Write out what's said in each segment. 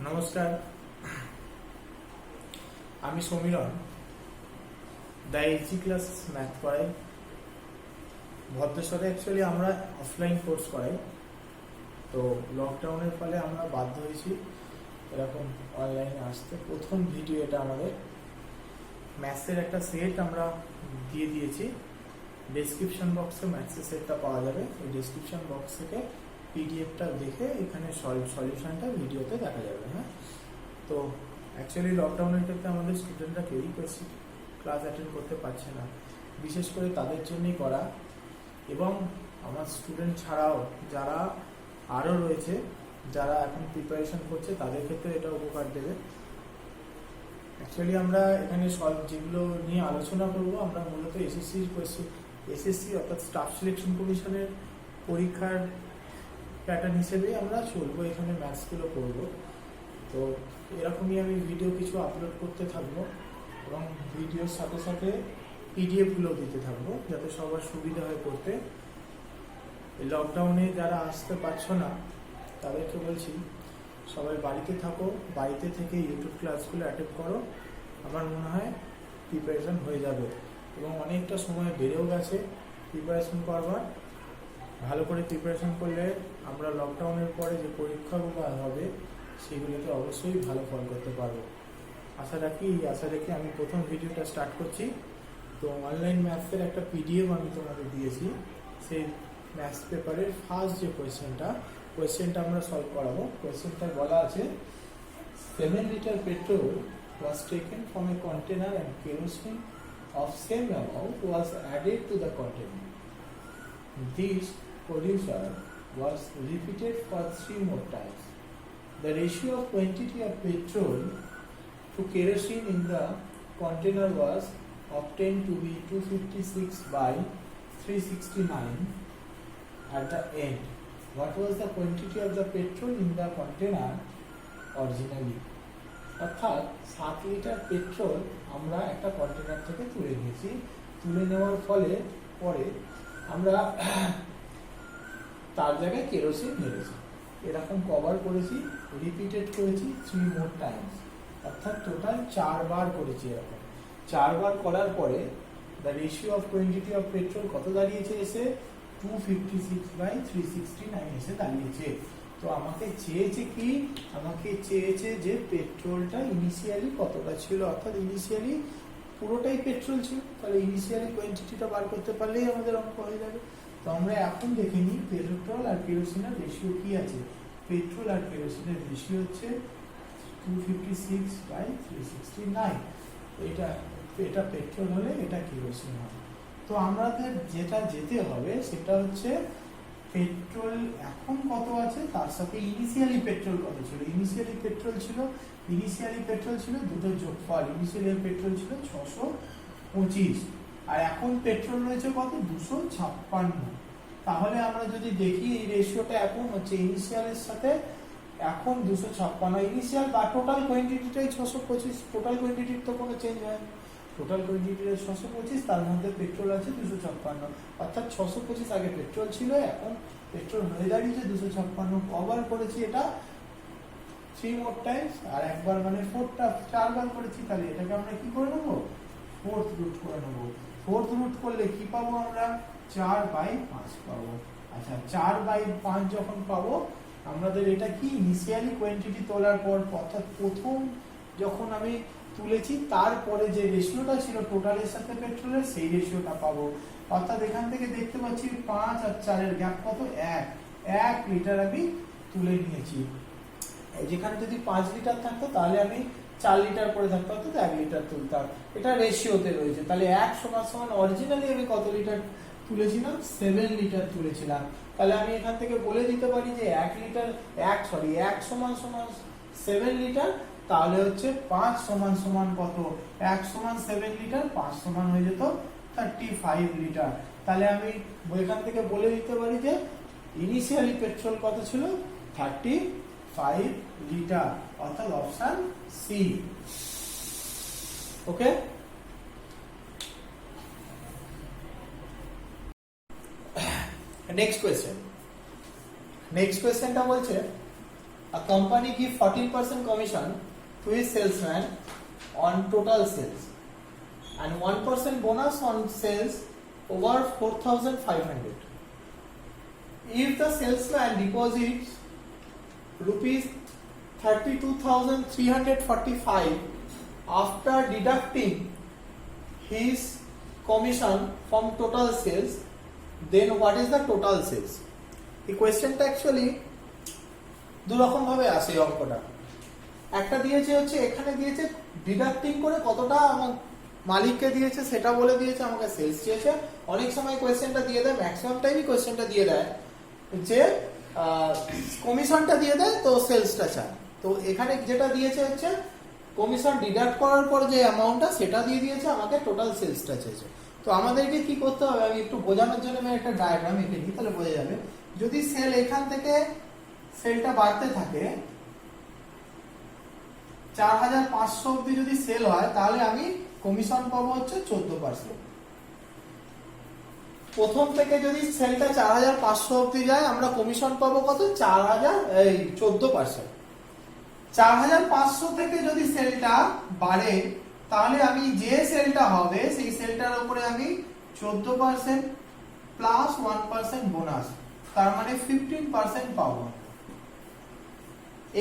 নমস্কার, আমি সমীরণ the Hg class math করাই ভদ্রেশ্বরে। অ্যাকচুয়ালি আমরা অফলাইন কোর্স করাই, তো লকডাউনের ফলে আমরা বাধ্য হয়েছি এরকম অনলাইনে আসতে। প্রথম ভিডিও এটা আমাদের ম্যাথসের একটা সেট আমরা দিয়ে দিয়েছি। ডেসক্রিপশন বক্সে ম্যাথসের সেটটা পাওয়া যাবে। ওই ডেসক্রিপশন বক্স থেকে পিডিএফটা দেখে এখানে সলিউশনটা ভিডিওতে দেখা যাবে। হ্যাঁ, তো অ্যাকচুয়ালি লকডাউনের ক্ষেত্রে আমাদের স্টুডেন্টরা কেউই ক্লাস অ্যাটেন্ড করতে পারছে না, বিশেষ করে তাদের জন্যই করা। এবং আমার স্টুডেন্ট ছাড়াও যারা আরও রয়েছে, যারা এখন প্রিপারেশন করছে, তাদের ক্ষেত্রে এটা উপকার দেবে। অ্যাকচুয়ালি আমরা এখানে যেগুলো নিয়ে আলোচনা করব, আমরা মূলত এসএসসি অর্থাৎ স্টাফ সিলেকশন কমিশনের পরীক্ষার প্যাটার্ন হিসেবেই আমরা চলবো, এখানে ম্যাথসগুলো করব। তো এরকমই আমি ভিডিও কিছু আপলোড করতে থাকবো এবং ভিডিওর সাথে সাথে পিডিএফগুলো দিতে থাকবো, যাতে সবার সুবিধা হয় করতে। লকডাউনে যারা আসতে পারছো না তাদেরকে বলছি, সবাই বাড়িতে থাকো, বাড়িতে থেকে ইউটিউব ক্লাসগুলো অ্যাটেন্ড করো। আমার মনে হয় প্রিপারেশন হয়ে যাবে এবং অনেকটা সময় বেড়েও গেছে প্রিপারেশন করবার। ভালো করে প্রিপারেশন করলে আমরা লকডাউনের পরে যে পরীক্ষাগুলো হবে সেগুলোতে অবশ্যই ভালো ফল করতে পারবো। আশা রাখি আমি প্রথম ভিডিওটা স্টার্ট করছি। তো অনলাইন ম্যাথসের একটা পিডিএফ আমি তোমাদের দিয়েছি। সেই ম্যাথস পেপারের ফার্স্ট যে কোয়েশ্চেনটা আমরা সলভ করাবো। কোয়েশ্চেনটা বলা আছে 7 liter petrol was taken from a container and kerosene of same amount was added to the container. This producer was repeated for 3 more times. The ratio of quantity of petrol to kerosene in the container was obtained to be 256 by 369 at the end. What was the quantity of the petrol in the container originally? অর্থাৎ 7 litre petrol আমরা একটা container থেকে তুলে নিয়েছি। তুলে নেওয়ার পরে আমরা তার জায়গায় কেরোসিন মেরেছি। এরকম কভার করেছি, রিপিটেড করেছি 3 more times, অর্থাৎ টোটাল 4 বার করেছি। এরকম 4 বার করার পরে the ratio of quantity of petrol কত দাঁড়িয়েছে? এসে 256/369 এসে দাঁড়িয়েছে। তো আমাকে চেয়েছে যে পেট্রোলটা ইনিশিয়ালি কতটা ছিল, অর্থাৎ ইনিশিয়ালি পুরোটাই পেট্রোল ছিল। তাহলে ইনিশিয়ালি কোয়ান্টিটিটা বার করতে পারলেই আমাদের অঙ্ক হয়ে যাবে। তো আমরা এখন দেখে নিই পেট্রোল আর কেরোসিনের রেশিও কি আছে। পেট্রোল আর কেরোসিনের রেশিও হচ্ছে 256/369। এটা পেট্রোল হলে এটা কেরোসিন হবে। তো আমাদের যেটা যেতে হবে সেটা হচ্ছে পেট্রোল এখন কত আছে তার সাথে ইনিশিয়ালি পেট্রোল কত ছিল। ইনিশিয়ালি পেট্রোল ছিল দুটো যোগফল। ইনিশিয়ালি পেট্রোল ছিল 625 আর এখন পেট্রোল রয়েছে কত? 256। তাহলে আমরা যদি দেখি এই রেশিওটা এখন হচ্ছে ইনিশিয়ালের সাথে এখন 256। ইনিশিয়াল বা টোটাল কোয়ান্টিটিটাই 625। টোটাল কোয়ান্টিটির তো কোনো চেঞ্জ হয় না। টোটাল কোয়ান্টিটির 625, তার মধ্যে পেট্রোল আছে 256, অর্থাৎ 625 আগে পেট্রোল ছিল, এখন পেট্রোল হয়ে দাঁড়িয়েছে 256। কভার করেছি এটা 3 more times, আর একবার মানে 4 বার করেছি। তাহলে এটাকে আমরা কি করে নেবো? 4th রুট করে নেবো। 4th রুট করলে কি পাবো আমরা? 4/5 পাবো। আচ্ছা, 4/5 যখন পাবো, আমাদের এটা কি ইনিশিয়ালি কোয়ান্টিটি তোলার পর, অর্থাৎ প্রথম যখন আমি তুলেছি তারপরে যে রেশিওটা ছিল টোটালের সাথে পেট্রোলের, সেই রেশিওটা পাবো। অর্থাৎ এখান থেকে দেখতে পাচ্ছি 5 আর 4 এর গ্যাপ কত? 1 লিটার আমি তুলে নিয়েছি। যেখানে যদি 5 লিটার থাকতো তাহলে আমি 4 লিটার করে থাকতো, অর্থাৎ 1 লিটার তুলতাম। এটা রেশিওতে রয়েছে। তাহলে 1 সমান অরিজিনালি আমি কত লিটার তুলেছিলাম? 7 লিটার তুলেছিলাম। তাহলে আমি এখান থেকে বলে দিতে পারি যে 1 সমান 7 লিটার। তাহলে হচ্ছে 5 সমান কত? 1 সমান 7 লিটার, 5 সমান হয়ে যেত 35 লিটার। তাহলে আমি এখান থেকে বলে দিতে পারি যে ইনিশিয়ালি পেট্রোল কত ছিল? 35 লিটার, অর্থাৎ অপশন সি। ওকে, নেক্সট কোয়েশ্চেনটা বলছে a company give 14% commission to its salesman on total sales and 1% bonus on sales over 4,500. If the salesman deposits rupees 32,345 after deducting his commission from total sales, then what is the total sales? এই কোয়েশ্চেনটা actually দুরকম ভাবে আসে এই অঙ্কটা। একটা দিয়েছে হচ্ছে এখানে দিয়েছে ডিডাক্টিং করে কতটা আমার মালিককে দিয়েছে সেটা বলে দিয়েছে, আমাকে সেলস চেয়েছে। অনেক সময় কোয়েশ্চেনটা দিয়ে দেয়, ম্যাক্সিমাম টাইমই কোয়েশ্চেনটা দিয়ে দেয় যে কমিশনটা দিয়ে দেয় তো সেলসটা চায়। তো এখানে যেটা দিয়েছে হচ্ছে কমিশন ডিডাক্ট করার পর যে অ্যামাউন্টটা সেটা দিয়ে দিয়েছে, আমাকে টোটাল সেলসটা চেয়েছে। তো আমাদেরকে কি করতে হবে, আমি একটু বোঝানোর জন্য আমি একটা ডায়াগ্রাম এঁকে নিই, তাহলে বোঝা যাবে। যদি সেল এখান থেকে সেলটা বাড়তে থাকে 4,500 অব্দি যদি সেল হয় তাহলে আমি কমিশন পাবো হচ্ছে 14%। প্রথম থেকে যদি সেলটা 4,500 অব্দি যায় আমরা কমিশন পাবো কত, 14%। 4,500 থেকে যদি সেলটা বাড়ে তাহলে আমি যে সেলটা হবে সেই সেলটার উপরে আমি 14% প্লাস 1% বোনাস, তার মানে 15% পাবো।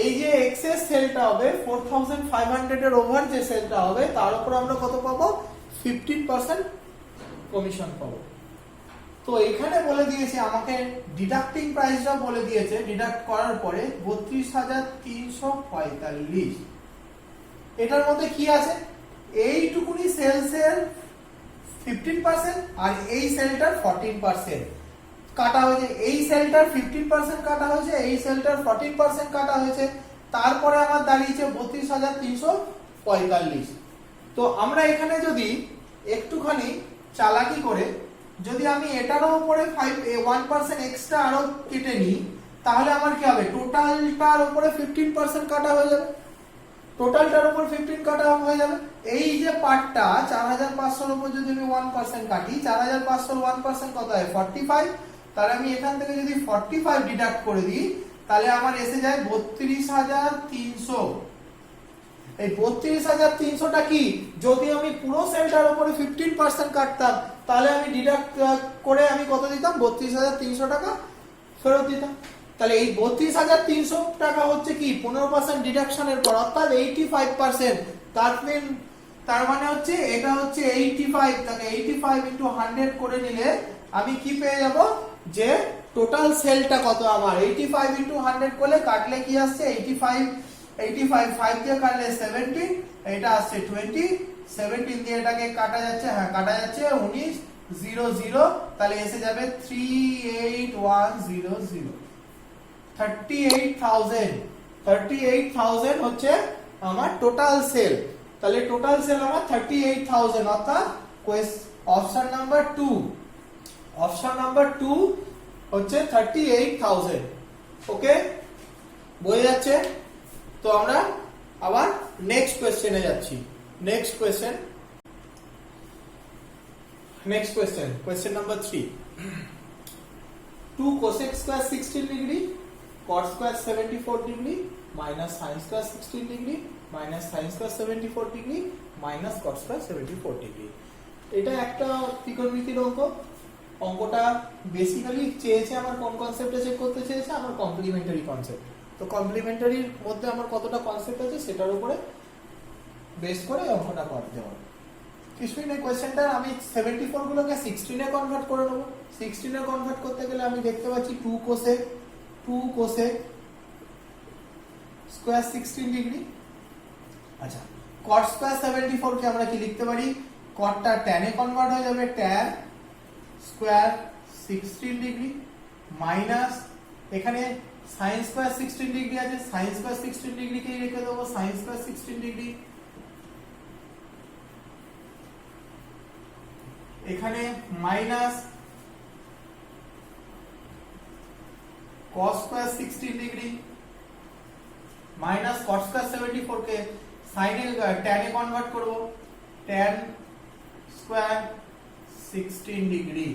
এই যে এক্সেস সেলটা হবে 4,500 এর ওভার যে সেলটা হবে তার উপর আমরা কত পাবো, 15% কমিশন পাবো। তো এখানে বলে দিয়েছে আমাকে ডিডাক্টিং প্রাইসটা বলে দিয়েছে, ডিডাক্ট করার পরে 32,345। এটার মধ্যে কি আছে, এইটুকুনি সেলসের 15% আর এই সেলটার 14% কাটা হয়েছে, এই সেলটার 15% কাটা হয়েছে, এই সেলটার 14% কাটা হয়েছে, তারপরে আমার দাঁড়িয়েছে 32,345। তো আমরা এখানে যদি একটুখানি চালাকি করে যদি আমি এটারও উপরে 1% এক্সট্রা আরো কেটে নিই তাহলে আমার কি হবে, টোটালটার উপরে 15% কাটা হয়ে যাবে, টোটালটার উপর 15 কাটা হয়ে যাবে। এই যে পার্টটা 4,500 এর উপর যদি আমি 1% কাটি, 4,500 1% কত হয় 45, তাহলে আমি এখান থেকে যদি 45 ডিডাক্ট করে দিই তাহলে আমার এসে যায় 32,300। এই 32,300টা কি, যদি আমি পুরো সেলটার উপরে 15% কাটতাম তাহলে আমি ডিডাক্ট করে আমি কত দিতাম, 32,300 টাকা ফেরত দিতাম। তাহলে এই 32,300 টাকা হচ্ছে কি 15% ডিডাকশনের পর, অর্থাৎ 85%। তার মানে হচ্ছে এটা হচ্ছে 85, তাহলে 85 ইনটু 100 করে নিলে আমি কি পেয়ে যাব, যে টোটাল সেলটা কত আমার 85 ইনটু 100 করলে কাটলে কি আসছে 85 5 দিয়ে কাটলে 17, এটা আসছে 20, 17 দিয়ে এটাকে কাটা যাচ্ছে, হ্যাঁ কাটা যাচ্ছে 19 0 0, তাহলে এসে যাবে 38100। 38,000 হচ্ছে আমার টোটাল সেল। তাহলে টোটাল সেল আমার 38,000, অর্থাৎ অপশন নাম্বার 2, অপশন নাম্বার 2 হচ্ছে 38,000। ওকে, বোঝা যাচ্ছে? তো আমরা আবার নেক্সট কোশ্চেনে যাচ্ছি। Next question number 3। 2 cosec square 16 degree cot square 74 degree minus sin square 16 degree minus sin square 74 degree minus cot square 74 degree। এটা একটা ত্রিকোণমিতির অঙ্ক। অঙ্কটা বেসিক্যালি চেয়েছে আমার কোন কনসেপ্টে চেক করতে চেয়েছে, আমার কমপ্লিমেন্টারি কনসেপ্ট। তো কমপ্লিমেন্টারির মধ্যে আমার কতটা কনসেপ্ট আছে সেটার উপরে বেস করে অঙ্কটা করতে হবে। কিছুই নেই, কোয়েশ্চেনটা আমি 74 গুলোকে 16 এ কনভার্ট করে নেব। 16 এ কনভার্ট করতে গেলে আমি দেখতে পাচ্ছি 2 cosec স্কয়ার 16 ডিগ্রি। আচ্ছা, cot স্কয়ার 74 কে আমরা কি লিখতে পারি, cotটা tan এ কনভার্ট হয়ে যাবে, tan স্কয়ার 16 ডিগ্রি মাইনাস এখানে sin স্কয়ার 16 ডিগ্রি আছে, sin স্কয়ার 16 ডিগ্রি কে লিখে দেব sin স্কয়ার 16 ডিগ্রি, এখানে minus cos square 16 degree minus cot square 74 কে sin এ tan এ কনভার্ট করব, tan স্কয়ার 16 ডিগ্রি।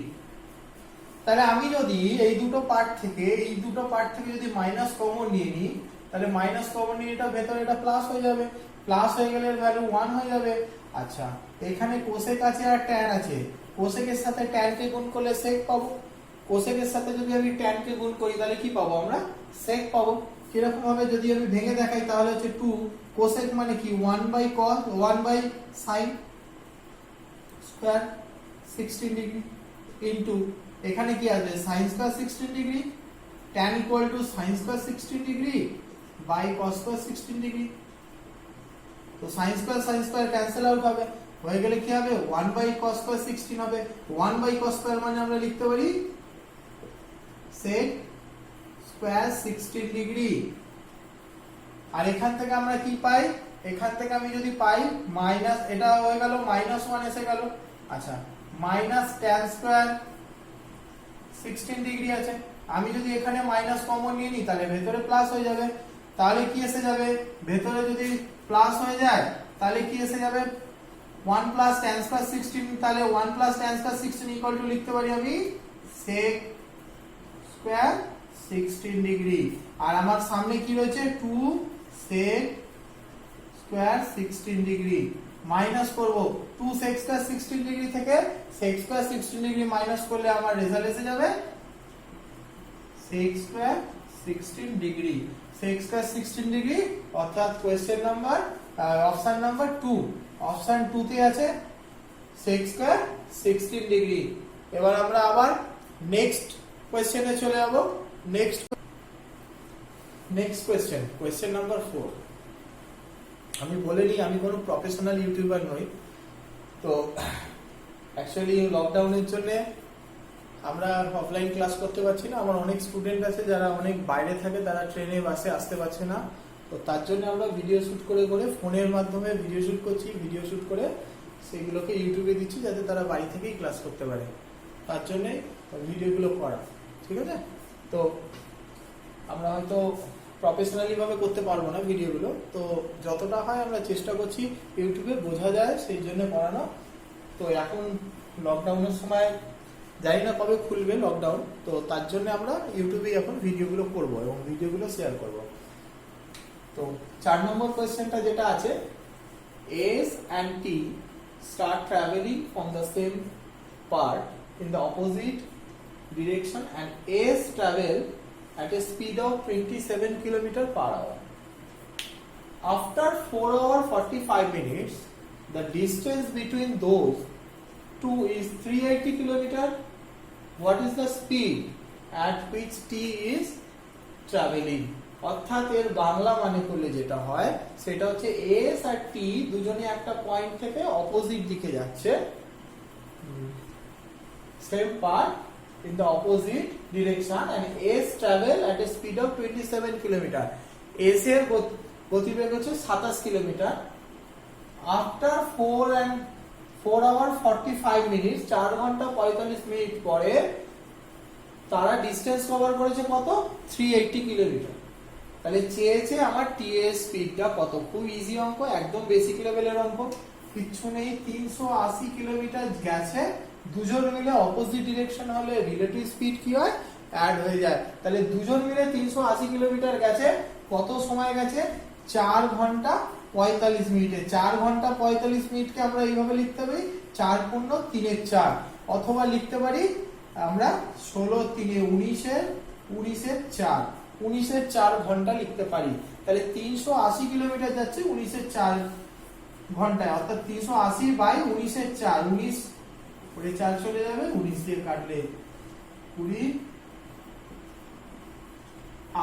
তাহলে আমি যদি এই দুটো পার্ট থেকে যদি মাইনাস কমন নিয়ে নিই তাহলে মাইনাস কমন নিয়ে এটা ভেতরে এটা প্লাস হয়ে যাবে, প্লাস হয়ে গেলে এর ভ্যালু 1 হয়ে যাবে। আচ্ছা এখানে কোসেক আছে আর ট্যান আছে, কোসেকের সাথে ট্যান কে গুণ করলে সেক পাবো, কোসেকের সাথে যদি আমি ট্যান কে গুণ করি তাহলে কি পাবো আমরা, সেক পাবো। কিরকম ভাবে যদি আমি ভেঙে দেখাই তাহলে হচ্ছে 2 কোসেক মানে কি 1 by cos 1 by sin square 16 degree into এখানে কি আছে sin square 16 degree tan equal to sin square 16 degree by cos square 16 degree. তো sin স্কয়ার ক্যান্সেল আউট হবে, হয়ে গেলে কি হবে 1 বাই cos স্কয়ার 16 হবে। 1 বাই cos স্কয়ার মানে আমরা লিখতে পারি sec স্কয়ার 16 ডিগ্রি। আর এখান থেকে আমরা কি পাই, এখান থেকে আমি যদি পাই মাইনাস, এটা হয়ে গেল -1 এসে গেল। আচ্ছা মাইনাস tan স্কয়ার 16 ডিগ্রি আছে, আমি যদি এখানে মাইনাস কমন নিয়ে নিই তাহলে ভেতরে প্লাস হয়ে যাবে, তাহলে কি এসে যাবে ভেতরে যদি প্লাস হয়ে যায় তাহলে কি এসে যাবে 1 প্লাস tan স্কয়ার 16, তাহলে 1 plus tan square 16 equal to লিখতে পারি আমি sec স্কয়ার 16 ডিগ্রি। আর আমার সামনে কি রয়েছে 2 sec স্কয়ার 16 ডিগ্রি মাইনাস করব 2 sec স্কয়ার 16 ডিগ্রি থেকে sec স্কয়ার 16 ডিগ্রি মাইনাস করলে আমার রেজাল্ট এসে যাবে sec square 16 degree. sec square 16 degree অর্থাৎ question number option number 2, option 2 তে আছে sec স্কয়ার 16 ডিগ্রি। এবার আমরা আবার নেক্সট কোশ্চেনে চলে যাব। Next question, question number 4। আমি বলে নিই আমি কোনো প্রফেশনাল ইউটিউবার নই, তো অ্যাকচুয়ালি লকডাউনের জন্য আমরা অফলাইন ক্লাস করতে পারছি না। আমার অনেক স্টুডেন্ট আছে যারা অনেক বাইরে থাকে, তারা ট্রেনে বাসে আসতে পারছে না, তো তার জন্য আমরা ভিডিও শুট করে ফোনের মাধ্যমে ভিডিও শুট করছি, ভিডিও শুট করে সেগুলোকে ইউটিউবে দিচ্ছি যাতে তারা বাড়ি থেকেই ক্লাস করতে পারে, তার জন্যই ভিডিওগুলো করা, ঠিক আছে। তো আমরা হয়তো প্রফেশনালি ভাবে করতে পারবো না ভিডিওগুলো, তো যতটা হয় আমরা চেষ্টা করছি ইউটিউবে বোঝা যায় সেই জন্য করানো। তো এখন লকডাউনের সময় জানি না কবে খুলবে লকডাউন, তো তার জন্য আমরা ইউটিউবে এখন ভিডিওগুলো করব এবং ভিডিওগুলো শেয়ার করব। তো 4 নম্বর কোশ্চেনটা যেটা আছে, S and T start traveling from the same part in the opposite direction and S travel at a speed of 27 km per hour. After 4 hours 45 minutes, the distance between those two is 380 km. What is the speed at which T is traveling? অর্থাৎ এর বাংলা মানে করলে যেটা হয় সেটা হচ্ছে S আর T দুজনে একটা পয়েন্ট থেকে অপোজিট দিকে যাচ্ছে, same part in the opposite direction and S travel at a speed of 27 km. S এর গতিবেগ হচ্ছে 27 কিলোমিটার। After 4 hours 45 minutes 4 ঘন্টা 45 মিনিট পরে তারা ডিসটেন্স কভার করেছে কত 380 কিলোমিটার। তাহলে চেয়েছে আমার টি এর স্পিডটা কত। খুব ইজি অঙ্ক, একদম বেসিক লেভেলের অঙ্ক, কিচ্ছু নেই। 380 কিলোমিটার গেছে, দুজন মিলে অপোজিট ডিরেকশন হলে রিলেটিভ স্পিড কি হয় অ্যাড হয়ে যায়। তাহলে দুজন মিলে 380 কিলোমিটার গেছে, কত সময় গেছে 4 ঘন্টা 45 মিনিটে। 4 ঘন্টা 45 মিনিটকে আমরা এইভাবে লিখতে পারি 4 পূর্ণ 3 4, অথবা লিখতে পারি আমরা 16 3 19 এর 4, 19 এর 4 ঘন্টা লিখতে পারি। তাহলে 380 কিলোমিটার যাচ্ছে 19 এর 4 ঘন্টায়, অর্থাৎ 380 বাই 19 এর 4, 19 পরে 4 চলে যাবে, 19 দিয়ে কাটলে 20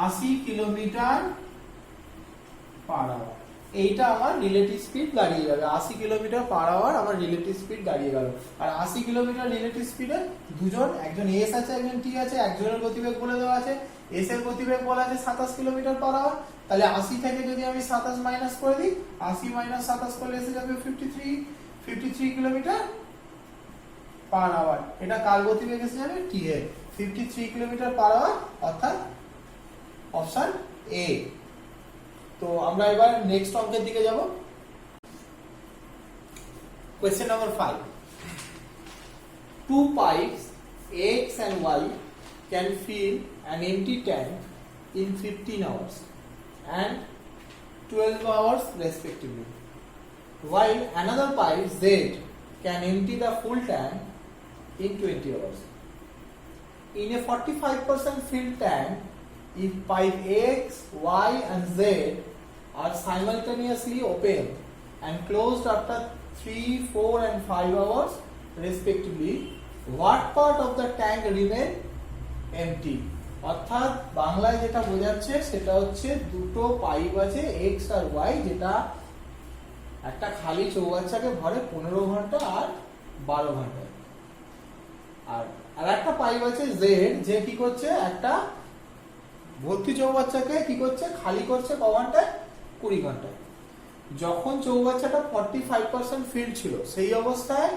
80 কিলোমিটার পার আওয়ার। এইটা আমার রিলেটিভ স্পিড দাঁড়িয়ে যাবে, 80 কিলোমিটার পার আওয়ার আমার রিলেটিভ স্পিড দাঁড়িয়ে গেল। আর 80 কিলোমিটার রিলেটিভ স্পিডে দুজন, একজন এস আছে একজন টি আছে, একজনের গতিবেগ বলে দেওয়া আছে, এস এর গতিবেগ বলা আছে 27 কিলোমিটার পার আওয়ার। তাহলে 80 থেকে যদি আমি 27 মাইনাস করে দিই, 80 মাইনাস 27 করলে এসে যাবে 53 কিলোমিটার পার আওয়ার। এটা কার গতিবেগ এসে যাবে টি এর 53 কিলোমিটার পার আওয়ার, অর্থাৎ অপশন এ। তো আমরা এবার নেক্সট অঙ্কের দিকে যাব। Question number 5, two pipes X and Y can fill an empty tank in 15 hours and 12 hours respectively, while another pipe Z can empty the full tank in 20 hours. In a 45% filled tank, if pipe X, Y and Z are simultaneously open and closed after 3, 4 and 5 hours respectively, what part of the tank remain empty? অর্থাৎ বাংলায় যেটা বোঝাচ্ছে সেটা হচ্ছে দুটো pipe আছে X আর Y, যেটা একটা খালি চৌবাচ্চাকে ভরে 15 ঘন্টা আর 12 ঘন্টা, আর একটা পাইপ আছে Z যে কি করছে একটা ভর্তি চৌবাচ্চাকে কি করছে খালি করছে ক ঘন্টায় 20 ঘন্টায়। যখন চৌবাচ্চাটা 45% ফিল ছিল সেই অবস্থায়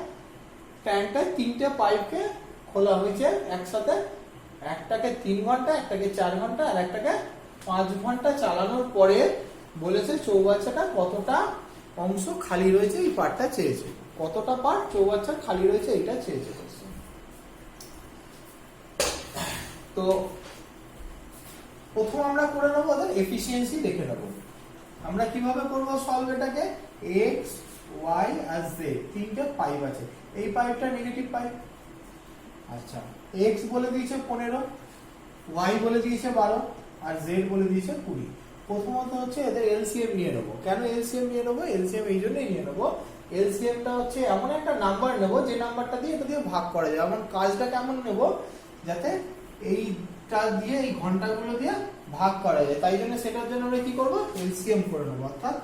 ট্যাঙ্কটায় তিনটে পাইপকে খোলা হয়েছে একসাথে, একটাকে 3 ঘন্টা, একটাকে 4 ঘন্টা আর একটাকে 5 ঘন্টা চালানোর পরে বলেছে চৌবাচ্চাটা কতটা অংশ খালি রয়েছে এই পার্টটা চেয়েছে, কতটা পার্ট চৌবাচ্চা খালি রয়েছে এটা চেয়েছে। তো প্রথম আমরা করে নেব ওদের এফিসিয়েন্সি দেখে নেব। আমরা কিভাবে করব সলভ এটাকে, x y আর z তিনটে পাইপ আছে, এই পাইপটা নেগেটিভ পাইপ। আচ্ছা x বলে দিয়েছে 15, y বলে দিয়েছে 12 আর z বলে দিয়েছে 20। প্রথমত হচ্ছে এদের এলসিএম নিয়ে নেব। কেন এলসিএম নিয়ে নেব? এলসিএম এই জন্যই নিয়ে নেব, এলসিএমটা হচ্ছে এমন একটা নাম্বার নেব যে নাম্বারটা দিয়ে এটা দিয়ে ভাগ করা যায়। এমন কাজটা কেমন নেব যাতে এইটা দিয়ে এই ঘন্টাগুলো দিয়ে ভাগ করা যায়, তাই জন্য সেটার জন্য আমরা কি করব এলসিএম করে নেব, অর্থাৎ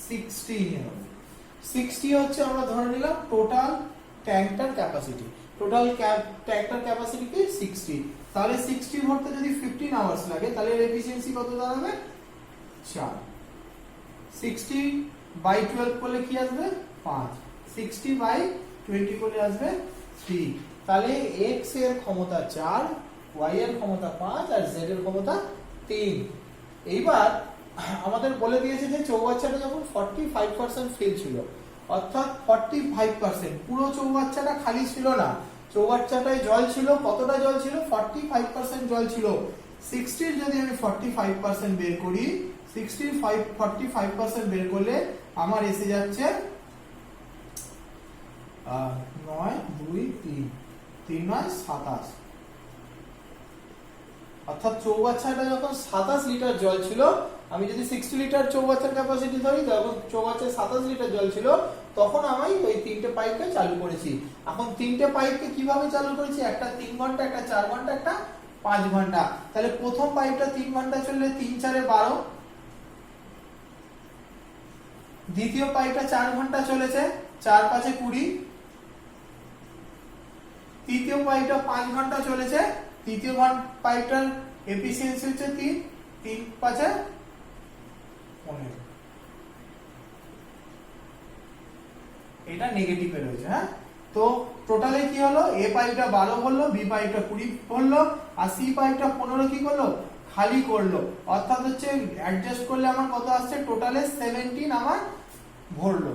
60 নিয়ে নেব। 60 হচ্ছে আমরা ধরে নিলাম টোটাল ট্যাঙ্কটার ক্যাপাসিটি, টোটাল ট্যাঙ্কটার ক্যাপাসিটি কি 60, তাহলে 60 ভরতে যদি 15 আওয়ার্স লাগে তাহলে এর এফিসিয়েন্সি কত দাঁড়াবে 4। 60 বাই 12 করলে কি আসবে 5, 60 বাই 20 করলে আসবে 3, তাহলে x এর ক্ষমতা 4, y এর ক্ষমতা 5 আর z এর ক্ষমতা 3। এইবার আমাদের বলে দিয়েছে যে চৌবাচ্চাটা যখন 45% ফিল ছিল, অর্থাৎ 45% পুরো চৌবাচ্চাটা খালি ছিল না, চৌবাচ্চাটায় জল ছিল, কতটা জল ছিল 45% জল ছিল। 60 এর যদি আমি 45% বের করি, 45% বের করলে আমার এসে যাচ্ছে 9 2 3 3 9 27, অর্থাৎ চৌবাচ্চাটা যখন 27 লিটার জল ছিল, আমি যদি 60 লিটার চৌবাচ্চার ক্যাপাসিটি ধরি তখন চৌবাচ্চায় 27 লিটার জল ছিল, তখন আমি ওই তিনটে পাইপকে চালু করেছি। এখন তিনটে পাইপকে কিভাবে চালু করেছি, একটা 3 ঘন্টা, একটা 4 ঘন্টা, একটা 5 ঘন্টা। তাহলে প্রথম পাইপটা 3 ঘন্টা চললে 3 4 12, দ্বিতীয় পাইপটা 4 ঘন্টা চলেছে, 4 5 20, তৃতীয় পাইপটা 5 ঘন্টা চলেছে, তৃতীয় পাইপটার এফিসিয়েন্সি হচ্ছে 3, 3 5 15। এটা নেগেটিভে রয়েছে। হ্যাঁ, তো টোটালে কি হলো, এ পাইপটা 12 ভরলো, বি পাইপটা 20 ভরলো আর সি পাইপটা 15 কি করলো খালি করলো, অর্থাৎ হচ্ছে অ্যাডজাস্ট করলে আমার কত আসছে টোটালে 17 আমার ভরলো।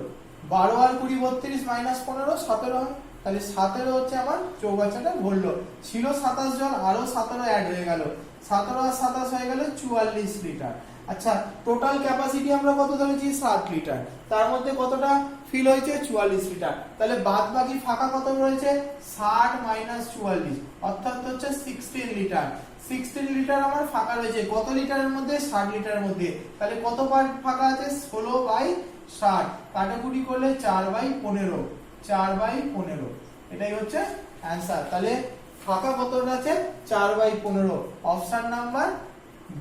12 আর 20 32 মাইনাস 15 17 হয়, তাহলে 17 হচ্ছে আমার চৌবাচ্চাটা ভরলো। ছিল 27 জল, আরো 17 অ্যাড হয়ে গেল, 17 আর 27 হয়ে গেল 44 লিটার। আচ্ছা টোটাল ক্যাপাসিটি আমরা কত ধরেছি 7 লিটার, তার মধ্যে কতটা ফিল হয়েছে 44 লিটার, তাহলে বাদ বাকি ফাঁকা কত রয়েছে 60 মাইনাস 44, অর্থাৎ হচ্ছে 16 লিটার। 16 লিটার আমার ফাঁকা রয়েছে কত লিটারের মধ্যে 60 লিটারের মধ্যে, তাহলে কত পার্ট ফাঁকা আছে 16 বাই 60, কাটাকুটি করলে 4 বাই 15, 4 বাই 15, এটাই হচ্ছে অ্যানসার। তাহলে ফাঁকা কতটা আছে 4 বাই 15, অপশন নাম্বার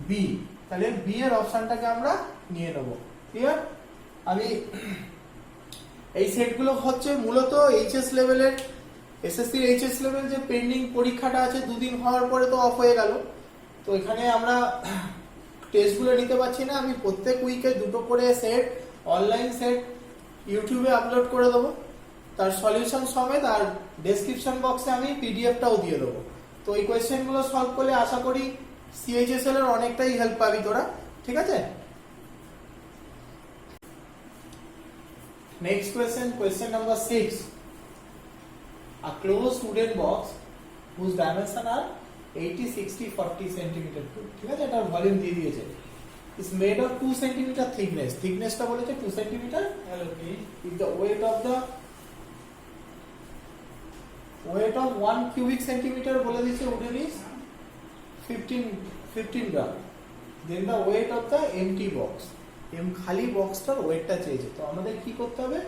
বি। তাহলে বি এর অপশনটাকে আমরা নিয়ে নেব। ক্লিয়ার? আমি এই সেটগুলো হচ্ছে মূলত এইচএস লেভেলের, এসএসসি এইচএস লেভেল যে পেন্ডিং পরীক্ষাটা আছে 2 দিন হওয়ার পরে তো অফ হয়ে গেল, তো এখানে আমরা টেস্টগুলো নিতে পারছি না। আমি প্রত্যেক উইকে 2টো করে সেট, অনলাইন সেট ইউটিউবে আপলোড করে দেবো, তার সলিউশন সমেত, আর ডেসক্রিপশন বক্সে আমি পিডিএফটাও দিয়ে দেবো। তো এই কোয়েশ্চেনগুলো সলভ করলে আশা করি সিএইচএসএল এর অনেকটাই হেল্প পাবি তোরা। ঠিক আছে, next question, question number 6, a closed wooden box whose dimension are 80 60 40 centimetre cube. ঠিক আছে, এটার ভলিউম দিয়ে দিয়েছে। is made of 2 centimeter thickness. Thickness টা বলেছে 2 centimeter. Okay. If the weight of 1 cubic centimeter বলে দিয়েছে wooden is 15 gram. Then the weight of the empty box. খালি বক্সটার ওয়েটটা চেয়েছে, তো আমাদের কি করতে হবে,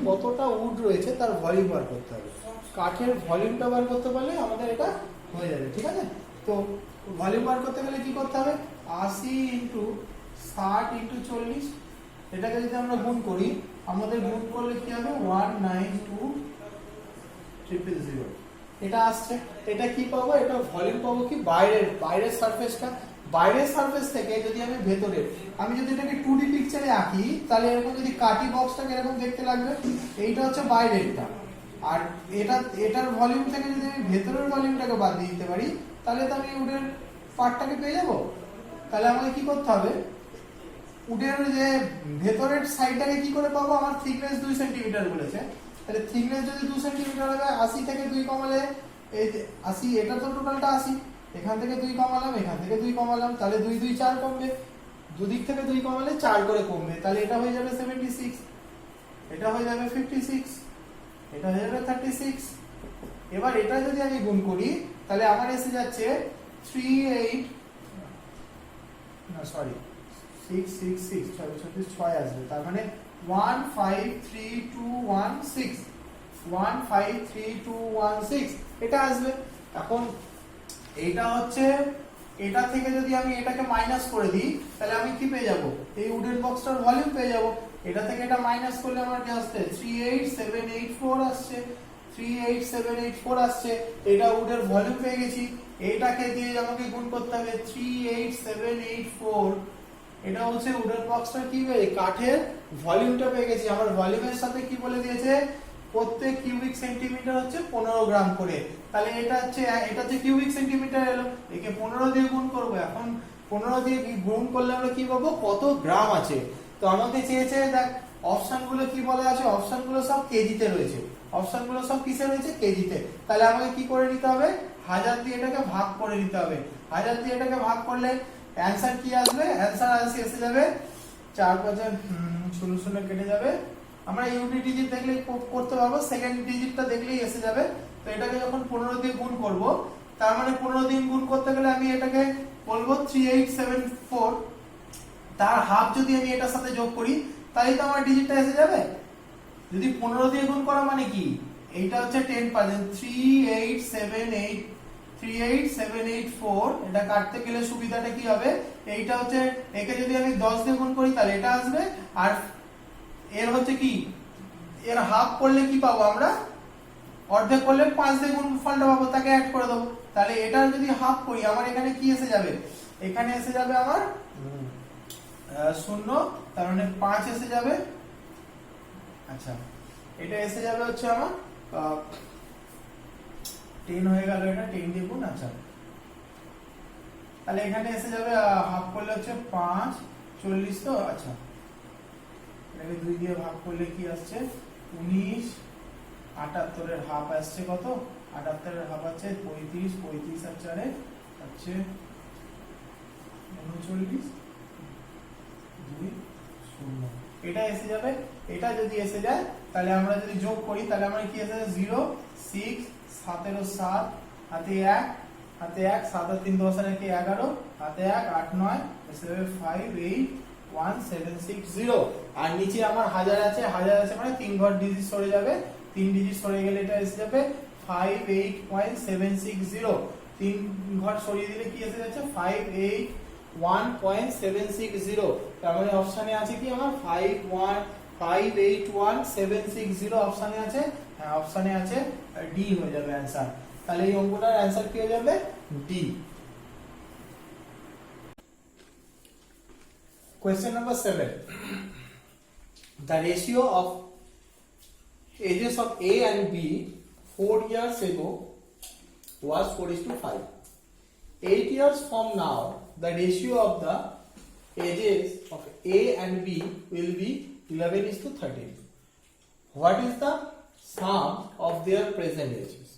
কতটা উড রয়েছে তার ভলিউম বার করতে হবে। কাঠের ভলিউমটা বার করতে পারলে আমাদের এটা হয়ে যাবে, ঠিক আছে। তো ভলিউম বার করতে গেলে কি করতে হবে, 80 ইন্টু 60 ইন্টু 40, এটাকে যদি আমরা গুণ করি, আমাদের গুণ করলে কি হবে 192000 এটা আসছে। এটা কি পাবো, এটা ভলিউম পাবো কি বাইরের সারফেসটা। বাইরের সারফেস থেকে যদি আমি ভেতরে, আমি যদি এটাকে 2D পিকচারে আঁকি, তাহলে এরকম যদি কাটি বক্সটাকে এরকম দেখতে লাগবে, এইটা হচ্ছে বাইরেরটা। আর এটার ভলিউম থেকে যদি আমি ভেতরের ভলিউমটাকে বাদ দিয়ে দিতে পারি, তাহলে তো আমি উডের পার্টটাকে পেয়ে যাব। তাহলে আমাকে কি করতে হবে, উডের যে ভেতরের সাইডটাকে কি করে পাবো, আমার থিকনেস 2 সেন্টিমিটার বলেছে, তাহলে থিকনেস যদি 2 সেন্টিমিটার হবে, 80 থেকে 2 কমালে এই 80, এটা তো টোটালটা 80, এখান থেকে 2 কমালাম, এখান থেকে 2 কমালাম, তাহলে 2 2 4 কমবে, দুদিক থেকে 2 কমালে 4 করে কমবে, তাহলে এটা হয়ে যাবে 76, এটা হয়ে যাবে 56, এটা হয়ে যাবে 36। এবার এটা যদি আমি গুণ করি, তাহলে আমার এসে যাচ্ছে 6 আসবে, তার মানে 153216 এটা আসবে। এখন এটা হচ্ছে, এটা থেকে যদি আমি এটাকে মাইনাস করে দিই, তাহলে আমি কি পেয়ে যাব, এই উডেন বক্সটার ভলিউম পেয়ে যাব। এটা থেকে এটা মাইনাস করলে আমার কি আসছে, 38784 আসছে, 38784 আসছে। এটা উডের ভলিউম পেয়ে গেছি, এটাকে দিয়ে আমাকে গুণ করতে হবে 38784, এটা হচ্ছে উডেন বক্সটা কি পেয়ে, কাঠের ভলিউমটা পেয়ে গেছি। আমার ভলিউমের সাথে কি বলে দিয়েছে, প্রত্যেক কিউবিক সেন্টিমিটার হচ্ছে 15 গ্রাম করে, তাহলে এটা হচ্ছে কিউবিক সেন্টিমিটার এলো, একে 15 দিয়ে গুণ করব। এখন 15 দিয়ে গুণ করলে আমরা কি পাবো, কত গ্রাম আছে। তো আমাকে চেয়েছে, দেখ অপশনগুলো কি বলা আছে, অপশনগুলো সব কেজিতে রয়েছে, অপশনগুলো সব কিসে রয়েছে, কেজিতে। তাহলে আমাকে কি করে নিতে হবে, 1000 দিয়ে এটাকে ভাগ করে নিতে হবে। 1000 দিয়ে এটাকে ভাগ করলে অ্যানসার কি আসবে, অ্যানসার এসে যাবে 4 5 0 0 কেটে যাবে। আমরা ইউনিট ডিজিট দেখলেই করতে পারবো, সেকেন্ড ডিজিটটা দেখলেই এসে যাবে। তো এটাকে যখন 15 দিয়ে গুণ করব, তার মানে 15 দিয়ে গুণ করতে গেলে আমি এটাকে বলবো 3874, তার হাফ যদি আমি এটার সাথে যোগ করি, তাহলে তো আমার ডিজিটটা এসে যাবে। যদি 15 দিয়ে গুণ করা মানে কি, এইটা হচ্ছে 10%, 38784, এটা কাটতে গেলে সুবিধাটা কি হবে, এইটা হচ্ছে, একে যদি আমি 10 দিয়ে গুণ করি তাহলে এটা আসবে, আর এর হচ্ছে কি, এর হাফ করলে কি পাবো আমরা, অর্ধেক করলে 5 দিয়ে গুণফলটা পাবো, তাকে অ্যাড করে দেবো। তাহলে এটা যদি হাফ করি, আমার এখানে কি এসে যাবে, এখানে এসে যাবে আমার 0, তার মানে 5 এসে যাবে। আচ্ছা, এটা এসে যাবে হচ্ছে আমার 10 হয়ে গেল, এটা 10 দিয়ে গুণ। আচ্ছা, তাহলে এখানে এসে যাবে হাফ করলে হচ্ছে 5 40, তো আচ্ছা এটাকে 2 দিয়ে ভাগ করলে কি আসছে 19, 78 এর হাফ আসছে কত, 78 এর হাফ আছে 35, 35 আর 4 হচ্ছে 39, 2 0, এটা এসে যাবে। এটা যদি এসে যায়, তাহলে আমরা যদি যোগ করি, তাহলে আমরা কি এসে 0 6 7 7 হাতে 1 হাতে 1 7 আর 3 10 আর 11 হাতে 1 8 9 এসে যাবে 581760। আর নিচে আমার 1000 আছে, 1000 আছে মানে 3 ঘর ডিজিট সরে যাবে, 3 ডিজিট সরে গেলে এটা এসে যাবে 58.760। 3 ঘর সরিয়ে দিলে কি এসে যাচ্ছে 581.760। তার মানে অপশনে আছে কি আমার 581760 অপশনে আছে, হ্যাঁ অপশনে আছে, ডি হয়ে যাবে অ্যানসার। তাহলে এই অঙ্কটার অ্যানসার কি হয়ে যাবে, D. Question number 7. The ratio of ages of A and B 4 years ago was 4:5. 8 years from now, the ratio of the ages of A and B will be 11:13. What is the sum of their present ages?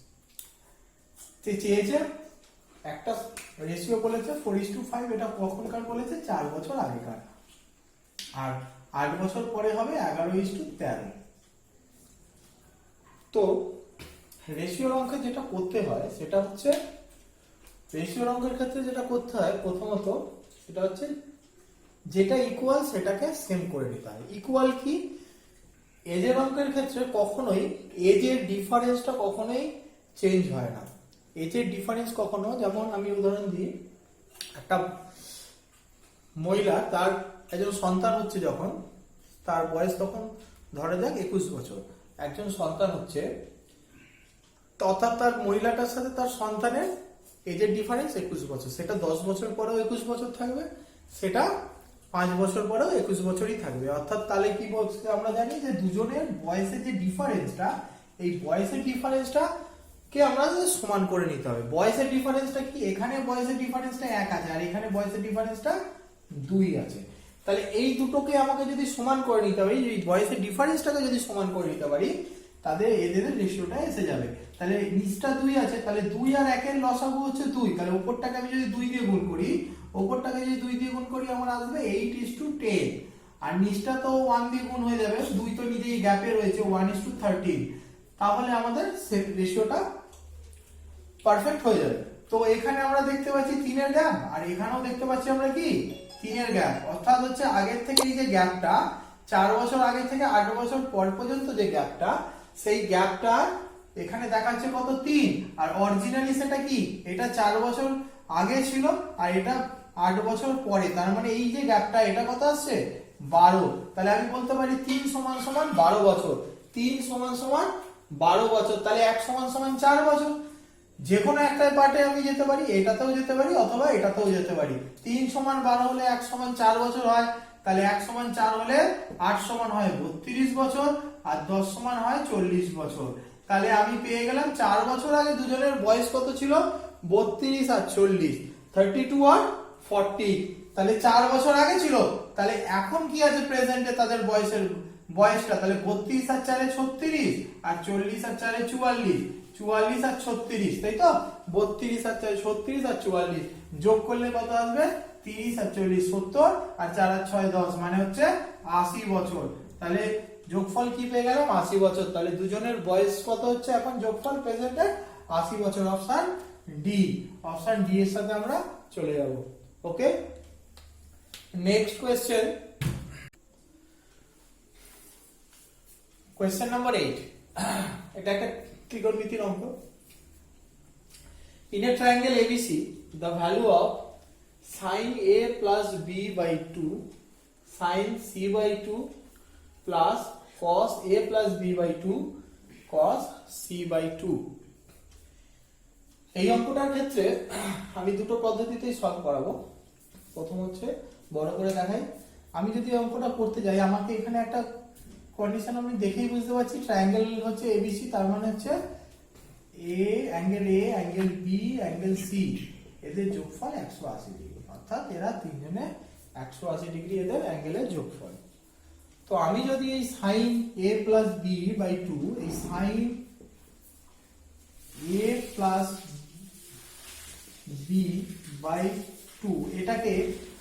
চেয়েছে একটা ratio বলেছে 4:5, এটা কখনকার বলেছে 4 বছর আগেকার, আর 8 বছর পরে হবে 11:13। তো রেশিওর অঙ্কে যেটা করতে হয় সেটা হচ্ছে, রেশিওর অঙ্কের ক্ষেত্রে যেটা করতে হয় প্রথমত সেটা হচ্ছে যেটা ইকুয়াল সেটাকে সেম করে নিতে হয়। ইকুয়াল কি, এজের অঙ্কের ক্ষেত্রে কখনোই এজের ডিফারেন্সটা কখনোই চেঞ্জ হয় না। এজের ডিফারেন্স কখনো, যেমন আমি উদাহরণ দিই, একটা মহিলা তার একজন সন্তান হচ্ছে, যখন তার বয়স তখন ধরা যাক 21 বছর, একজন সন্তান হচ্ছে, অর্থাৎ তার মহিলাটার সাথে তার সন্তানের এজের ডিফারেন্স 21 বছর, সেটা 10 বছর পরেও 21 বছর থাকবে, সেটা 5 বছর পরেও 21 বছরই থাকবে। অর্থাৎ তাহলে কি বলছে, আমরা জানি যে দুজনের বয়সের যে ডিফারেন্সটা, এই বয়সের ডিফারেন্সটা কে আমরা সমান করে নিতে হবে। বয়সের ডিফারেন্সটা কি, এখানে বয়সের ডিফারেন্সটা 1 আছে আর এখানে বয়সের ডিফারেন্সটা 2 আছে, তাহলে এই দুটোকে আমাকে যদি সমান করে নিতে হবে, এই বয়সের ডিফারেন্সটাকে যদি সমান করে নিতে পারি, তাদের এদের রেশিওটা এসে যাবে। তাহলে নিচটা 2 আছে, তাহলে 2 আর 1 এর লসাগু হচ্ছে 2, তাহলে উপরটাকে আমি যদি 2 দিয়ে গুণ করি, উপরটাকে যদি 2 দিয়ে গুণ করি আমার আসবে 8:10, আর নিচটা তো 1 দিয়ে গুণ হয়ে যাবে, 2 তো নিজেই গ্যাপে রয়েছে 1:13, তাহলে আমাদের রেশিওটা পারফেক্ট হয়ে যাবে। তো এখানে আমরা দেখতে পাচ্ছি 3 এর গ্যাপ, আর এখানেও দেখতে পাচ্ছি আমরা কি 3 এর গ্যাপ, অর্থাৎ হচ্ছে আগের থেকে এই যে গ্যাপটা 4 বছর আগে থেকে 8 বছর পর পর্যন্ত যে গ্যাপটা, সেই গ্যাপটা এখানে দেখাচ্ছে কত 3, আর অরিজিনালি সেটা কি, এটা 4 বছর আগে ছিল আর এটা 8 বছর পরে, তার মানে এই যে গ্যাপটা এটা কত আসছে 12। তাহলে আমি বলতে পারি 3 সমান সমান 12 বছর, 3 সমান সমান 12 বছর, তাহলে 1 সমান সমান 4 বছর। যে কোনো একটা পার্টে আমি যেতে পারি, এটাতেও যেতে পারি অথবা এটাতেও যেতে পারি। 3 সমান 12 হলে 1 সমান 4 বছর হয়, তাহলে 1 সমান 4 হলে 8 সমান হয় 32 বছর, আর 10 সমান হয় 40 বছর। তাহলে আমি পেয়ে গেলাম 4 বছর আগে দুজনের বয়স কত ছিল, 32 আর 40, 32 আর 40, তাহলে 4 বছর আগে ছিল। তাহলে এখন কি আছে প্রেজেন্টে তাদের বয়সটা, তাহলে 32 আর 4 36, আর 40 আর 4 44, 44 আর 36, তাই তো, 32 আর 4 36 আর 44 যোগ করলে কত আসবে, 30 আর 40 70, আর 4 আর 6 10, মানে হচ্ছে 80 বছর। তাহলে যোগফল কি পেয়ে গেলাম, 80 বছর। তাহলে দুজনের বয়স কত হচ্ছে এখন যোগফল প্রেজেন্টে 80 বছর, অপশন ডি। অপশন ডি এর সাথে আমরা চলে যাব। ওকে, নেক্সট কোয়েশ্চেন, কোয়েশ্চেন নাম্বার 8। এটা একটা ত্রিকোণমিতির অঙ্ক। In a triangle ABC, the value of sin A plus B by 2, sin C by 2 plus cos A plus B by 2, cos C by 2। এই অঙ্কটার ক্ষেত্রে আমি দুটো পদ্ধতিতেই সলভ করাবো। প্রথম হচ্ছে বড় করে দেখাই, আমি যদি অঙ্কটা করতে যাই, আমাকে এখানে একটা কন্ডিশন আমি দেখেই বুঝতে পারছি, ট্রায়াঙ্গেল হচ্ছে এবিসি, তার মানে হচ্ছে angle A, angle B, angle C, এদের যোগফল 180 ডিগ্রি, অর্থাৎ এরা তিনজনে 180 ডিগ্রি এদের অ্যাঙ্গেলের যোগফল। তো আমি যদি এই sine A plus B by 2, এই sine A plus B by 2 এটাকে,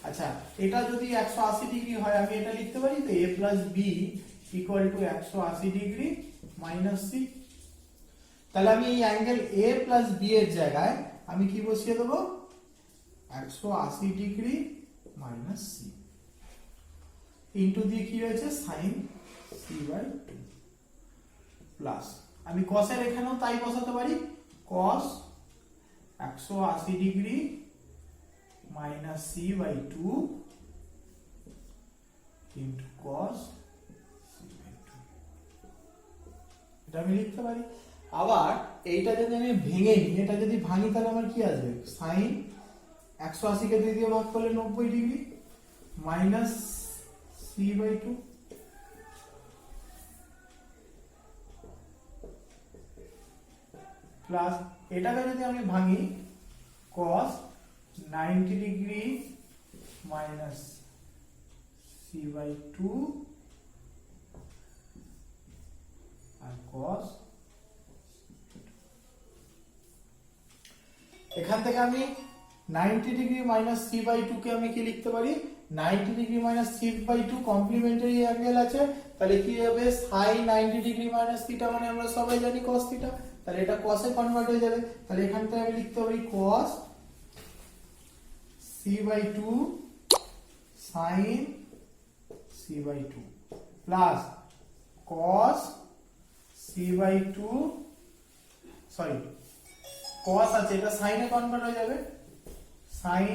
আচ্ছা এটা যদি 180 ডিগ্রি হয়, আমি এটা লিখতে পারি তো a plus B equal to 180 degree minus C. তাহলে আমি এই অ্যাঙ্গেল a প্লাস বি এর জায়গায় আমি কি বসিয়ে দেবো, 180 ডিগ্রি মাইনাস সি ইন্টু দিয়ে কি রয়েছে সাইন সি বাই 2 প্লাস, আমি কসের এখানেও তাই বসাতে পারি, cos 180 degree minus C by 2 into cos C by 2, এটা আমি লিখতে পারি। আবার এইটা যদি আমি ভেঙে নিই, এটা যদি ভাঙি তাহলে আমার কি আসবে, সাইন 180 কে 2 দিয়ে ভাগ করলে 90 degree minus C by 2 plus, এটাকে যদি আমি ভাঙি cos 90 degree minus C by 2 আর cos, এখান এখান থেকে আমি 90 degree minus C by two কে আমি কি লিখতে পারি, 90 degree minus C by two complementary angle আছে, তাহলে কি হবে সাইন 90 ডিগ্রি মাইনাস থিটা মানে আমরা সবাই জানি cos থিটা, তাহলে এটা cos এ কনভার্ট হয়ে যাবে, তাহলে এখান থেকে আমি লিখতে পারি cos c by two sin c by two plus cos c by two, sorry cos আছে এটা sin এ কনভার্ট হয়ে যাবে, sin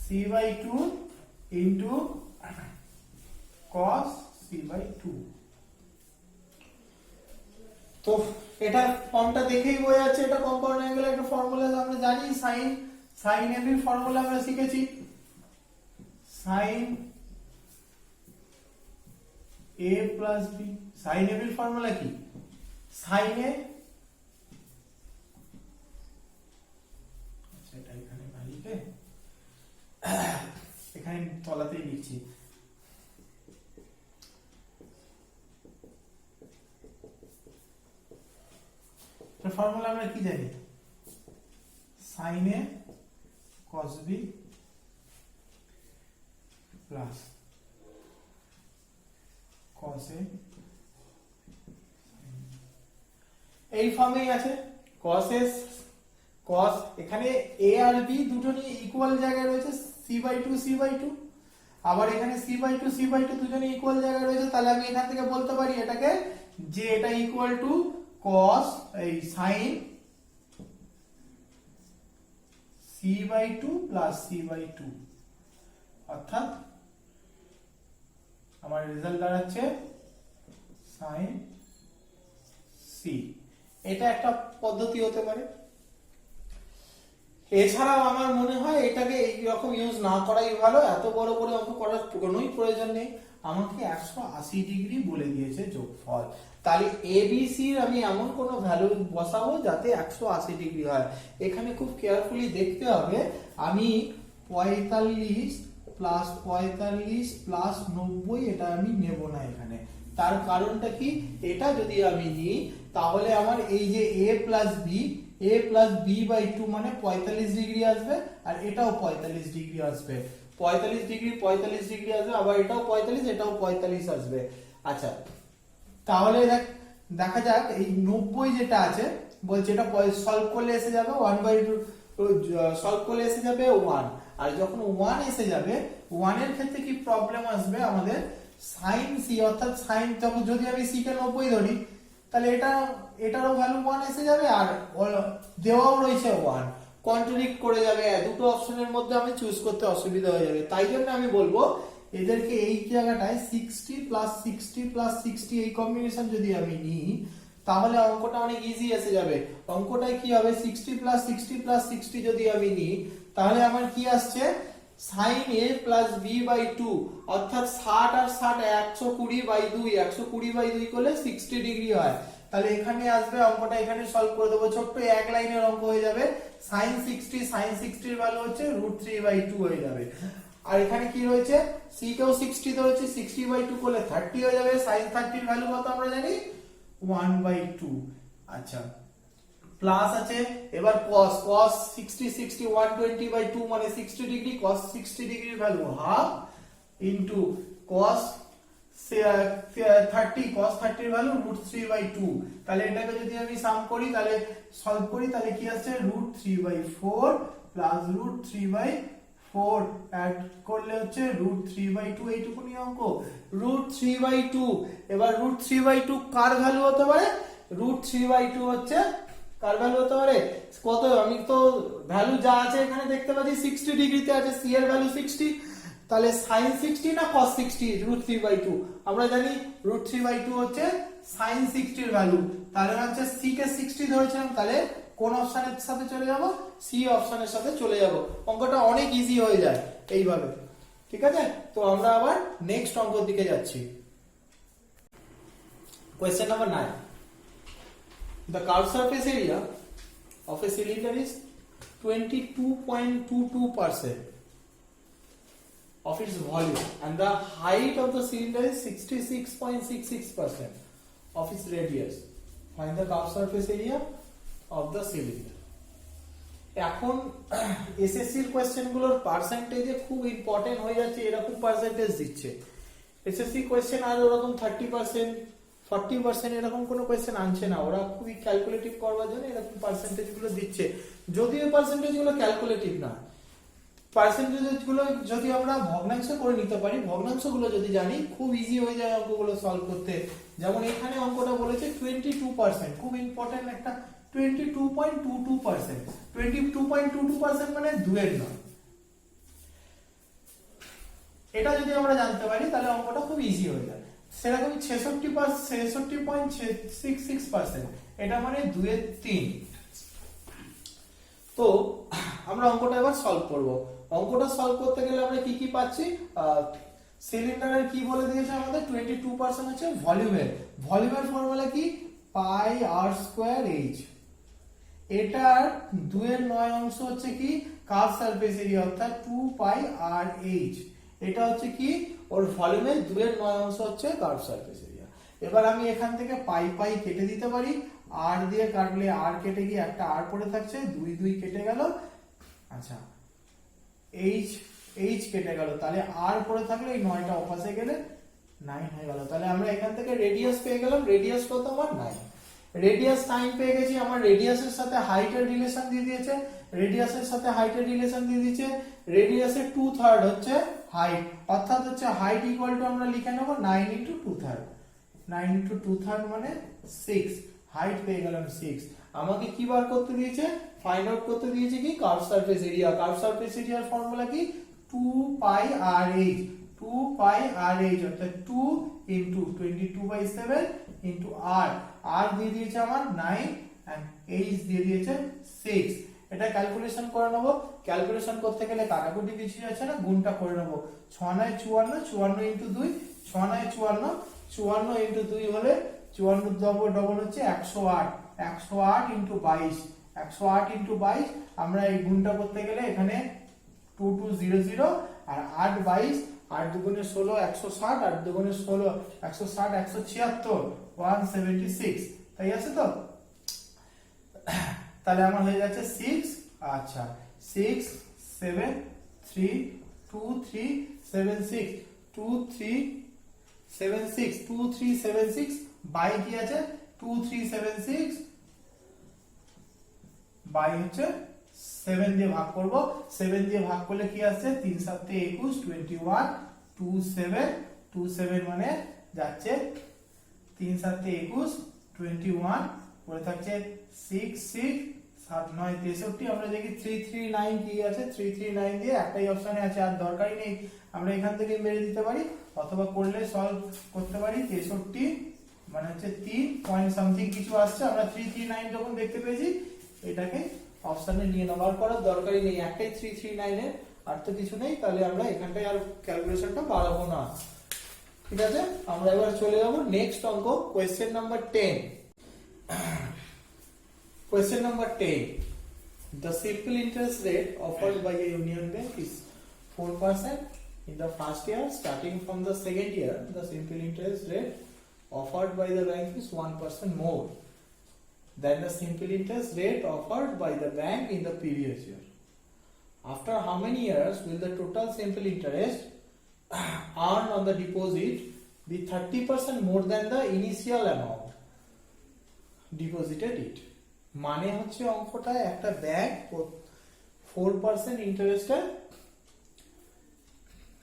c by two into cos c by two. তো এটা ফর্মটা দেখেই বোঝা যাচ্ছে এটা কম্পাউন্ড অ্যাঙ্গেলের একটা ফর্মুলা আমরা জানি, sin ab এর ফর্মুলা আমরা শিখেছি, sin a plus b, sin ab এর ফর্মুলা কি, sin a, আচ্ছা এটা এখানে না লিখে এখানে তলাতেই লিখছি, ফর্মুলা আমরা কি জানি, sin a cos b plus cos a, এই ফর্মেই আছে cos a cos, এখানে a আর b দুটো নিয়ে ইকুয়াল জায়গায় রয়েছে, c by two c by two, আবার এখানে c by two c by two দুজনে ইকুয়াল জায়গায় রয়েছে, তাহলে আমি এখান থেকে বলতে পারি এটাকে যে এটা ইকুয়াল টু cos এই sin c by two plus c by two, অর্থাৎ আমার রেজাল্ট দাঁড়াচ্ছে sin c। এটা একটা পদ্ধতি হতে পারে। এছাড়াও আমার মনে হয় এটাকে এইরকম ইউজ না করাই ভালো, এত বড় করে অঙ্ক করার কোনোই প্রয়োজন নেই। আমাকে 180 ডিগ্রি বলে দিয়েছে যোগফল, তাহলে ABC এর আমি এমন কোনো ভ্যালু বসাবো যাতে 180 ডিগ্রি হয়। এখানে খুব কেয়ারফুলি দেখতে হবে, আমি 45 প্লাস 45 প্লাস 90 এটা আমি নেব না এখানে। তার কারণটা কি, এটা যদি আমি নিই তাহলে আমার এই যে a প্লাস b বাই 2 মানে 45 ডিগ্রি আসবে, আর এটাও 45 ডিগ্রি আসবে, 45 ডিগ্রি আসবে, আবার এটাও 45 এটাও 45 আসবে। আচ্ছা তাহলে দেখা যাক এই 90 যেটা আছে বলছে এটা সলভ করলে এসে যাবে 1/2, সলভ করলে এসে যাবে 1, আর যখন 1 এসে যাবে 1 এর ক্ষেত্রে কি প্রবলেম আসবে আমাদের, sin c অর্থাৎ sin, তখন যদি আমি c কে 90 ধরি তাহলে এটারও ভ্যালু 1 এসে যাবে, আর দেওয়াও রয়েছে 1, কন্ট্রাডিক্ট করে যাবে, দুটো অপশনের মধ্যে আমি চুজ করতে অসুবিধা হয়ে যাবে। তাই জন্য আমি বলবো এদেরকে এই জায়গাটায় 60 প্লাস 60 প্লাস 60 এই কম্বিনেশন যদি আমি নিই তাহলে অঙ্কটা অনেক ইজি এসে যাবে। অঙ্কটায় কি হবে, 60 প্লাস 60 প্লাস 60 যদি আমি নিই তাহলে আমার কি আসছে, sin a plus b by 2, অর্থাৎ 60 আর 60 120 বাই 2, 120 বাই 2 করলে 60 ডিগ্রি হয়। তাহলে এখানে আসবে অঙ্কটা, এখানে সলভ করে দেবো, ছোট্ট এক লাইনের অঙ্ক হয়ে যাবে, sin 60 এর ভ্যালু হচ্ছে √3/2 হয়ে যাবে। আর এখানে কি রয়েছে, c কেও 60 ধরেছে, 60/2 করলে 30 হয়ে যাবে, sin 30 এর ভ্যালু কত আমরা জানি 1/2। আচ্ছা প্লাস আছে, এবার cos 60 120/2 মানে 60 ডিগ্রি, cos 60 ডিগ্রির ভ্যালু হাফ ইনটু cos 30 এর ভ্যালু √3/2, তাহলে এটাকে যদি আমি সাম করি তাহলে সলভ করি তাহলে কি আসছে √3/4 প্লাস √3/4 অ্যাড করলে হচ্ছে √3/2, এইটুকুনি অঙ্ক √3/2। এবার √3/2 কার ভ্যালু হতে পারে, √3/2 হচ্ছে কার ভ্যালু হতে পারে, কত, আমি তো ভ্যালু যা আছে এখানে দেখতে পাচ্ছি 60 ডিগ্রিতে আছে, c এর ভ্যালু 60, তাহলে sin 60 না cos 60 √3/2, আমরা জানি √3/2 হচ্ছে sin 60 এর ভ্যালু, তাহলে হচ্ছে c কে 60 ধরেছিলাম, তাহলে কোন অপশনের সাথে চলে যাব, c অপশনের সাথে চলে যাব। অঙ্কটা অনেক ইজি হয়ে যায় এইভাবে, ঠিক আছে। তো আমরা আবার নেক্সট অঙ্কের দিকে যাচ্ছি। Question number 9, the curved surface area of a cylinder is 22.22% of its volume and the height of the cylinder is 66.66% of its radius. Find the curved surface area of the cylinder. এখন এসএসসির কোয়েশ্চেনগুলোর পার্সেন্টেজে খুব important হয়ে যাচ্ছে, এরকম percentage দিচ্ছে। SSC question আর ওরকম 30%, 40% এরকম কোনো কোয়েশ্চেন আনছে না, ওরা খুবই ক্যালকুলেটিভ করবার জন্য এরকম পার্সেন্টেজ গুলো দিচ্ছে। যদিও পার্সেন্টেজ গুলো ক্যালকুলেটিভ না, পার্সেন্টেজ গুলো যদি আমরা ভগ্নাংশ করে নিতে পারি, ভগ্নাংশ গুলো যদি জানি, খুব ইজি হয়ে যায় অঙ্কগুলো সলভ করতে। যেমন এখানে অঙ্কটা বলেছে 22%, খুব ইম্পর্টেন্ট একটা 22.22%, 22.22% মানে 2 নয়। এটা যদি আমরা জানতে পারি তাহলে অঙ্কটা খুব ইজি হয়ে যায়। সেরকম 66.66%, এটা মানে 2/3। তো আমরা অঙ্কটা এবার সলভ করব। অঙ্কটা সলভ করতে গেলে আমরা কি কি পাচ্ছি, সিলিন্ডারের কি বলে দিয়েছে আমাদের, 22% হচ্ছে ভলিউমের। ভলিউমের ফর্মুলা কি, পাই আর স্কয়ার এইচ। এটার 2/9 অংশ হচ্ছে কি, কার্ভ সারফেস এরিয়া, অর্থাৎ 2 পাই আর এইচ। এটা হচ্ছে কি, ওর ভলিউমের 2/9 অংশ হচ্ছে কার্ভ সারফেস এরিয়া। এবার আমি এখান থেকে পাই পাই কেটে দিতে পারি, আর দিয়ে কাটলে আর কেটে গিয়ে একটা আর পড়ে থাকছে, 2 2 কেটে গেল। আচ্ছা, এইচ এইচ কেটে গেল, তাহলে আর পড়ে থাকলে এই 9টা অপাশে গেলে 9 হয়ে গেল। তাহলে আমরা এখান থেকে রেডিয়াস পেয়ে গেলাম, রেডিয়াস কত আমার 9। রেডিয়াস 9 পেয়ে গেছি। আমার রেডিয়াসের সাথে হাইটের রিলেশন দিয়ে দিয়েছে, রেডিয়াসের সাথে হাইটের রিলেশন দিয়ে দিয়েছে। রেডিয়াসের 2/3 হচ্ছে হাইট, অর্থাৎ হচ্ছে হাইট ইকুয়াল টু আমরা লিখে নেব 9 * 2/3। 9 * 2/3 মানে 6। হাইট পেয়ে গেলাম 6। আমাকে কি বার করতে দিয়েছে, ফাইন্ড আউট করতে দিয়েছে কি, curve surface area. Curve surface এরিয়ার ফর্মুলা কি, 2 পাই আর এইচ। 2 পাই আর এইচ অর্থাৎ 2 * 22/7 ইনটু আর। আর দিয়ে দিয়েছে আমার 9 এন্ড এইচ দিয়ে দিয়েছে 6। এটা ক্যালকুলেশন করে নেব। ক্যালকুলেশন করতে গেলে কাটাকুটি কিছু আছে না, গুণটা করে নেব। 6 9 54, 54 ইনটু 2, 6 9 54, 54 ইনটু 2 হলে 54 ডবল হচ্ছে 108, 108 ইনটু 22, 108 ইনটু 22। আমরা এই গুণটা করতে গেলে এখানে 2200 আর 8 22, 8 দুগুণে 16 160, 8 দুগুণে 16 160, 176 176, তাই আছে তো। তাহলে আমার হয়ে যাচ্ছে 6, আচ্ছা 6 7 3 2 3 7 6 2 3 7 6 2 3 7 6 বাই কি আছে 2 3 7 6 বাই হচ্ছে 7 দিয়ে ভাগ করব। 7 দিয়ে ভাগ করলে কি আসছে, 3 7 21 21 27 27 মানে যাচ্ছে 3 7 21 21 পরে থাকছে 6 6 7 9 63। আমরা দেখি 339 কি আছে, 339 দিয়ে একটাই অপশনে আছে, আর দরকারই নেই, আমরা এখান থেকে মেরে দিতে পারি অথবা করলে সলভ করতে পারি। 63 মানে হচ্ছে 3 পয়েন্ট সামথিং কিছু আসছে। আমরা 339 যখন দেখতে পেয়েছি এটাকে অপশনে নিয়ে নেওয়ার করার দরকারই নেই, একটাই 339 এর, আর তো কিছু নেই। তাহলে আমরা এখানটায় আর ক্যালকুলেশনটা বাড়াবো না, ঠিক আছে। আমরা এবার চলে যাব নেক্সট অঙ্ক, question number 10। Question number 10. The simple interest rate offered by a union bank is 4% in the first year. Starting from the second year, the simple interest rate offered by the bank is 1% more than the simple interest rate offered by the bank in the previous year. After how many years will the total simple interest earned on the deposit be 30% more than the initial amount deposited it? মানে হচ্ছে অঙ্কটা একটা bank 4% ইন্টারেস্টে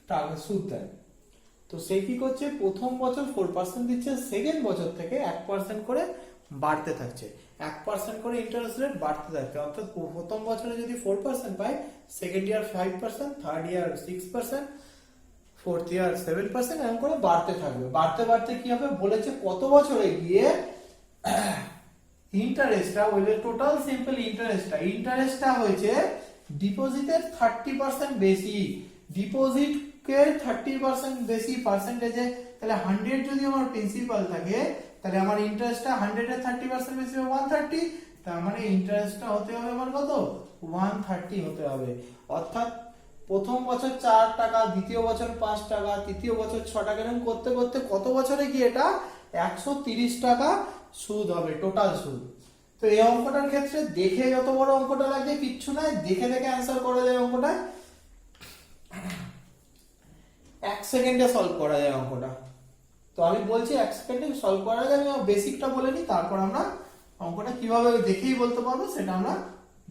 টাকা সুদ দেয়। তো সে কি করছে, প্রথম বছর 4% দিচ্ছে, সেকেন্ড বছর থেকে 1% করে বাড়তে থাকছে, 1% করে ইন্টারেস্ট রেট বাড়তে থাকছে। অর্থাৎ প্রথম বছরে যদি 4% পায়, second year 5%, third year 6%, fourth year 7%, এরকম করে বাড়তে থাকবে। বাড়তে বাড়তে কি হবে বলেছে, কত বছরে গিয়ে ইন্টারেস্টটা ওই টোটাল সিম্পল ইন্টারেস্টটা হয়েছে ডিপোজিটের 30% বেশি, ডিপোজিটের 30% বেশি পার্সেন্টেজে। তাহলে 100 যদি আমার প্রিন্সিপাল থাকে, তাহলে আমার ইন্টারেস্টটা 100 এর 30% বেশি হবে 130। তার মানে ইন্টারেস্টটা হতে হবে আমার কত, 130 হতে হবে। অর্থাৎ প্রথম বছর 4 টাকা, দ্বিতীয় বছর 5 টাকা, তৃতীয় বছর 6 টাকা, এরকম করতে করতে কত বছরে গিয়ে এটা 130 টাকা সুদ হবে, টোটাল সুদ। তো এই অঙ্কটার ক্ষেত্রে দেখে যত বড় অঙ্কটা লাগছে কিচ্ছু নাই, দেখে দেখে অ্যান্সার করা যায় অঙ্কটা, 1 সেকেন্ডে সলভ করা যায় অঙ্কটা। তো আমি বলছি 1 সেকেন্ডে সলভ করা যায়, আমি বেসিকটা বলে নিই, তারপর আমরা অঙ্কটা কিভাবে দেখেই বলতে পারবো সেটা আমরা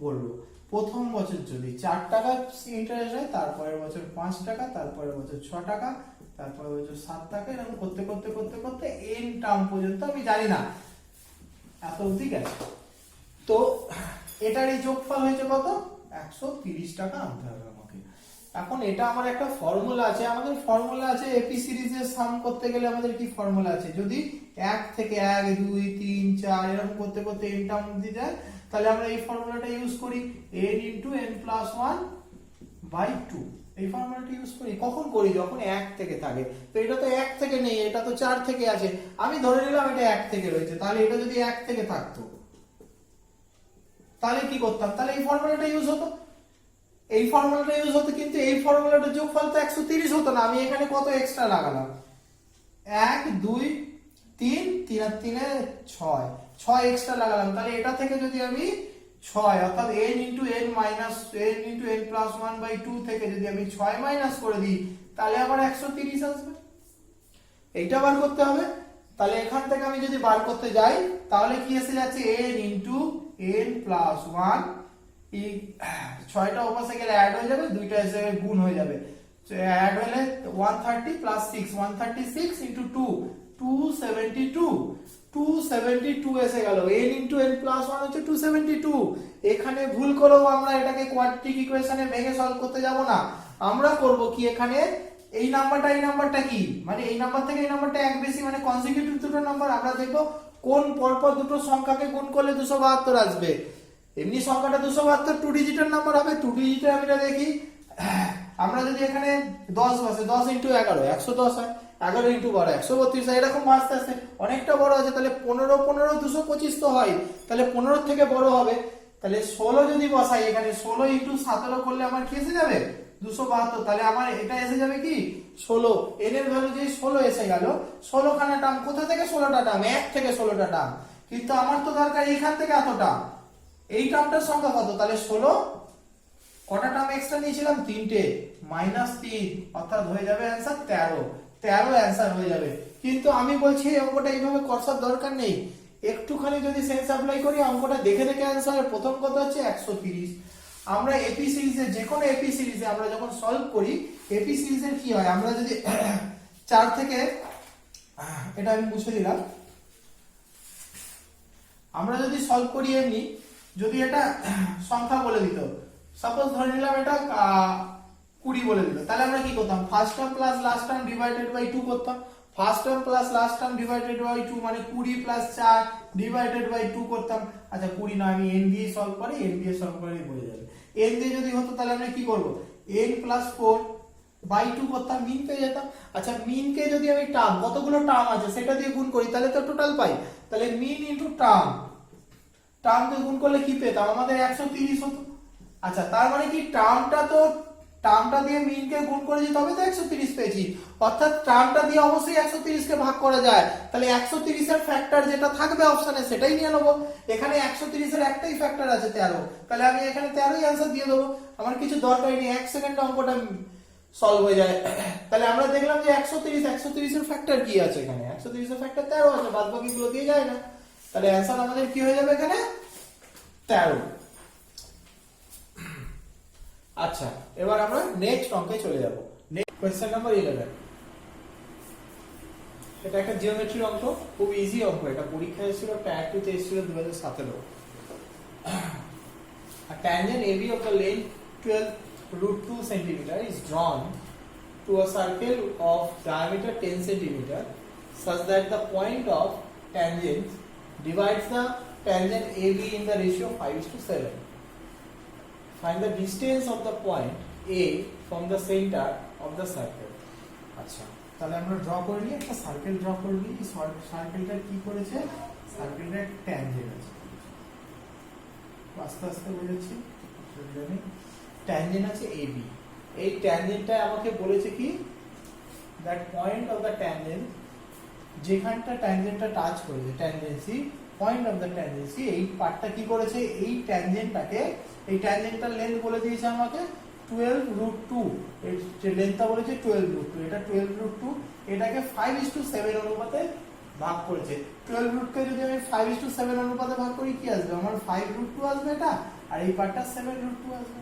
বলবো। প্রথম বছর যদি 4 টাকা ইন্টারেস্ট হয়, তারপরের বছর 5 টাকা, তারপরের বছর 6 টাকা, তারপরের বছর 7 টাকা, এরকম করতে করতে করতে করতে এন টার্ম পর্যন্ত আমি জানি না এত অবধি গেছে। তো এটার এই যোগফল হয়েছে কত, 130 টাকা আনতে হবে আমাকে। এখন এটা আমার একটা ফর্মুলা আছে, আমাদের ফর্মুলা আছে এপি সিরিজের সাম করতে গেলে আমাদের কি ফর্মুলা আছে, যদি 1 থেকে 1 2 3 4 এরকম করতে করতে n টার্ম অবধি যায়, তাহলে আমরা এই ফর্মুলাটা ইউজ করি, n * n + 1/2। এই ফর্মুলাটা ইউজ করি কখন করি, যখন 1 থেকে থাকে। তো এটা তো 1 থেকে নেই, এটা তো 4 থেকে আছে, আমি ধরে নিলাম এটা 1 থেকে রয়েছে, তাহলে এটা যদি 1 থেকে থাকতো তাহলে কি করতাম, তাহলে এই ফর্মুলাটা ইউজ হতো, এই ফর্মুলাটা ইউজ হতো, কিন্তু এই ফর্মুলাটা যোগফল তো 130 হতো না, আমি এখানে কত এক্সট্রা লাগালাম, 1 2 3 3 আর 3 এ 6 এক্সট্রা লাগালাম। তাহলে এটা থেকে যদি আমি 6 অর্থাৎ n * n + 1/2 থেকে যদি আমি 6 মাইনাস করে দিই, তাহলে আবার 130 আসবে। এইটা বার করতে হবে। তাহলে এখান থেকে আমি যদি বার করতে যাই, তাহলে কি এসে যাচ্ছে, n * n + 1, এই 6টা ওপাশে গেলে অ্যাড হয়ে যাবে, 2টা এসে গুণ হয়ে যাবে, অ্যাড হলে 130 + 6 136 * 2 272, 272 এসে গেল, n * n + 1 হচ্ছে 272। এখানে ভুল করেও আমরা এটাকে কোয়াড্রেটিক ইকুয়েশনে ভেঙে সলভ করতে যাব না, আমরা করব কি, এখানে এই নাম্বারটা কি, মানে এই নাম্বার থেকে এই নাম্বারটা এক বেশি, মানে কনসিকিউটিভ দুটো নাম্বার, আমরা দেখব কোন পরপর দুটো সংখ্যাকে গুণ করলে 272 আসবে। এমনি সংখ্যাটা 272 টু ডিজিটের নাম্বার হবে, টু ডিজিটের আমি এটা দেখি, আমরা যদি এখানে 10 বসে, 10 * 11 110 হয়, 11 * 12 132 হয়, এরকম আস্তে আস্তে অনেকটা বড় আছে। তাহলে 15 15 225 তো হয়, তাহলে 15 থেকে বড় হবে, তাহলে 16 যদি বসাই এখানে, 16 * 17 করলে আমার কি এসে যাবে, 272। তাহলে আমার এটা এসে যাবে কি 16, n এর ভ্যালু যে 16 এসে গেল, 16 খানা টার্ম, কোথা থেকে 16টা টার্ম, 1 থেকে 16টা টার্ম, কিন্তু আমার তো দরকার এইখান থেকে এতটা, এই টার্মটার সংখ্যা কত, তাহলে 16 কটা টার্ম এক্সট্রা নিয়েছিলাম, 3টে, -3 অর্থাৎ হয়ে যাবে অ্যানসার 13 অ্যানসার হয়ে যাবে। কিন্তু আমি বলছি এই অঙ্কটা এইভাবে করার দরকার নেই, একটুখানি যদি সেন্স অ্যাপ্লাই করি, অঙ্কটা দেখে দেখে অ্যানসার, প্রথম কথা হচ্ছে 130। আমরা এপি সিরিজে, যে কোনো এপি সিরিজে আমরা যখন সলভ করি, এপি সিরিজের কি হয়, আমরা যদি 4 থেকে, এটা আমি মুছে দিলাম, আমরা যদি সলভ করি এমনি, যদি এটা সংখ্যা বলে দিত, সাপোজ ধরে নিলাম এটা 20 বলে দিল, তাহলে আমরা কি করতাম, first term plus last term divided by 2 করতাম, first term plus last term divided by 2 মানে 20 + 4 ডিভাইডেড বাই 2 করতাম। আচ্ছা 20 না, আমি n দিয়ে সলভ করি, n দিয়ে সলভ করলে বোঝা যাবে, n দিয়ে যদি হতো তাহলে আমরা কি করব, n + 4/2 করতাম, মিন পেয়ে যেতাম। আচ্ছা মিনকে যদি আমি টার্ম, কতগুলো টার্ম আছে সেটা দিয়ে গুণ করি, তাহলে তো টোটাল পাই, তাহলে মিন * টার্ম দিয়ে গুণ করলে কি পেতাম, আমাদের 130 হতো। আচ্ছা তার মানে কি, টার্মটা দিয়ে মিনকে গুণ করেছি তবে তো 130 পেয়েছি, অর্থাৎ টার্মটা দিয়ে অবশ্যই 130 কে ভাগ করা যায়, তাহলে 130 এর ফ্যাক্টর যেটা থাকবে অপশনে সেটাই নিয়ে নেব। এখানে 130 এর একটাই ফ্যাক্টর আছে 13, তাহলে আমি এখানে 13ই आंसर দিয়ে দেব, আমার কিছু দরকারই নেই, 1 সেকেন্ডে অঙ্কটা সলভ হয়ে যায়। তাহলে আমরা দেখলাম যে 130 এর ফ্যাক্টর কি আছে, এখানে 130 এর ফ্যাক্টর 13 আছে, বাদ বাকিগুলো দিয়ে যায় না, তাহলে आंसर আমাদের কি হয়ে যাবে এখানে 13। আচ্ছা এবার আমরা নেক্সট অঙ্কে চলে যাব, নেক্সট কোশ্চেন নাম্বার 11। এটা একটা জিওমেট্রি অঙ্ক, খুব ইজি অঙ্ক, এটা পরীক্ষায় এসেছিল, টায়ার 2 তে এসেছিল 2017। A tangent AB of the length 12√2 cm is drawn to a circle of diameter 10 cm such that the point of tangent divides the tangent AB in the ratio 5:7. Find the distance of the point A from the center of the circle. আচ্ছা তাহলে আমরা draw করে নিই, একটা circle draw করে নিই, সার্কেলটা কি করেছে, সার্কেলটা ট্যানজেন্ট আছে, আস্তে আস্তে বুঝাচ্ছি, ট্যানজেন্ট আছে AB, এই ট্যানজেন্টটা আমাকে বলেছে কি, that point of the tangent যেখানটা ট্যানজেন্টটা টাচ করেছে, ট্যানজেন্সি পয়েন্ট অফ দ্য ট্যানজেন্সি, এই পার্টটা কি করেছে, এই ট্যানজেন্টটাকে, এই ট্যানজেন্টটার লেন্থ বলে দিয়েছে আমাকে 12√2, এর যে লেন্থটা বলেছে 12√2, এটা 12√2, এটাকে 5:7 অনুপাতে ভাগ করেছে। 12√কে যদি আমি 5:7 অনুপাতে ভাগ করি কি আসবে, আমার 5√2 আসবে এটা, আর এই পার্টটা 7√2 আসবে।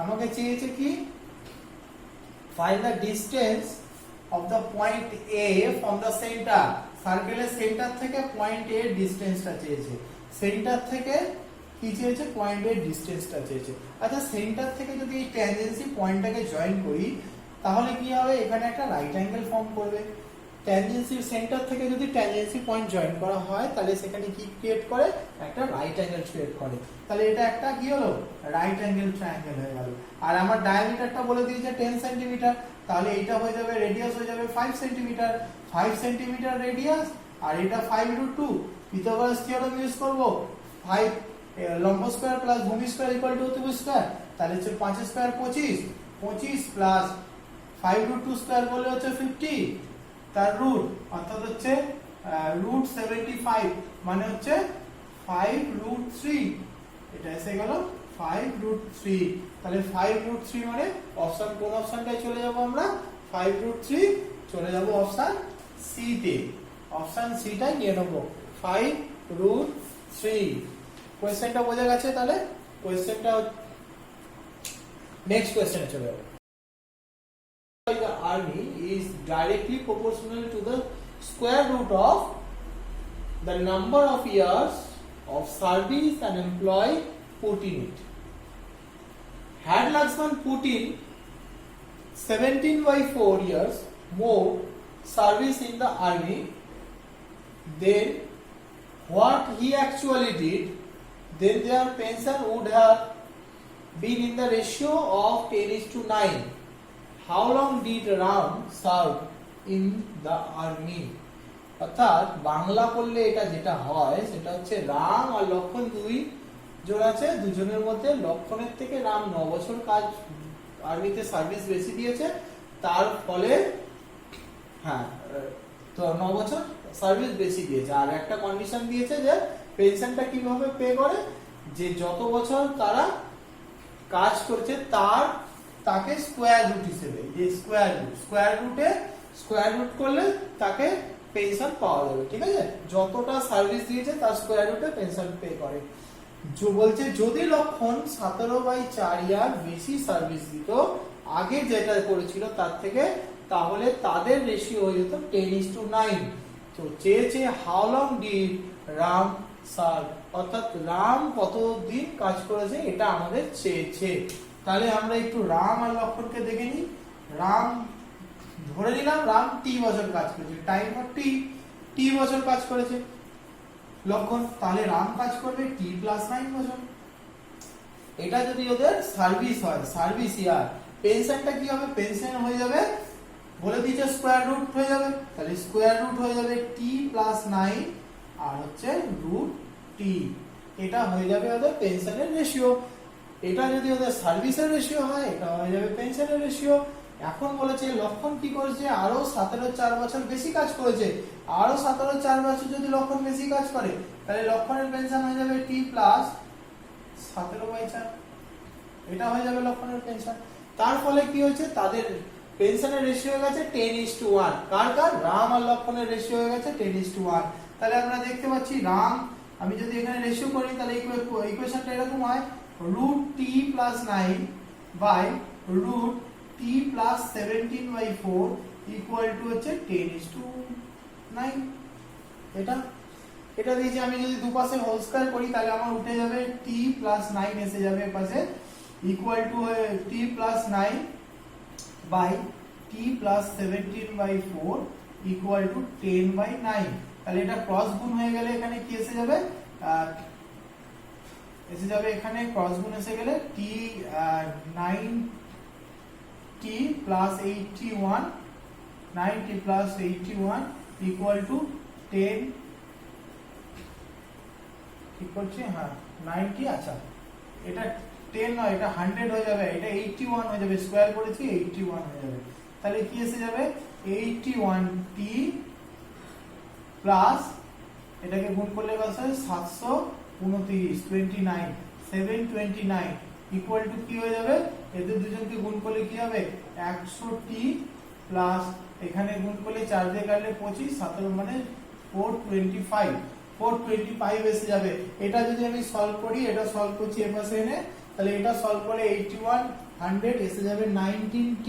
আমাকে চেয়েছে কি, find the distance of the point A from the center, সার্কেলের সেন্টার থেকে পয়েন্ট A এর ডিসটেন্সটা চেয়েছে, সেন্টার থেকে কি চেয়েছে, পয়েন্ট A এর ডিসটেন্সটা চেয়েছে। আচ্ছা সেন্টার থেকে যদি এই ট্যানজেন্সি পয়েন্টটাকে জয়েন করি তাহলে কি হবে, এখানে একটা রাইট অ্যাঙ্গেল ফর্ম করবে। ট্যানজেন্সির সেন্টার থেকে যদি ট্যানজেন্সি পয়েন্ট জয়েন করা হয় তাহলে সেখানে কি ক্রিয়েট করে, একটা রাইট অ্যাঙ্গেল ক্রিয়েট করে। তাহলে এটা একটা কি হলো, রাইট অ্যাঙ্গেল ট্রায়াঙ্গেল হয়ে গেল। আর আমার ডায়ামিটারটা বলে দিয়েছে 10 সেন্টিমিটার, তাহলে এটা হয়ে যাবে, রেডিয়াস হয়ে যাবে 5 সেন্টিমিটার, 5 সেন্টিমিটার রেডিয়াস, আর এটা 5√2। পিথাগোরাস থিওরেম ইউজ করব, 5 লম্ব স্কয়ার প্লাস ভূমি স্কয়ার ইকুয়াল টু অতিভুজ স্কয়ার, তাহলে হচ্ছে 5 স্কয়ার 25, 25 প্লাস 5√2 স্কয়ার করলে হচ্ছে 50, তার রুট অর্থাৎ হচ্ছে √75, মানে হচ্ছে 5√3, এটা এসে গেল 5√3। তাহলে 5√3 মানে অপশন, কোন অপশনটায় চলে যাব আমরা, 5√3 চলে যাব অপশন সি তে, অপশন সি টাই নিয়ে নেব 5√3। কোশ্চেনটা বোঝা গেছে? তাহলে কোশ্চেনটা, নেক্সট কোশ্চেনে চলে যাব। The army is directly proportional to the square root of the number of years of service an employee put in it. Had Lakshman put in 17/4 years more service in the army than what he actually did, then their pension would have been in the ratio of 10:9. How long did Ram serve in the army? অর্থাৎ বাংলা করলে এটা যেটা হয় সেটা হচ্ছে রাম আর লক্ষণ দুই জন আছে, দুজনের মধ্যে লক্ষণের থেকে রাম 9 বছর কাজ আর্মিতে সার্ভিস বেশি দিয়েছে, তার ফলে হ্যাঁ তো 9 বছর সার্ভিস বেশি দিয়েছে। আর একটা কন্ডিশন দিয়েছে যে পেনশনটা কিভাবে পে করে, যে যত বছর তারা কাজ করছে তাকে স্কোয়ার রুট হিসেবে, যে স্কোয়ার রুট করলে তাকে পেনশন পাওয়া যাবে, ঠিক আছে? যতটা সার্ভিস দিয়েছে তার স্কোয়ার রুটে পেনশন পে করে। বলছে যদি লক্ষণ 17/4 ইয়ার বেশি সার্ভিস দিত আগে যেটা করেছিল তার থেকে, তাহলে তাদের রেশিও হয়ে যেত 10:9। তো চেয়েছে how long did Ram serve, অর্থাৎ রাম কতদিন কাজ করেছে এটা আমাদের চেয়েছে। তাহলে আমরা একটু রাম আর লক্ষণকে দেখে নিই। রাম ধরে নিলাম রাম টি বছর কাজ করেছে, টাইম ফর টি বছর কাজ করেছে লক্ষণ, তাহলে রাম কাজ করবে টি প্লাস 9 বছর। এটা যদি ওদের সার্ভিস হয়, সার্ভিস ইয়ার, পেনশনটা কি হবে, পেনশন হয়ে যাবে বলে দিয়েছে স্কোয়ার রুট হয়ে যাবে, তাহলে স্কোয়ার রুট হয়ে যাবে টি প্লাস 9 আর হচ্ছে রুট টি, এটা হয়ে যাবে ওদের পেনশনের রেশিও। এটা যদি ওদের সার্ভিসের রেশিও হয় এটা হয়ে যাবে পেনশনের রেশিও। এখন বলেছে লক্ষণ কি করেছে, আরো 17/4 বছর বেশি কাজ করেছে, আরো 17/4 বছর যদি লক্ষণ বেশি কাজ করে তাহলে লক্ষণের পেনশন হয়ে যাবে টি প্লাস 17/4, এটা হয়ে যাবে লক্ষণের পেনশন। তার ফলে কি হয়েছে, তাদের পেনশনের রেশিও হয়ে গেছে 10:1। কার রাম আর লক্ষণের রেশিও হয়ে গেছে 10:1। তাহলে আমরা দেখতে পাচ্ছি রাম, আমি যদি এখানে রেশিও করি তাহলে ইকুয়েশনটা এরকম হয়, root T plus 9 by root T plus 17/4 equal to হচ্ছে 10:9। এটা দিয়েছি, আমি যদি দুপাশে হোল স্কয়ার করি তাহলে আমার উঠে যাবে টি প্লাস 9 এসে যাবে পাশে, equal to T plus 9 by T plus 17/4 equal to 10/9। তাহলে এটা ক্রস গুণ হয়ে গেলে এখানে কি এসে যাবে, এখানে ক্রস গুণ এসে গেলে টি 9t plus 81, 9t plus 81 equal to 10 ঠিক করছি, হ্যাঁ 90, আচ্ছা এটা 10 নয় এটা 100 হয়ে যাবে, এটা 81 হয়ে যাবে, স্কয়ার করেছি 81 হয়ে যাবে। তাহলে কি এসে যাবে 81t প্লাস এটাকে গুণ করলে কত হয় 729 29 729 ইকুয়াল টু কি হয়ে যাবে এদের দুজনকে গুণ করলে কি হবে 100t প্লাস এখানে গুণ করলে 4 দিয়ে কাটলে 25 17 মানে 425 এসে যাবে। এটা যদি আমি সলভ করি এটা সলভ করছি এর পাশে এনে তাহলে এটা সলভ করে 81 100 এসে যাবে 19t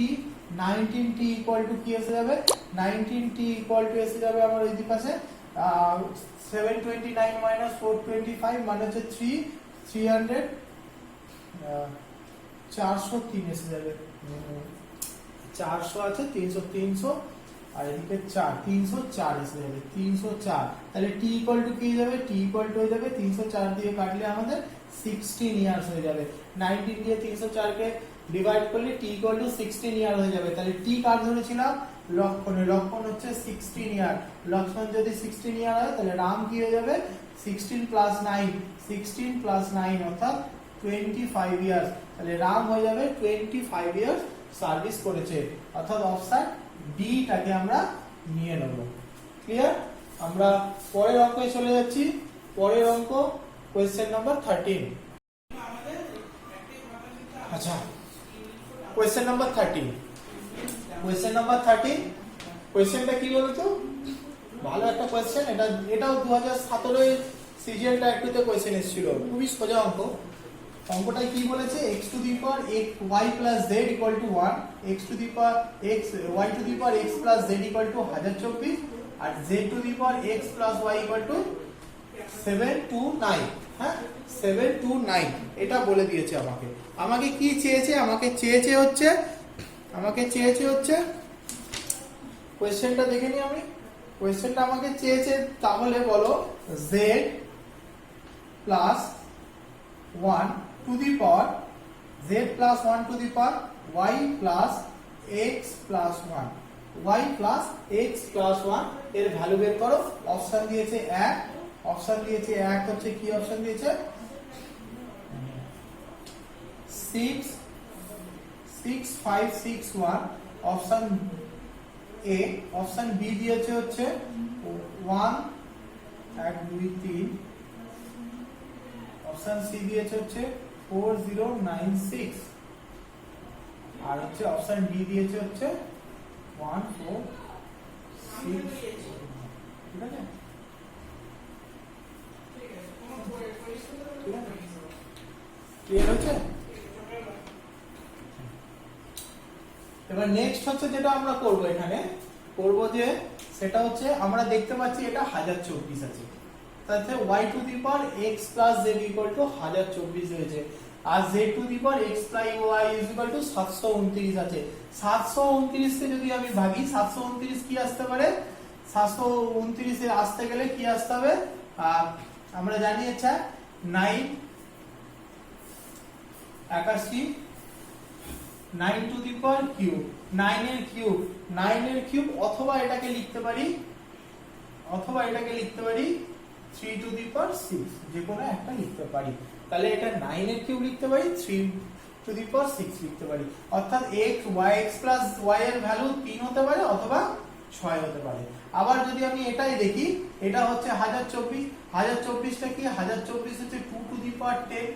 19t ইকুয়াল টু কি এসে যাবে 19t ইকুয়াল টু এসে যাবে আমার ওই পাশে 729 মাইনাস 425 মানে হচ্ছে 300 403 এসে যাবে 400 আছে 300 আর এদিকে 4 304 এসে যাবে 304 তাহলে t ইকুয়াল টু কি যাবে t ইকুয়াল টু হয়ে যাবে 304 দিয়ে কাটলে আমাদের 16 ইয়ার্স হয়ে যাবে 19 দিয়ে 304 কে ডিভাইড করলে t ইকুয়াল টু 16 ইয়ার হয়ে যাবে। তাহলে t কার ধরেছিলাম লক্ষণ হচ্ছে 16 ইয়ার লক্ষণ যদি 16 ইয়ার হয় তাহলে রাম কি হয়ে যাবে 16 প্লাস 9 অর্থাৎ 25 ইয়ার্স তাহলে রাম হয়ে যাবে 25 ইয়ার্স সার্ভিস করেছে অর্থাৎ অপশন ডি টাকে আমরা নিয়ে নেব। ক্লিয়ার? আমরা পরের অঙ্কে চলে যাচ্ছি। পরের অঙ্ক কোশ্চেন নাম্বার 13। আচ্ছা কোশ্চেন নাম্বার 13 কোশ্চেনটা কি বলতো ভালো একটা কোশ্চেন এটাও 2017 এর সিজিএলটা একটুতে কোশ্চেন এসেছিল খুবই সোজা অঙ্ক। অঙ্কটা কি বলেছে x to the power y plus z equal to 1 x to the power x y to the power x plus z equal to 1024 আর z to the power x plus y equal to 729 হ্যাঁ 729 এটা বলে দিয়েছে আমাকে কি চেয়েছে আমাকে চেয়েছে হচ্ছে কোশ্চেনটা দেখে নি আমি কোশ্চেনটা আমাকে চেয়েছে তাহলে বলো z plus 1 to the power z plus 1 to the power y plus x plus 1 y plus x plus 1 এর ভ্যালু বের করো। অপশন দিয়েছে 1 হচ্ছে কি অপশন দিয়েছে 6561 অপশন এ। অপশন বি দিয়েছে হচ্ছে 1 2 3 অপশন সি দিয়েছে হচ্ছে 4096 আর হচ্ছে অপশন ডি দিয়েছে হচ্ছে 146 ঠিক আছে ক্লিয়ার হচ্ছে? এবার নেক্সট হচ্ছে যেটা আমরা করব এখানে যে সেটা হচ্ছে আমরা দেখতে পাচ্ছি এটা 1024 আছে তাহলে y to the power x plus z equal to 1024 হয়েছে আর z to the power x plus y equal to 729 আছে 729 কে যদি আমি ভাগি 729 কি আসতে পারে 729 এ আসতে গেলে কি আসতে হবে আমরা জানি আচ্ছা 9 9 টু দি পাওয়ার কিউব 9 এর কিউব অথবা এটাকে লিখতে পারি 3 টু দি পাওয়ার 6 যে কোনো একটা লিখতে পারি। তাহলে এটা 9 এর কিউব লিখতে পারি 3 টু দি পাওয়ার 6 লিখতে পারি অর্থাৎ x প্লাস y এর ভ্যালু 3 হতে পারে অথবা 6 হতে পারে। আবার যদি আমি এটাই দেখি এটা হচ্ছে 1024 টা কি 1024 হচ্ছে 2 টু দি পাওয়ার 10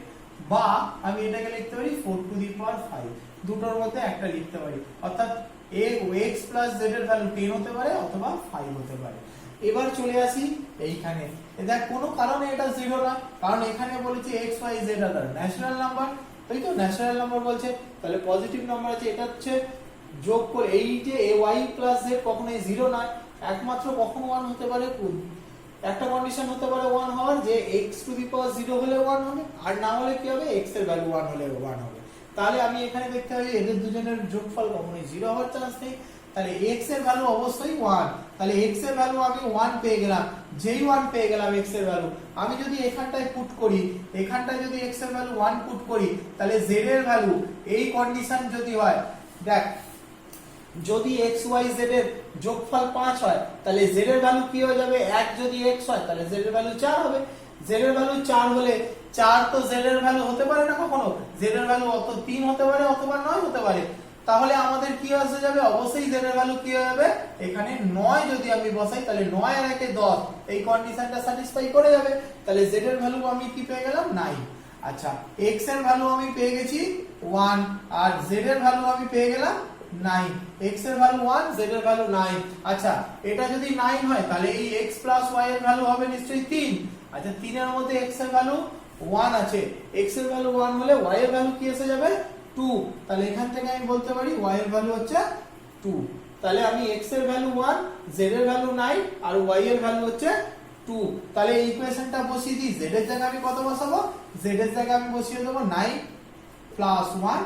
বা আমি এটাকে লিখতে পারি 4 টু দি পাওয়ার 5 দুটোর মধ্যে একটা লিখতে পারি অর্থাৎ x প্লাস z এর ভ্যালু 10 হতে পারে অথবা 5 হতে পারে। এবার চলে আসি এইখানে দেখ কোনো কারণে এটা 0 না কারণ এখানে বলেছে x y z আর ন্যাচারাল নাম্বার তাই তো ন্যাচারাল নাম্বার বলছে তাহলে পজিটিভ নাম্বার আছে এটা হচ্ছে যোগ করে এই যে y প্লাস z কখনোই 0 না একমাত্র কখন 1 হতে পারে একটা কন্ডিশন হতে পারে 1 হওয়ার যে x টু দি পাওয়ার 0 হলে 1 হবে আর না হলে কি হবে x এর ভ্যালু 1 হলে 1 হবে। তাহলে আমি এখানে দেখতে পাই এদের দুজনের যোগফল কখনোই 0 হওয়ার চান্স নেই তাহলে x এর ভ্যালু অবশ্যই 1 তাহলে x এর ভ্যালু আমি 1 পেয়ে গেলাম যেই 1 পেয়ে গেলাম x এর ভ্যালু আমি যদি এখানটায় পুট করি এখানটায় যদি x এর ভ্যালু 1 পুট করি তাহলে z এর ভ্যালু এই কন্ডিশন যদি হয় দেখ যদি x y z এর যোগফল 5 হয় তাহলে z এর ভ্যালু কি হয়ে যাবে 1 যদি x হয় তাহলে z এর ভ্যালু 4 হবে z এর ভ্যালু 4 হলে 4 তো z এর ভ্যালু হতে পারে না কখনো z এর ভ্যালু অত 3 হতে পারে অথবা 9 হতে পারে তাহলে আমাদের কি আসে যাবে, অবশ্যই z এর ভ্যালু কি হয়ে যাবে, এখানে 9 যদি আমি বসাই তাহলে 9 আর 1 এ 10, এই কন্ডিশনটা স্যাটিসফাই করে যাবে। তাহলে z এর ভ্যালু আমি কি পেয়ে গেলাম 9। আচ্ছা x এর ভ্যালু আমি পেয়ে গেছি 1 আর z এর ভ্যালু আমি পেয়ে গেলাম 9, x এর ভ্যালু 1 z এর ভ্যালু 9। আচ্ছা এটা যদি 9 হয় তাহলে এই x y এর ভ্যালু হবে নিশ্চয়ই 3। আচ্ছা 3 এর মধ্যে x এর ভ্যালু 1 আছে, x এর ভ্যালু 1 হলে y এর ভ্যালু কি এসে যাবে 2। তাহলে এখান থেকে আমি বলতে পারি y এর ভ্যালু হচ্ছে 2। তাহলে আমি x এর ভ্যালু 1, z এর ভ্যালু 9 আর y এর ভ্যালু হচ্ছে 2। তাহলে এই ইকুয়েশনটা বসিয়ে দিই, z এর জায়গায় আমি কত বসাবো, z এর জায়গায় আমি বসিয়ে দেব 9 plus 1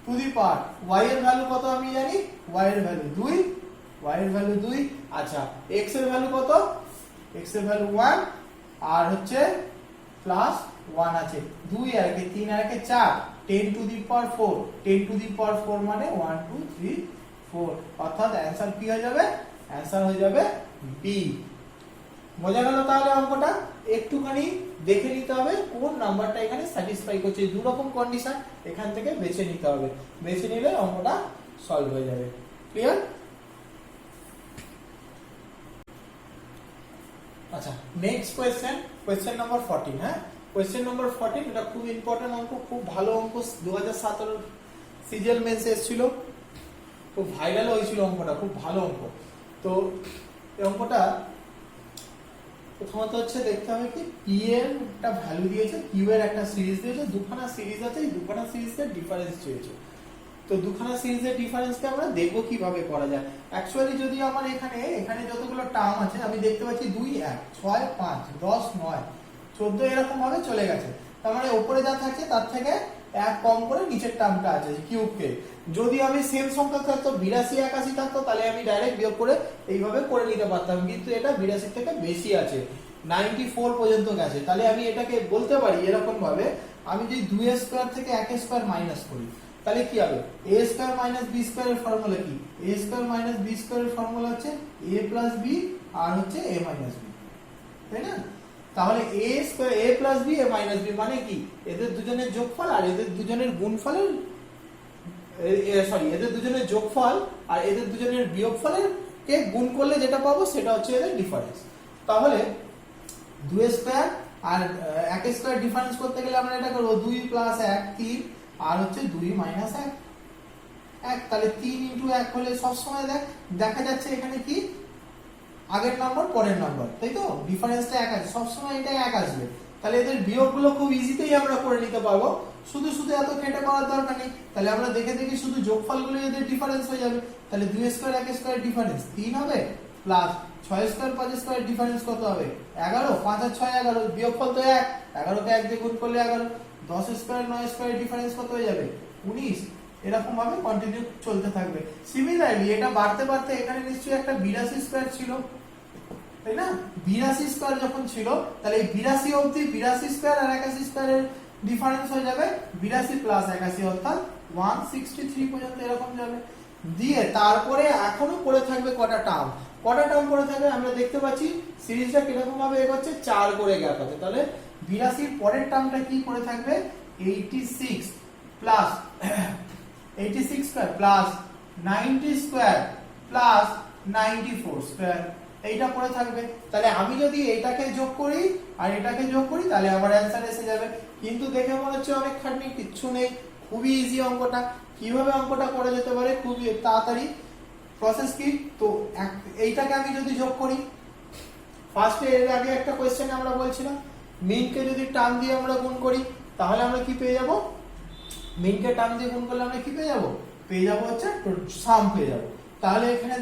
two the power y এর ভ্যালু কত আমি জানি, y এর ভ্যালু 2, y এর ভ্যালু 2। আচ্ছা x এর ভ্যালু কত, x এর ভ্যালু 1 আর হচ্ছে প্লাস 1 আছে, 2 আর 3 আর 4, 10 two the power 4, 10 two the পাওয়ার 4 মানে 1 2 3 4, অর্থাৎ অ্যানসার কি হয়ে যাবে, অ্যানসার হয়ে যাবে বি। বোঝা গেল তাহলে অঙ্কটা? একটুখানি দেখে নিতে হবে কোন নাম্বারটা এখানে স্যাটিসফাই করছে, দু রকম কন্ডিশন এখান থেকে বেছে নিতে হবে, বেছে নিলে অঙ্কটা সলভ হয়ে যাবে। ক্লিয়ার? আচ্ছা নেক্সট কোশ্চেন, কোশ্চেন নাম্বার 14। হ্যাঁ কোশ্চেন নাম্বার 14 এটা খুব ইম্পর্টেন্ট অঙ্ক, খুব ভালো অঙ্ক, 2017 সিজিএল মেন্স এসেছিল, খুব ভাইরাল হয়েছিল অঙ্কটা, খুব ভালো অঙ্ক। তো এই অঙ্কটা প্রথমত হচ্ছে দেখতে হবে কি পি এর একটা ভ্যালু দিয়েছে, কিউ এর একটা সিরিজ দিয়েছে, দুখানা সিরিজ আছে, এই দুখানা সিরিজের ডিফারেন্স চেয়েছে। তো দুখানা সিরিজের ডিফারেন্সকে আমরা দেখব কিভাবে করা যায়। অ্যাকচুয়ালি যদি আমার এখানে যতগুলো টার্ম আছে আমি দেখতে পাচ্ছি 2 1 6 5 10 9 14 এরকম ভাবে চলে গেছে, তার মানে উপরে যা থাকছে তার থেকে এক কম করে নিচের টার্মটা আছে কিউব কে। যদি আমি সেম সংখ্যা থাকতো 82 81 থাকতো তাহলে আমি ডাইরেক্ট বিয়োগ করে এইভাবে করে নিতে পারতাম, কিন্তু এটা 82 থেকে বেশি আছে, 94 পর্যন্ত গেছে। তাহলে আমি এটাকে বলতে পারি এরকম ভাবে, আমি যদি 2 এর স্কয়ার থেকে 1 এর স্কয়ার মাইনাস করি তাহলে কি হবে, a square minus b square এর ফর্মুলা কি, a square minus b square এর ফর্মুলা হচ্ছে a প্লাস b আর হচ্ছে a মাইনাস b, তাই না? তাহলে a square a plus b a minus b মানে কি, এদের দুজনের যোগফল আর এদের দুজনের গুণফলের এদের দুজনের যোগফল আর এদের দুজনের বিয়োগফলের কে গুণ করলে যেটা পাবো সেটা হচ্ছে এদের ডিফারেন্স। তাহলে 2 স্কয়ার আর 1 স্কয়ার ডিফারেন্স করতে গেলে আমরা এটা করব 2 প্লাস 1 3 আর হচ্ছে 2 মাইনাস 1 1, তাহলে 3 ইনটু 1 হলে সব সময় দেখা যাচ্ছে এখানে কি আগের নাম্বার পরের নাম্বার, তাই তো ডিফারেন্সটা 1 আছে, সব সময় এটা 1 আসবে। তাহলে এদের বিয়োগগুলো খুব ইজিতেই আমরা করে নিতে পারবো, শুধু এত কেটে করার দরকার নেই। তাহলে আমরা দেখে শুধু যোগফলগুলো এদের ডিফারেন্স হয়ে যাবে। তাহলে 2 স্কয়ার 1 স্কয়ার ডিফারেন্স 3 হবে, প্লাস 6 স্কয়ার 5 স্কয়ার ডিফারেন্স কত হবে 11, 5 আর 6 11, বিয়োগফল তো 1, 11 কে 1 দিয়ে গুণ করলে 11, 10 স্কয়ার 9 স্কয়ার ডিফারেন্স কত হয়ে যাবে 19। এরকম ভাবে কন্টিনিউ চলতে থাকবে। সিমিলারলি এটা বাড়তে বাড়তে এখানে নিশ্চয়ই একটা 82 স্কয়ার ছিল, তাই না? 82 স্কয়ার যখন ছিল তাহলে এই 82 অবধি 82 স্কয়ার আর 81 স্কয়ারের ডিফারেন্স হয়ে যাবে 82 প্লাস 81 অর্থাৎ 163 পর্যন্ত এরকম যাবে। দিয়ে তারপরে এখনো পড়ে থাকবে কটা টার্ম পড়ে থাকবে, আমরা দেখতে পাচ্ছি সিরিজটা কিরকম ভাবে এগোচ্ছে, 4 করে গ্যাপ আছে। তাহলে 82 পরের টার্মটা কি পড়ে থাকবে 86 plus 86 square plus 90 square plus 94 square, এইটা পড়ে থাকবে। তাহলে আমি যদি এটাকে যোগ করি আর এটাকে যোগ করি তাহলে আমার অ্যানসার এসে যাবে। কিন্তু দেখে মনে হচ্ছে অনেক খাটনি, কিচ্ছু নেই, খুবই ইজি অঙ্কটা। কিভাবে অঙ্কটা করা যেতে পারে খুবই তাড়াতাড়ি, প্রসেস কি, তো এইটাকে আমি যদি যোগ করি, ফার্স্টে এর আগে একটা কোশ্চেনে আমরা বলছিলাম মিনকে যদি টার্ম দিয়ে আমরা গুণ করি তাহলে আমরা কি পেয়ে যাব, মিনকে টার্ম দিয়ে গুণ করলে আমরা কি পেয়ে যাব হচ্ছে সাম পেয়ে যাব। তাহলে এখানে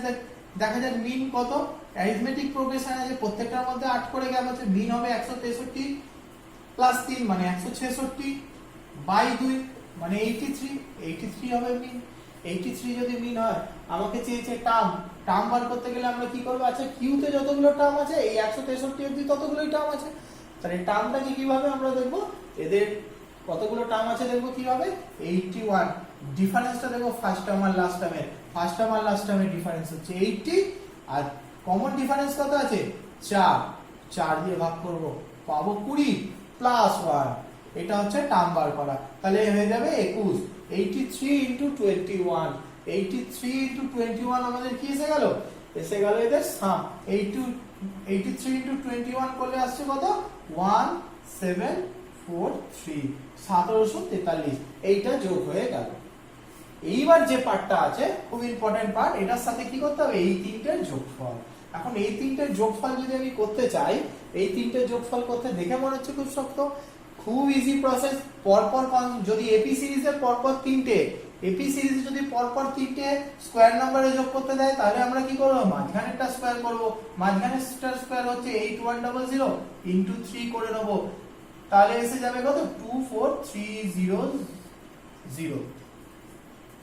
দেখা যাক মিন কত, অ্যারিথমেটিক প্রোগ্রেশন আছে, প্রত্যেকটার মধ্যে 8 করে গ্যাপ আছে, মিন হবে 163 প্লাস 3 মানে 166 বাই 2 মানে 83 হবে মিন। 83 যদি মিন হয়, আমাকে চেয়েছে টার্ম বার করতে গেলে আমরা কি করব, আচ্ছা কিউ তে যতগুলো টার্ম আছে এই 163 অবধি ততগুলোই টার্ম আছে। তাহলে টার্মটাকে কিভাবে আমরা দেখব, এদের কতগুলো টার্ম আছে দেখব কিভাবে, 81 ডিফারেন্সটা দেখো ফার্স্ট টার্ম আর লাস্ট টার্মের ডিফারেন্স হচ্ছে 80 আর কমন ডিফারেন্স কত আছে 4 দিয়ে ভাগ করব পাবো 20 প্লাস 1, এটা হচ্ছে টার্ম বার করা। তাহলে হয়ে যাবে 21 83 ইন্টু 21, 83 ইন্টু 21 আমাদের কি এসে গেল? এসে গেল এদের সাম। 83 ইন্টু 21 করলে আসছে কত? 1743, 1743। এইটা যোগ হয়ে গেল। এইবার যে পার্টটা আছে খুব ইম্পর্টেন্ট পার্ট, এটার সাথে কি করতে হবে? এই তিনটের যোগফল। এখন এই তিনটের যোগফল যদি আমি করতে চাই, এই তিনটের যোগফল করতে দেখে মনে হচ্ছে খুব শক্ত, খুব ইজি প্রসেস। পরপর যদি এপি সিরিজের পরপর তিনটে, এপি সিরিজে যদি পরপর তিনটে স্কয়ার নম্বরে যোগ করতে দেয়, তাহলে আমরা কি করব? মাঝখানেরটা স্কয়ার করব। মাঝখানেরটা স্কয়ার হচ্ছে 8100 ইনটু 3 করে নেব, তাহলে এসে যাবে কত? 24300,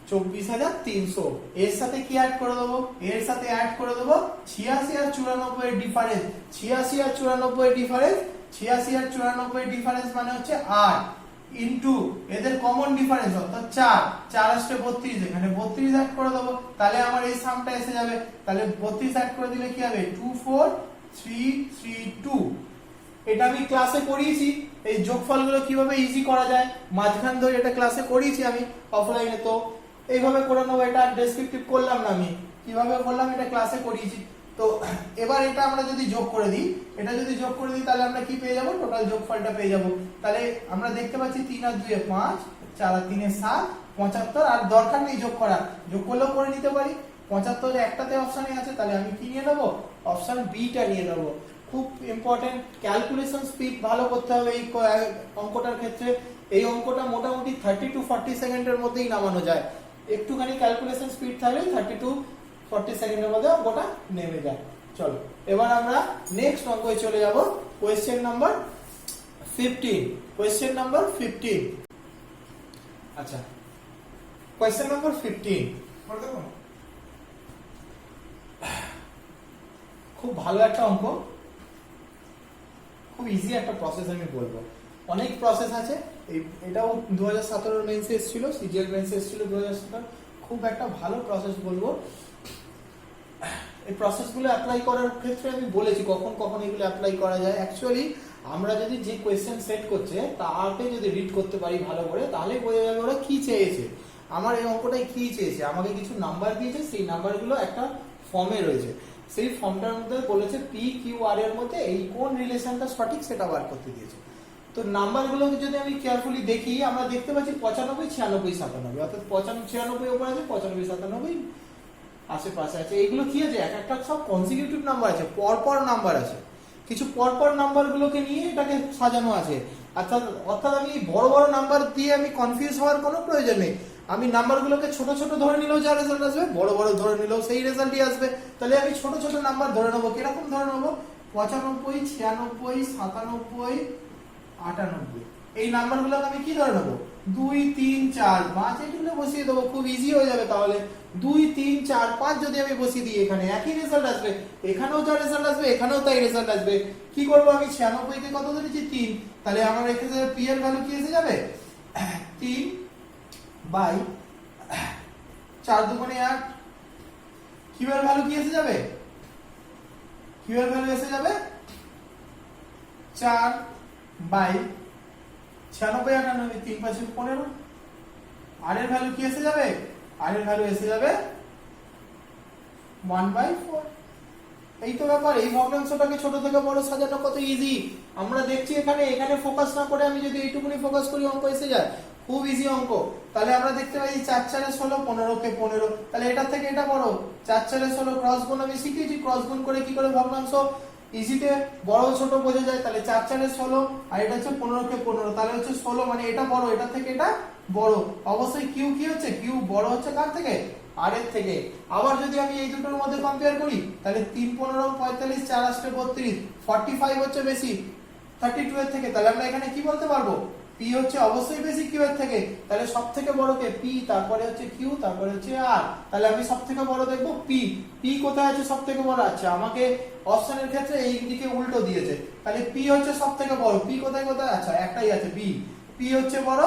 24300। এর সাথে কি অ্যাড করে দেবো? এর সাথে অ্যাড করে দেবো 86 আর 94 এর ডিফারেন্স। 86 আর 94 এর ডিফারেন্স, 86 আর 94 এর ডিফারেন্স মানে হচ্ছে 8 ইনটু এদের কমন ডিফারেন্স অর্থাৎ 4, 4 আসছে 32, এখানে 32 অ্যাড করে দেবো, তাহলে আমার এই সামটা এসে যাবে। তাহলে 32 অ্যাড করে দিলে কি হবে? 24332। এটা আমি ক্লাসে করিয়েছি, এই যোগফলগুলো কিভাবে ইজি করা যায় মাঝখান ধরে, এটা ক্লাসে করিয়েছি আমি অফলাইনে। তো এইভাবে করে নেবো, এটা ডেসক্রিপটিভ করলাম না আমি, কিভাবে করলাম এটা ক্লাসে করিয়েছি। তো এবার এটা আমরা যদি যোগ করে দিই, এটা যদি যোগ করে দিই তাহলে আমরা কি পেয়ে যাব? টোটাল যোগফলটা পেয়ে যাব। তাহলে আমরা দেখতে পাচ্ছি 3 আর 2 এ 5, 4 আর 3 এ 7, 75। আর দরকার নেই যোগ করার, যোগ করলেও করে নিতে পারি। 75 এর একটাতে অপশনে আছে, তাহলে আমি কি নিয়ে নেব? অপশন বিটা নিয়ে নেব। খুব ইম্পর্টেন্ট, ক্যালকুলেশন স্পিড ভালো করতে হবে এই অঙ্কটার ক্ষেত্রে। এই অঙ্কটা মোটামুটি 30 টু 40 সেকেন্ডের মধ্যেই নামানো যায়। একটুখানি ক্যালকুলেশন স্পিড থাকলে 30 টু 40 সেকেন্ডের মধ্যে অঙ্কটা নেমে যায়। চলো এবার আমরা নেক্সট অঙ্কে চলে যাব। Question number 15। Question number 15। আচ্ছা, কোয়েশ্চেন নাম্বার 15 খুব ভালো একটা অঙ্ক, খুব ইজি একটা প্রসেস আমি বলবো। অনেক প্রসেস আছে, এটাও 2017 মেন্সে এসেছিল, সিজিএল মেন্সে এসেছিল 2017। খুব একটা ভালো প্রসেস বলবো। এই প্রসেসগুলো অ্যাপ্লাই করার ক্ষেত্রে আমি বলেছি কখন কখন এগুলো অ্যাপ্লাই করা যায়। অ্যাকচুয়ালি আমরা যদি যে কোয়েশ্চেন সেট করছে তাকে যদি রিড করতে পারি ভালো করে, তাহলে বোঝা যাবে ওরা কি চেয়েছে। আমার এই অঙ্কটাই কি চেয়েছে, আমাকে কিছু নাম্বার দিয়েছে, সেই নাম্বারগুলো একটা ফর্মে রয়েছে, সেই ফর্মটার মধ্যে বলেছে পি কিউ আর এর মধ্যে এই কোন রিলেশনটা সঠিক সেটা বার করতে দিয়েছে। তো নাম্বারগুলোকে যদি আমি কেয়ারফুলি দেখি, আমরা দেখতে পাচ্ছি 95, 96, 97, অর্থাৎ 96 উপর আছে, 95, 97 আশেপাশে আছে। এইগুলো কি আছে? এক একটা সব কনসিকিউটিভ নাম্বার আছে, পরপর নাম্বার আছে। কিছু পরপর নাম্বারগুলোকে নিয়ে এটাকে সাজানো আছে। অর্থাৎ আমি বড় বড় নাম্বার দিয়ে আমি কনফিউজ হওয়ার কোনো প্রয়োজন নেই। আমি নাম্বারগুলোকে ছোট ছোট ধরে নিলেও যা রেজাল্ট আসবে, বড় বড় ধরে নিলেও সেই রেজাল্টই আসবে। তাহলে আমি ছোট ছোট নাম্বার ধরে নেবো। কিরকম ধরে নেবো? 95, 96, 97, 98। এই নাম্বারগুলোকে আমি কি ধরে নেবো? 2, 3, 4, 5 এগুলো বসিয়ে দেবো, খুব ইজি হয়ে যাবে। তাহলে 2, 3, 4, 5 যদি আমি বসিয়ে দিই, এখানে একই রেজাল্ট আসবে, এখানেও যা রেজাল্ট আসবে এখানেও তাই রেজাল্ট আসবে। কি করবো? আমি 96 কে কত ধরেছি? 3। তাহলে আমার এখানে পি এর ভ্যালু কি এসে যাবে? 3 বাই 4 দুগুণে 8। কিউ এর ভ্যালু কি এসে যাবে? কিউ এর ভ্যালু এসে যাবে 4 বাই 96, 98, 3 5 15। আর এর ভ্যালু কি এসে যাবে? আর এর ভ্যালু এসে যাবে 1/4। এই তো ব্যাপার। এই ভগ্নাংশটাকে ছোট থেকে বড় সাজানো কত ইজি আমরা দেখছি। এখানে ফোকাস না করে আমি যদি এইটুকুনি ফোকাস করি, অঙ্ক এসে যায়, খুব ইজি অঙ্ক। তাহলে আমরা দেখতে পাই 4 4 এ 16, 15 কে 15। তাহলে এটা থেকে এটা বড়। 4 4 এ 16 ক্রস গুণ আমি শিখেছি, ক্রস গুণ করে কি করে ভগ্নাংশ ইজিতে বড় ছোট বোঝা যায়। তাহলে 4 4 এ 16 আর এটা হচ্ছে 15 কে 15, তাহলে হচ্ছে 16, মানে এটা বড়, এটা থেকে এটা বড়। অবশ্যই কিউ কি হচ্ছে? কিউ বড় হচ্ছে কার থেকে? আর এর থেকে। আবার যদি আমি এই দুটোর মধ্যে কম্পেয়ার করি, তাহলে 3 15 45, 4 8 32, 45 হচ্ছে বেশি 32 এর থেকে। তাহলে আমরা এখানে কি বলতে পারবো? পি হচ্ছে অবশ্যই বেশি কিউ এর থেকে। তাহলে সব থেকে বড় কে? পি, তারপরে হচ্ছে কিউ, তারপরে হচ্ছে আর। তাহলে আমি সব থেকে বড় দেখবো পি। পি কোথায় আছে সব থেকে বড়? আচ্ছা, আমাকে অপশনের ক্ষেত্রে এই দিকে উল্টো দিয়েছে। তাহলে পি হচ্ছে সব থেকে বড়। পি কোথায় কোথায়? আচ্ছা, একটাই আছে বি। পি হচ্ছে বড়,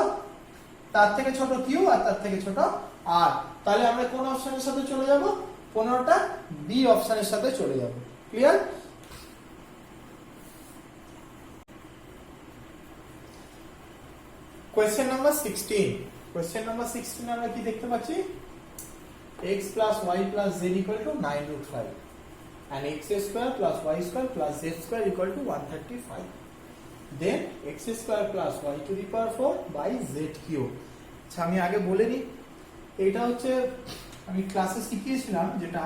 তার থেকে ছোট কিউ, আর তার থেকে ছোট আর। তাহলে আমরা কোন অপশনের সাথে চলে যাব? 15টা বি অপশনের সাথে চলে যাব। Clear? Question number 16। Question number 16 আমরা কি দেখতে পাচ্ছি, x plus y plus z equal to 9√5 and x square plus y square plus z square equal to 135. Then x square plus y to the power 4 by z cube. আচ্ছা আমি আগে বলে নিই, এটা হচ্ছে আমি ক্লাসে শিখিয়েছিলাম, যেটা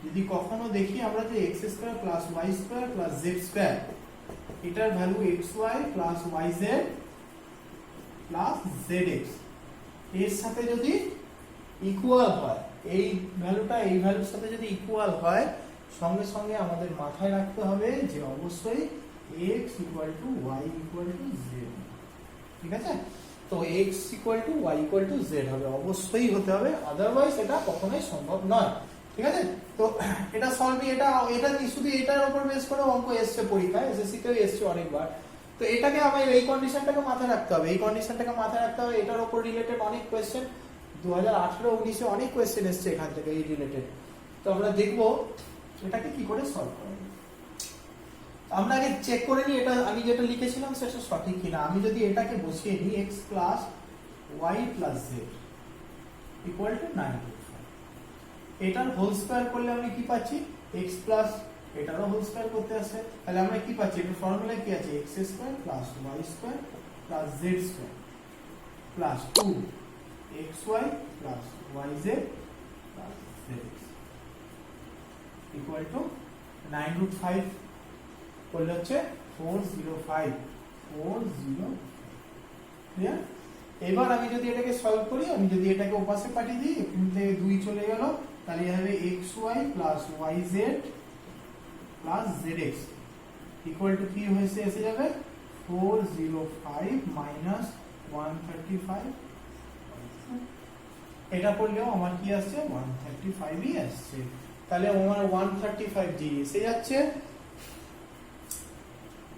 যদি কখনো দেখি আমরা যে x square plus y square plus z square, এটার value xy plus yz plus zx এর সাথে যদি ইকুয়াল হয়, এই ভ্যালুটা এই ভ্যালুর সাথে যদি ইকুয়াল হয়, সঙ্গে সঙ্গে আমাদের মাথায় রাখতে হবে যে অবশ্যই x equal to y equal two z, ঠিক আছে? তো x equal to y equal two z হবে, অবশ্যই হতে হবে, আদারওয়াইজ এটা কখনোই সম্ভব নয়, ঠিক আছে? তো এটা সলভ, এটা শুধু এটার উপর বেস করে অঙ্ক এসছে পরীক্ষায়, এসএসসি তেও এসছে অনেকবার। তো এটাকে আমার এই কন্ডিশনটাকে মাথায় রাখতে হবে, এই কন্ডিশনটাকে মাথায় রাখতে হবে। এটার উপর রিলেটেড অনেক কোশ্চেন 2018-19 অনেক কোশ্চেন এসছে এখান থেকে এই রিলেটেড। তো আমরা দেখব এটাকে কি করে সলভ করা যায়। আমরা আগে চেক করে নিই এটা আমি যেটা লিখেছিলাম সেটা সঠিক কিনা। আমি যদি এটাকে বসিয়ে নিই x plus y plus z equal two 9/5, এটার হোল স্কয়ার করলে আমি কি পাচ্ছি, x প্লাস এটারও হোল স্কয়ার করতে আসে, তাহলে আমরা কি পাচ্ছি, এটার ফর্মুলা কি আছে, x square plus y square plus z square plus 2xy plus yz plus zx equal to 9/5 করলে হচ্ছে 405 ক্লিয়ার। এবার আমি যদি এটাকে সলভ করি, আমি যদি এটাকে ওপাশে পাঠিয়ে দিই, এখান থেকে 2 চলে গেল, তাহলে হবে xy plus yz plus zx equal to কি হয়েছে, এসে যাবে 405 মাইনাস 135, এটা করলেও আমার কি আসছে 135ই আসছে, তাহলে আমার 135 জি এসে যাচ্ছে,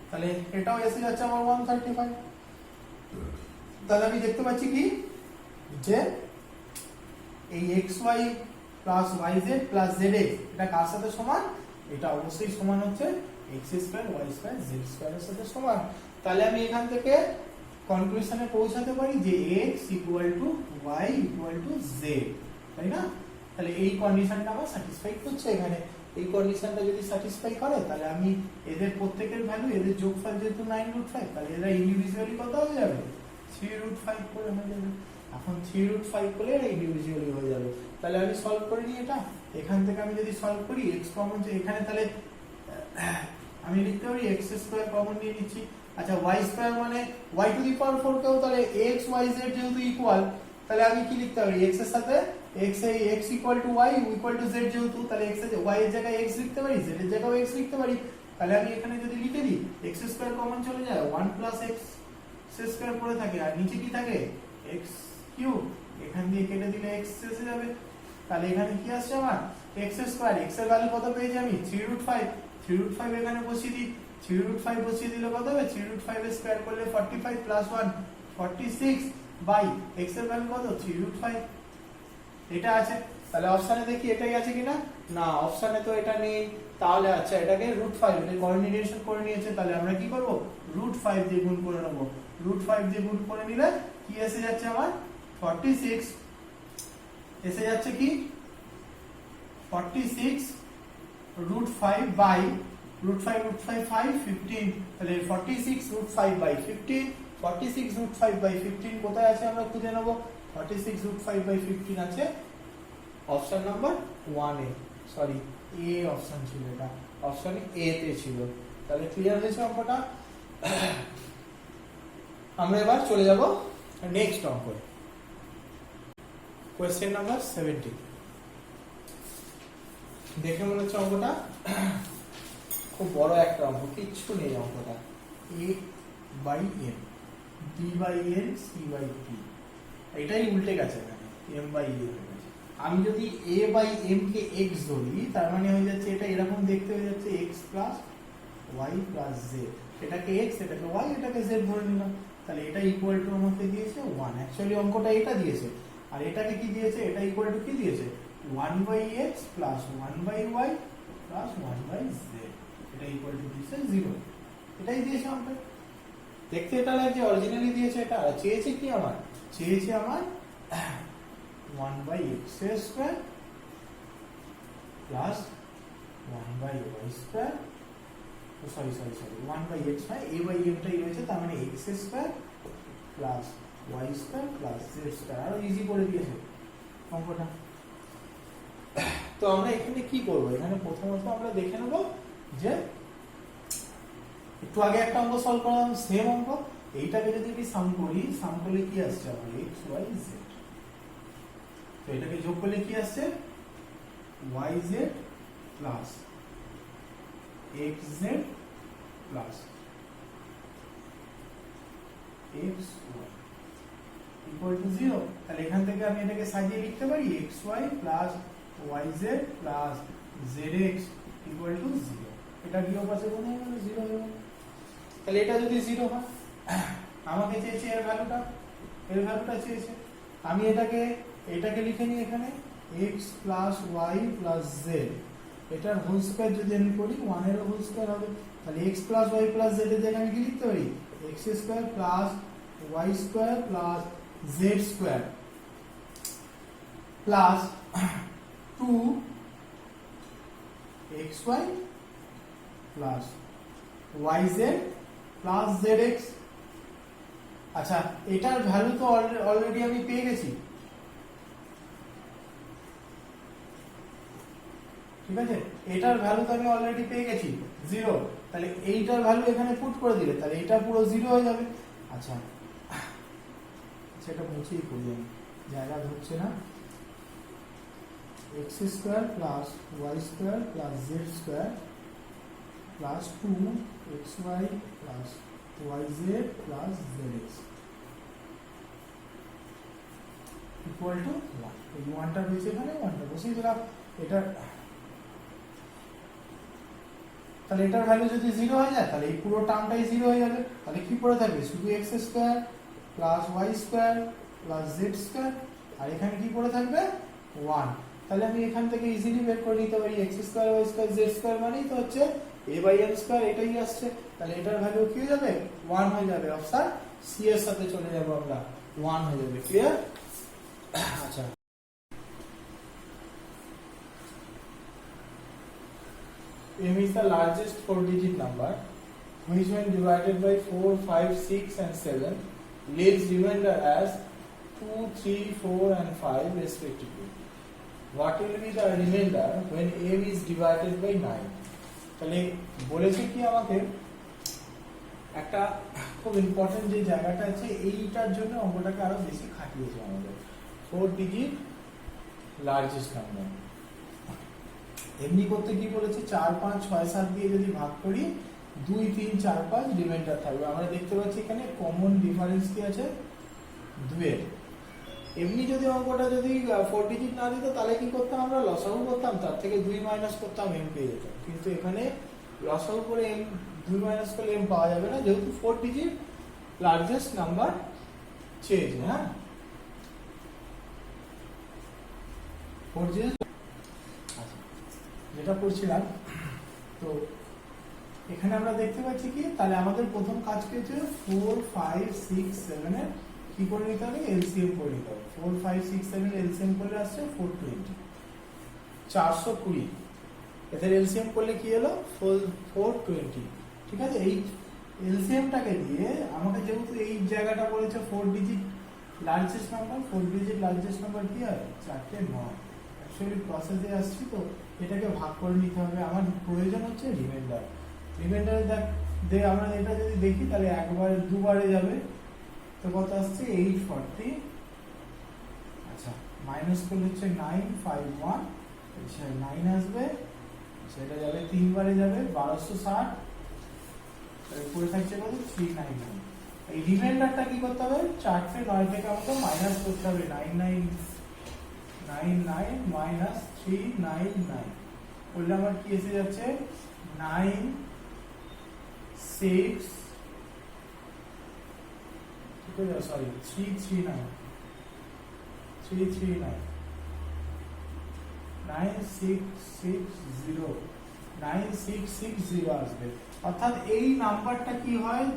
তাহলে এটাও এসে যাচ্ছে আমার 135। তাহলে আমি দেখতে পাচ্ছি কি যে এই xy plus yz plus zx এটা কার সাথে সমান, এটা অবশ্যই সমান হচ্ছে x square y square z স্কয়ারের সাথে সমান। তাহলে আমি এখান থেকে কনক্লুশনে পৌঁছাতে পারি যে x equal to y equal two z, তাই না? তাহলে এই কন্ডিশনটা আমার স্যাটিসফাই করছে এখানে। এই কন্ডিশনটা যদি স্যাটিসফাই করে, তাহলে আমি এদের প্রত্যেকের ভ্যালু, এদের যোগফল যেহেতু 9/5, তাহলে এরা ইন্ডিভিজুয়ালি কত হয়ে যাবে, 3/5 করে হয়ে যাবে। এখন 3/5 করলে এরা ইন্ডিভিজুয়ালি হয়ে যাবে। তাহলে আমি সলভ করে নিই এটা, এখান থেকে আমি যদি সলভ করি x কমন যে এখানে, তাহলে আমি লিখতে পারি x স্কয়ার কমন নিয়ে নিচ্ছি। আচ্ছা y স্কয়ার মানে y টু দি পাওয়ার 4 কেও, তাহলে x y z যেহেতু ইকুয়াল, তাহলে আমি কি লিখতে পারি, x এর সাথে x equal to y equal two z যেহেতু, তাহলে x এর y এর জায়গায় x লিখতে পারি, z এর জায়গায় x লিখতে পারি। তাহলে আমি এখানে যদি লিখে দিই x স্কয়ার কমন চলে যায়, 1 প্লাস x স্কয়ার পড়ে থাকে, আর নিচে কি থাকে x কিউব, এখান দিয়ে কেটে দিলে x এসে যাবে। তাহলে এখানে কি আসছে আমার x স্কয়ার, x এর ভ্যালু কত পেয়েছি আমি 3/5 এখানে বসিয়ে দিই, 3/5 বসিয়ে দিলে কত হবে, 3/5 এর স্কয়ার করলে 45 প্লাস 1 46 বাই x এর ভ্যালু কত 3/5, এটা আছে। তাহলে অপশনে দেখি এটাই আছে কিনা, না অপশনে তো এটা নেই। তাহলে আচ্ছা এটাকে √5 এটা কোঅর্ডিনেশন করে নিয়েছে, তাহলে আমরা কি করব, √5 দিয়ে গুণ করে নেব। √5 দিয়ে গুণ করে নিলে কি এসে যাচ্ছে আমার 46 এসে যাচ্ছে কি 46 √5 বাই √5 5 15, তাহলে 46 √5 বাই 15, 46 √5 বাই 15 কোথায় আছে আমরা খুঁজে নেব, 46 √5 বাই 15 আছে option number 1 A, sorry A option ছিল, এটা অপশন এ তে ছিল। তাহলে ক্লিয়ার হয়েছে অঙ্কটা। আমরা এবার চলে যাব নেক্সট অঙ্কে, কোশ্চেন নাম্বার 70। দেখে মনে হচ্ছে অঙ্কটা খুব বড় একটা অঙ্ক, কিচ্ছু নেই অঙ্কটা, a by m b by n c by p, এটাই উল্টে গেছে এখানে, m বাই a হয়ে গেছে। আমি যদি a বাই m কে x ধরি, তার মানে হয়ে যাচ্ছে এটা এরকম দেখতে হয়ে যাচ্ছে x plus y plus z, এটাকে x এটাকে y এটাকে z ধরে নিলাম, তাহলে এটা ইকুয়াল টু আমাকে দিয়েছে 1। অ্যাকচুয়ালি অঙ্কটা এটা দিয়েছে, আর এটাকে কি দিয়েছে, এটা ইকুয়াল টু কি দিয়েছে 1/x plus 1/y plus 1/z, এটা ইকুয়াল টু দিয়েছে 0, এটাই দিয়েছে আমাকে। দেখতে এটা লাগছে অরিজিনালি দিয়েছে এটা, আর চেয়েছে কি আমার, চেয়েছে আমার 1/x square plus 1/y square, sorry 1/x নয়, a/m টাই রয়েছে, তার মানে x square plus y square plus z square. আরো ইজি করে দিয়েছে অঙ্কটা। তো আমরা এখানে কি করব, এখানে প্রথমত আমরা দেখে নেব যে একটু আগে একটা অঙ্ক সলভ করলাম সেম অঙ্ক, এইটাকে যদি আমি সাম করলে কি আসছে আমার x y z, তো এটাকে যোগ করলে কি আসছে y z plus x z plus x y equal to 0। তাহলে এখান থেকে আমি এটাকে সাজিয়ে লিখতে পারি x y plus y z plus z x equal to 0। এটা বিয়োগ পাশে কোন হয়ে গেল 0 হয়ে গেল। তাহলে এটা যদি 0 হয়, আমাকে চেয়েছে এর ভ্যালুটা চেয়েছে, আমি এটাকে লিখে নিই এখানে x plus y plus z, এটার হোল স্কয়ার যদি আমি করি 1 এর হোল স্কয়ার হবে, তাহলে x plus y plus z এর জায়গায় আমি কি লিখতে পারি x square plus y square plus z square plus 2xy plus yz plus zx। আচ্ছা, এটার ভ্যালু তো অলরেডি আমি পেয়ে গেছি, ঠিক আছে, এটার ভ্যালু তো আমি অলরেডি পেয়ে গেছি 0, তাহলে এইটার ভ্যালু এখানে পুট করে দিলে তাহলে এটা পুরো 0 হয়ে যাবে। আচ্ছা, সেটা মুছেই করি আমি, জায়গা ধরছে না। x square plus y square plus z square plus 2xy plus yz plus zx equal to 1। এই 1টা রয়েছে এখানে, 1টা বসিয়ে দিলাম। তাহলে এটার ভ্যালু যদি 0 হয়ে যায় তাহলে এই পুরো টার্মটাই 0 হয়ে যাবে। তাহলে কি পড়ে থাকবে, শুধু x square plus y square plus z square, আর এখানে কি পড়ে থাকবে 1। তাহলে আমি এখান থেকে ইজিলি বের করে নিতে পারি x square y square z square মানেই তো হচ্ছে a/m স্কয়ার, এটাই আসছে। তাহলে এটার ভ্যালু কি হয়ে যাবে 1 হয়ে যাবে, অপশন সি এর সাথে চলে যাব আমরা, 1 হয়ে যাবে। ক্লিয়ার? আচ্ছা, m is the largest 4-digit number which when divided by 4, 5, 6 and 7 leaves remainder as 2, 3, 4 and 5 respectively. What will be the remainder when m is divided by 9? তাহলে বলেছে কি আমাকে একটা খুব ইম্পর্টেন্ট যে জায়গাটা আছে, এইটার জন্য অঙ্কটাকে আরো বেশি খাটিয়েছে আমাদের। 4 ডিজিট লার্জেস্ট নাম্বার, এমনি করতে কি বলেছে 4, 5, 6, 7 দিয়ে যদি ভাগ করি 2, 3, 4, 5 রিমাইন্ডার থাকবে। আমরা দেখতে পাচ্ছি এখানে কমন ডিফারেন্স কি আছে 2 এর। এমনি যদি অঙ্কটা যদি 4 ডিজিট না দিত তাহলে কি করতাম, আমরা লসাগু করতাম, তার থেকে 2 মাইনাস করতাম, m পেয়ে যেতাম। কিন্তু এখানে লসাগু করে m 2 মাইনাস করলে m পাওয়া যাবে না, যেহেতু 4 ডিজিট লার্জেস্ট নাম্বার চেয়েছে। হ্যাঁ, 4 ডিজিট যেটা করছিলাম, তো এখানে আমরা দেখতে পাচ্ছি কি, তাহলে আমাদের প্রথম কাজ কি হচ্ছে 4, 5, 6, 7 এর কি করে নিতে হবে, এলসিএম করে নিতে হবে। 4, 5, 6, 7 এলসিএম করলে আসছে 420, 420। এদের এলসিএম করলে কি হলো 420, ঠিক আছে। এই এলসিএমটাকে দিয়ে আমাকে যেহেতু এই জায়গাটা বলেছে 4 digit largest number, 4 digit largest number কি হয় 4টে 9। অ্যাকচুয়ালি প্রসেসে আসছি তো এটাকে ভাগ করে নিতে হবে, আমার প্রয়োজন হচ্ছে রিমাইন্ডার। রিমাইন্ডারে আমরা এটা যদি দেখি তাহলে একবার দুবারে যাবে, তো কত আসছে 840। আচ্ছা, মাইনাস করলে হচ্ছে 951, আচ্ছা 9 আসবে, সেটা যাবে 3 বারে যাবে 1260, তাহলে পড়ে থাকছে কত 399। এই রিমাইন্ডারটা কি করতে হবে, 4টে 9 থেকে আমাকে মাইনাস করতে হবে, 99 মাইনাস 399 করলে আমার কি এসে যাচ্ছে 9, 6, সরি 339, 9660, 9660 আসবে। অর্থাৎ এই নাম্বারটা কি হয়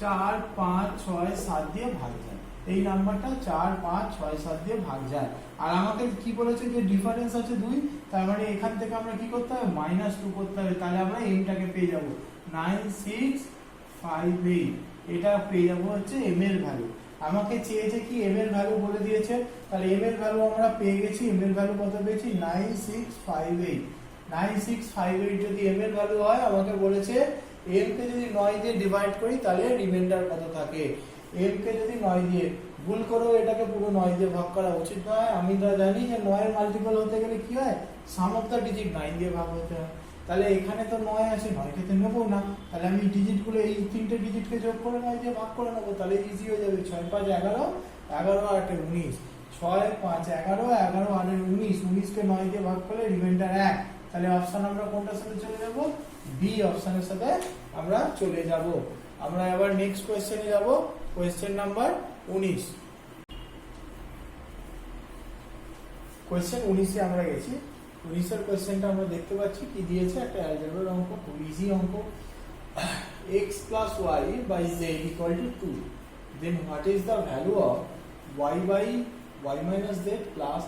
4, 5, 6, 7 দিয়ে ভাগ যায়। এই নাম্বারটা 4 5 6 7 দিয়ে ভাগ যায়। আর আমাকে কি বলেছে যে ডিফারেন্স আছে 2, তার মানে এখান থেকে আমরা কি করতে হবে -2 করতে হবে, তাহলে আমরা m টাকে পেয়ে যাব 9658, এটা পেয়ে যাব হচ্ছে m এর ভ্যালু। আমাকে চেয়েছে কি m এর ভ্যালু বলে দিয়েছে, তাহলে m এর ভ্যালু আমরা পেয়ে গেছি। m এর ভ্যালু কত পেয়েছি 9658। 9658 যদি m এর ভ্যালু হয়, আমাকে বলেছে m কে যদি 9 দিয়ে ডিভাইড করি তাহলে রিমাইন্ডার কত থাকে। m কে যদি 9 দিয়ে, ভুল করেও এটাকে পুরো 9 দিয়ে ভাগ করা উচিত নয়। আমি তো জানি যে 9 এর মাল্টিপল হতে গেলে কি হয়, সাম অফ দা ডিজিট 9 দিয়ে ভাগ হতে হয়। তাহলে এখানে তো 9 আছে, 9 কে তো নেব না, তাহলে আমি ডিজিটগুলো এই তিনটে ডিজিটকে যোগ করে 9 দিয়ে ভাগ করে নেব, তাহলে ইজি হয়ে যাবে। 6 5 11, 11 8 19, 6 5 11, 11 8 19, 19 কে 9 দিয়ে ভাগ করলে রিমাইন্ডার 1। তাহলে অপশন আমরা কোনটার সাথে চলে যাব, বি অপশনের সাথে আমরা চলে যাব। আমরা এবার নেক্সট কোশ্চেনে যাব, কোশ্চেন নাম্বার 19। কোশ্চেন 19 এ আমরা গেছি। 19 এর কোশ্চেনটা আমরা দেখতে পাচ্ছি কি দিয়েছে, একটা অ্যালজেব্রার অঙ্ক, খুব ইজি অঙ্ক। x plus y by z equal to 2, then what is the value of y by y minus z plus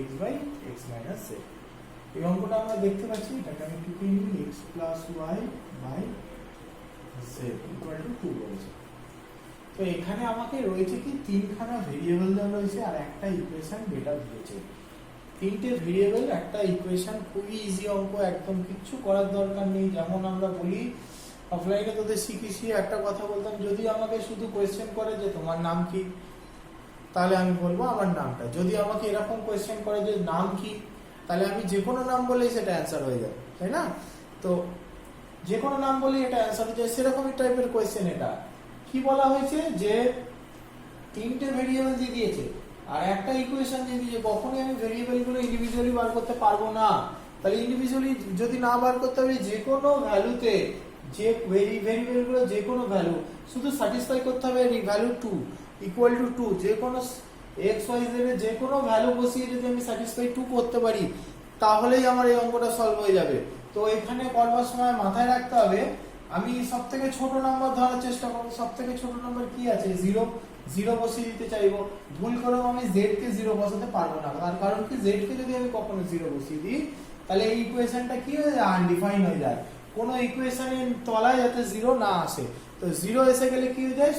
x by x minus z? এই অঙ্কটা আমরা দেখতে পাচ্ছি, এটাকে আমি টুকে নিই, x plus y by z equal to 2 বলেছে। তো এখানে আমাকে রয়েছে কি তিনখানা ভেরিয়েবল দেওয়া রয়েছে আর একটা ইকুয়েশন ডেটা দিয়েছে। তিনটে ভেরিয়েবল, একটা ইকুয়েশন, খুবই ইজি অঙ্ক, একদম কিচ্ছু করার দরকার নেই। যেমন আমরা বলি অফলাইনে তোদের শিখিয়েছি, একটা কথা বলতাম, যদি আমাকে শুধু কোয়েশ্চেন করে যে তোমার নাম কি, তাহলে আমি বলবো আমার নামটা। যদি আমাকে এরকম কোয়েশ্চেন করে যে নাম কি, তাহলে আমি যে কোনো নাম বলেই সেটা অ্যান্সার হয়ে যাবে, তাই না? তো যে কোনো নাম বলেই এটা অ্যান্সার হয়ে যায়, সেরকমই টাইপের কোয়েশ্চেন এটা। কি বলা হয়েছে যে তিনটে ভেরিয়েবল দিয়ে দিয়েছে আর একটা ইকুয়েশন দিয়ে দিয়েছে, কখনোই আমি ভেরিয়েবলগুলো ইন্ডিভিজুয়ালি বার করতে পারবো না। তাহলে ইন্ডিভিজুয়ালি যদি না বার করতে হবে, যে কোনো ভ্যালুতে, যে ভেরিয়েবলগুলো যে কোনো ভ্যালু, শুধু স্যাটিসফাই করতে হবে ভ্যালু 2 ইকুয়াল টু 2, যে কোনো x y z এর যে কোনো ভ্যালু বসিয়ে যদি আমি স্যাটিসফাই 2 করতে পারি, তাহলেই আমার এই অঙ্কটা সলভ হয়ে যাবে। তো এখানে করবার সময় মাথায় রাখতে হবে, আমি সবথেকে ছোট নাম্বার ধরার চেষ্টা করব। সবথেকে ছোট নাম্বার কি আছে, 0, 0 বসিয়ে দিতে চাইবো। ভুল করেও আমি z কে 0 বসাতে পারবো না, তার কারণ কি z কে যদি আমি কখনো 0 বসিয়ে দিই, তাহলে এই ইকুয়েশনটা কি হয়ে যায়, আনডিফাইন হয়ে যায়। কোনো ইকুয়েশনের তলায় যাতে 0 না আসে, তো 0 এসে গেলে কি হয়ে যায়,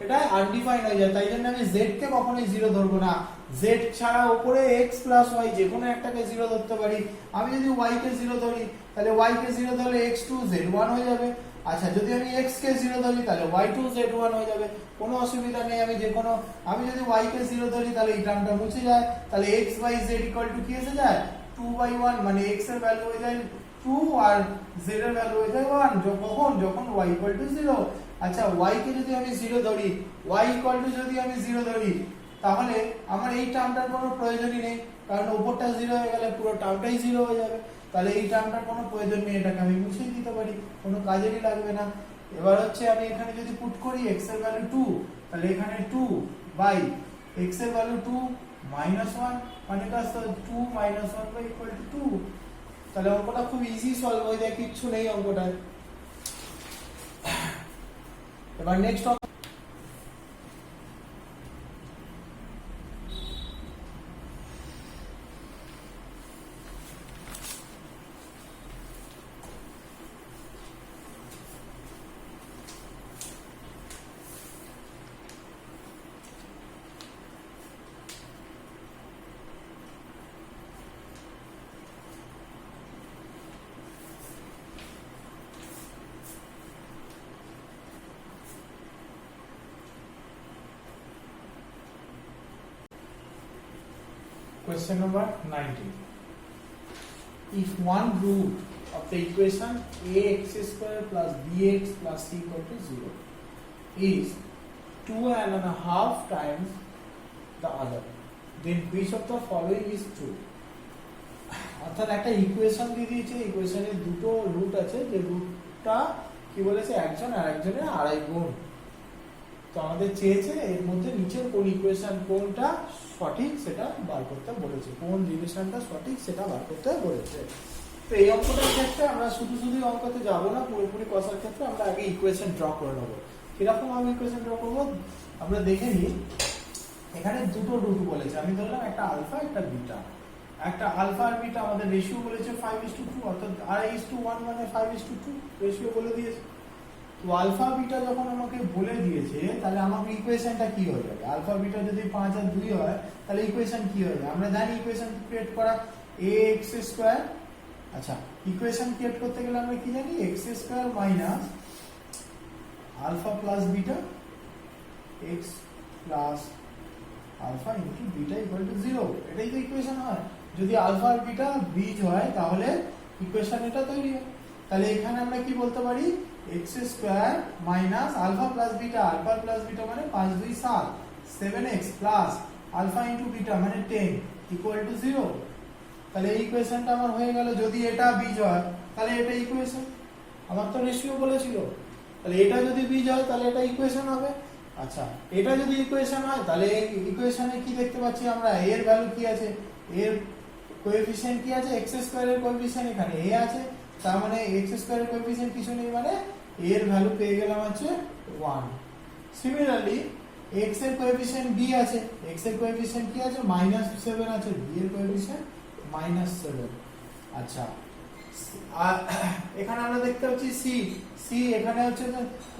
এটা আনডিফাইন হয়ে যায়। তাই জন্য আমি z কে কখনোই 0 ধরবো না। z ছাড়া উপরে x plus y যে কোনো একটাকে 0 ধরতে পারি। আমি যদি y কে 0 ধরি, তাহলে y কে 0 ধরলে x2 z1 হয়ে যাবে। আচ্ছা, যদি আমি x কে 0 ধরি তাহলে y2 z1 হয়ে যাবে, কোনো অসুবিধা নেই। আমি যদি y কে 0 ধরি তাহলে এই টার্মটা মুছে যায়, তাহলে x by z equal to কি এসে যায় 2/1, মানে x এর ভ্যালু হয়ে যায় 2 আর z এর ভ্যালু হয়ে যায় 1, যখন y equal to 0। আচ্ছা, y কে যদি আমি 0 ধরি, y equal to যদি আমি 0 ধরি, তাহলে আমার এই টার্মটার কোনো প্রয়োজনই নেই, কারণ উপরটা 0 হয়ে গেলে পুরো টার্মটাই 0 হয়ে যাবে। তাহলে এই টার্মটার কোনো প্রয়োজন নেই, এটাকে আমি মুছে দিতে পারি, কোনো কাজেরই লাগবে না। এবার হচ্ছে আমি এখানে যদি পুট করি x এর ভ্যালু 2, তাহলে এখানে 2 বাই x এর ভ্যালু 2 -1, মানে কাজ তো 2 - 1 বাই ইকুয়াল টু 2। তাহলে অঙ্কটা খুব ইজি সলভ হয়ে যায়, কিচ্ছু নেই অঙ্কটায়। এবার next question number 19. If one root of the equation ax square plus bx plus c equal to 0 is 2.5 times the other, then which of the following is true? অর্থাৎ একটা ইকুয়েশন দিয়ে দিয়েছে, ইকুয়েশনের দুটো রুট আছে, যে রুটটা কি বলেছে, একজন আর একজনের আড়াই গুণ। তো আমাদের চেয়েছে এর মধ্যে নিচের কোন ইকুয়েশন কোনটা সঠিক সেটা বার করতে বলেছে, কোন রিলেশনটা সঠিক সেটা বার করতে বলেছে। তো এই অঙ্কটার ক্ষেত্রে আমরা শুধু অঙ্কতে যাব না, পুরোপুরি কষার ক্ষেত্রে আমরা আগে ইকুয়েশন ড্র করে নেবো। কিরকম আমি ইকুয়েশন ড্র করবো আমরা দেখে নিই। এখানে দুটো রুট বলেছে, আমি ধরলাম একটা আলফা একটা বিটা। একটা আলফা আর বিটা আমাদের রেশিও বলেছে 5:2, অর্থাৎ r:1 মানে 5:2 রেশিও বলে দিয়েছে। তো আলফা বিটা যখন আমাকে বলে দিয়েছে, তাহলে আমাকে ইকুয়েশনটা কি হয়ে যাবে? আলফা বিটা যদি 5 আর 2 হয়, তাহলে ইকুয়েশন কি হয়ে যাবে? আমরা জানি ইকুয়েশন ক্রিয়েট করা ax²। আচ্ছা, ইকুয়েশন ক্রিয়েট করতে গেলে আমরা কি জানি? x² minus alpha plus beta x plus alpha into beta equal to 0। এটাই তো ইকুয়েশন হয়। যদি আলফা আর বিটা বীজ হয়, তাহলে ইকুয়েশন এটা তৈরি হয়। তাহলে এখানে আমরা কি বলতে পারি? x² minus alpha plus beta, alpha plus beta মানে 5 2 7, 7x plus alpha into beta মানে 10 ইকুয়াল টু 0। তাহলে এই ইকুয়েশনটা আমার হয়ে গেল। যদি এটা বীজ হয়, তাহলে এটা ইকুয়েশন। আমার তো রেশিও বলেছিল, তাহলে এটা যদি বীজ হয়, তাহলে এটা ইকুয়েশন হবে। আচ্ছা, এটা যদি ইকুয়েশন হয়, তাহলে ইকুয়েশনে কি দেখতে পাচ্ছি আমরা? এর ভ্যালু কি আছে? এর কোএফিসিয়েন্ট কি আছে? x² এর কোএফিসিয়েন্ট এখানে a আছে, তার মানে x² এর কোএফিসিয়েন্ট কিছু নেই, মানে এর ভ্যালু পেয়ে গেলাম হচ্ছে 1। সিমিলারলি x এর কোএফিসিয়েন্ট b আছে, x এর কোএফিসিয়েন্ট কি আছে? -7 আছে, b এর কোএফিসিয়েন্ট -7। আচ্ছা, আর এখানে আমরা দেখতে পাচ্ছি c এখানে হচ্ছে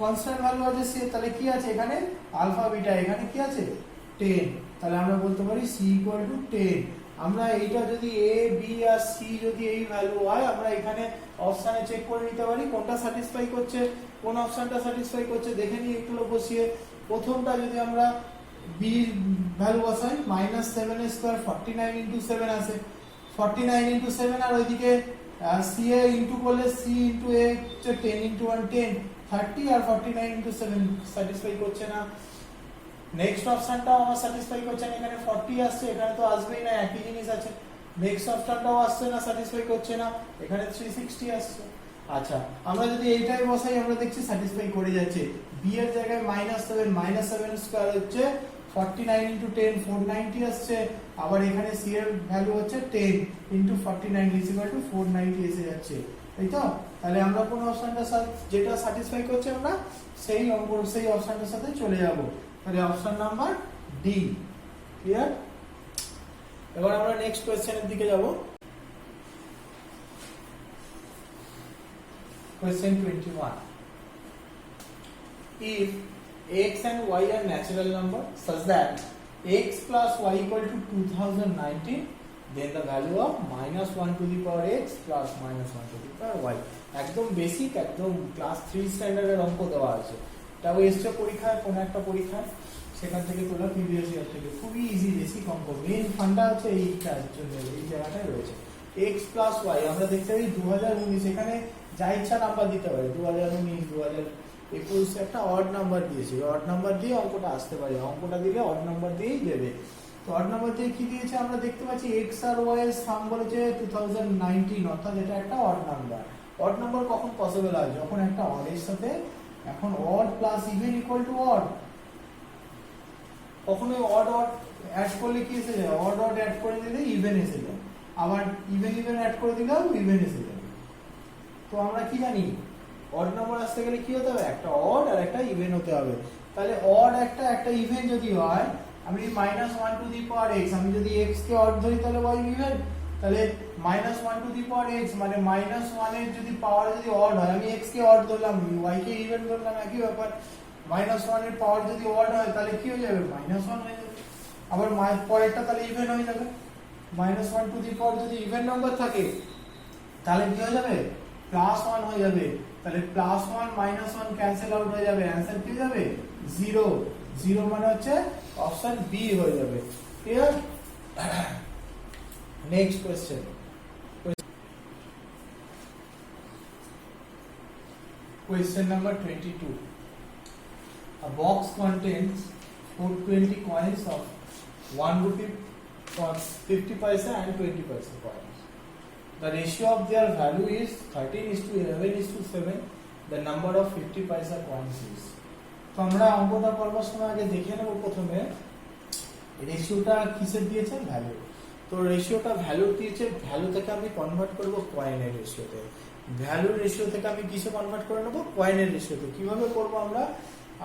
কনস্ট্যান্ট ভ্যালু আছে c, তাহলে কি আছে এখানে? আলফা বিটা, এখানে কি আছে? 10। তাহলে আমরা বলতে পারি c = 10। আমরা এইটা যদি a b আর c যদি এই ভ্যালু হয়, আমরা এখানে অপশনে চেক করে নিতে পারি কোনটা স্যাটিসফাই করছে, কোন অপশনটা স্যাটিসফাই করছে। দেখে নিই একটু বসিয়ে। প্রথমটা যদি আমরা b ভ্যালু বসাই, -7² 49 * 7 আছে, 49 * 7, আর ওইদিকে c এ ইনটু করলে c * a হচ্ছে 10 * 1 10 30, আর 49 * 7 স্যাটিসফাই করছে না। নেক্সট অপশনটাও আমার স্যাটিসফাই করছে না, এখানে 40 আসছে, এখানে তো আসবেই না, একই জিনিস আছে। নেক্সট অপশনটাও আসছে না, স্যাটিসফাই করছে না, এখানে 360 আসছে। আচ্ছা, আমরা যদি এইটাই বসাই, আমরা দেখছি স্যাটিসফাই করে যাচ্ছে। b এর জায়গায় -7 স্কয়ার হচ্ছে 49 * 10 490 আসছে, আবার এখানে c এর ভ্যালু হচ্ছে 10 * 49 = 490 এসে যাচ্ছে, তাই তো? তাহলে আমরা কোন অপশনটা যেটা স্যাটিসফাই করছে, আমরা সেই অপশনটার সাথে চলে যাব। তাহলে অপশন নাম্বার ডি ক্লিয়ার। এবার আমরা নেক্সট কোশ্চেনের দিকে যাব। Question 21, if x and y are natural number such that x plus y equal to 2019, then the value of -1 to the power x plus -1 to the power y। একদম basic, একদম class 3 স্ট্যান্ডার্ডের অঙ্ক দেওয়া আছে। তাও এসছে পরীক্ষায়, কোন একটা পরীক্ষায়, সেখান থেকে তোলা প্রিভিয়াস ইয়ার থেকে। খুবই ইজি বেসিক অঙ্ক। মেইন ফান্ডা হচ্ছে এইটার জন্য, এই জায়গাটায় রয়েছে। x plus y আমরা দেখতে পাই 2019, এখানে যা ইচ্ছা নাম্বার দিতে পারে, 2019 2021 একটা অড নাম্বার দিয়েছে, অড নাম্বার দিয়ে অঙ্কটা আসতে পারে। অঙ্কটা দিলে অড নাম্বার দিয়েই দেবে। তো অড নাম্বার দিয়ে কি দিয়েছে আমরা দেখতে পাচ্ছি, x আর y এর সাম বলেছে 2019, অর্থাৎ এটা একটা অড নাম্বার। অড নাম্বার কখন পসিবল হয়? যখন একটা অড এর সাথে এখন odd plus even equal to odd. কখনোই অড অ্যাড করলে কি এসে যায়? অড অ্যাড করে দিলে ইভেন এসে যায়, আবার ইভেন অ্যাড করে দিলেও ইভেন এসে যাবে। তো আমরা কি জানি, অড নাম্বার আসতে গেলে কি হতে হবে? একটা অড আর একটা ইভেন হতে হবে। তাহলে অড একটা ইভেন যদি হয়, আমি -1 to the power x, আমি যদি x কে অড ধরি, তাহলে y ইভেন। তাহলে -1 to the power x মানে -1 এর যদি পাওয়ার যদি অড হয়, আমি x কে অড ধরলাম, y কে ইভেন ধরলাম, একই ব্যাপার। -1 এর পাওয়ার যদি অড হয়, তাহলে কি হয়ে যাবে? -1 হয়ে যাবে। আবার পরেরটা তাহলে ইভেন হয়ে যাবে। -1 to the power যদি ইভেন নাম্বার থাকে, তাহলে কি হয়ে যাবে? +1 হয়ে যাবে। তাহলে +1 -1 ক্যান্সেল আউট হয়ে যাবে, অ্যানসার কি হয়ে যাবে? 0। 0 মানে হচ্ছে অপশন বি হয়ে যাবে। Clear? Next question, question number 22. A box contains 420 coins of 1 rupee, 50 paisa and 20 paisa coins. The ratio of their value is 13:11:7. The number of 50 paisa coins is. তো আমরা অঙ্কটা করবার সময় আগে দেখে নেব প্রথমে রেশিওটা কিসের দিয়েছে? ভ্যালু। তো রেশিওটা ভ্যালু দিয়েছে, ভ্যালু থেকে আমি কনভার্ট করব কয়েনের রেশিওতে। ভ্যালুর রেশিও থেকে আমি কিসে কনভার্ট করে নেব? কয়েনের রেশিওতে। কিভাবে করব আমরা?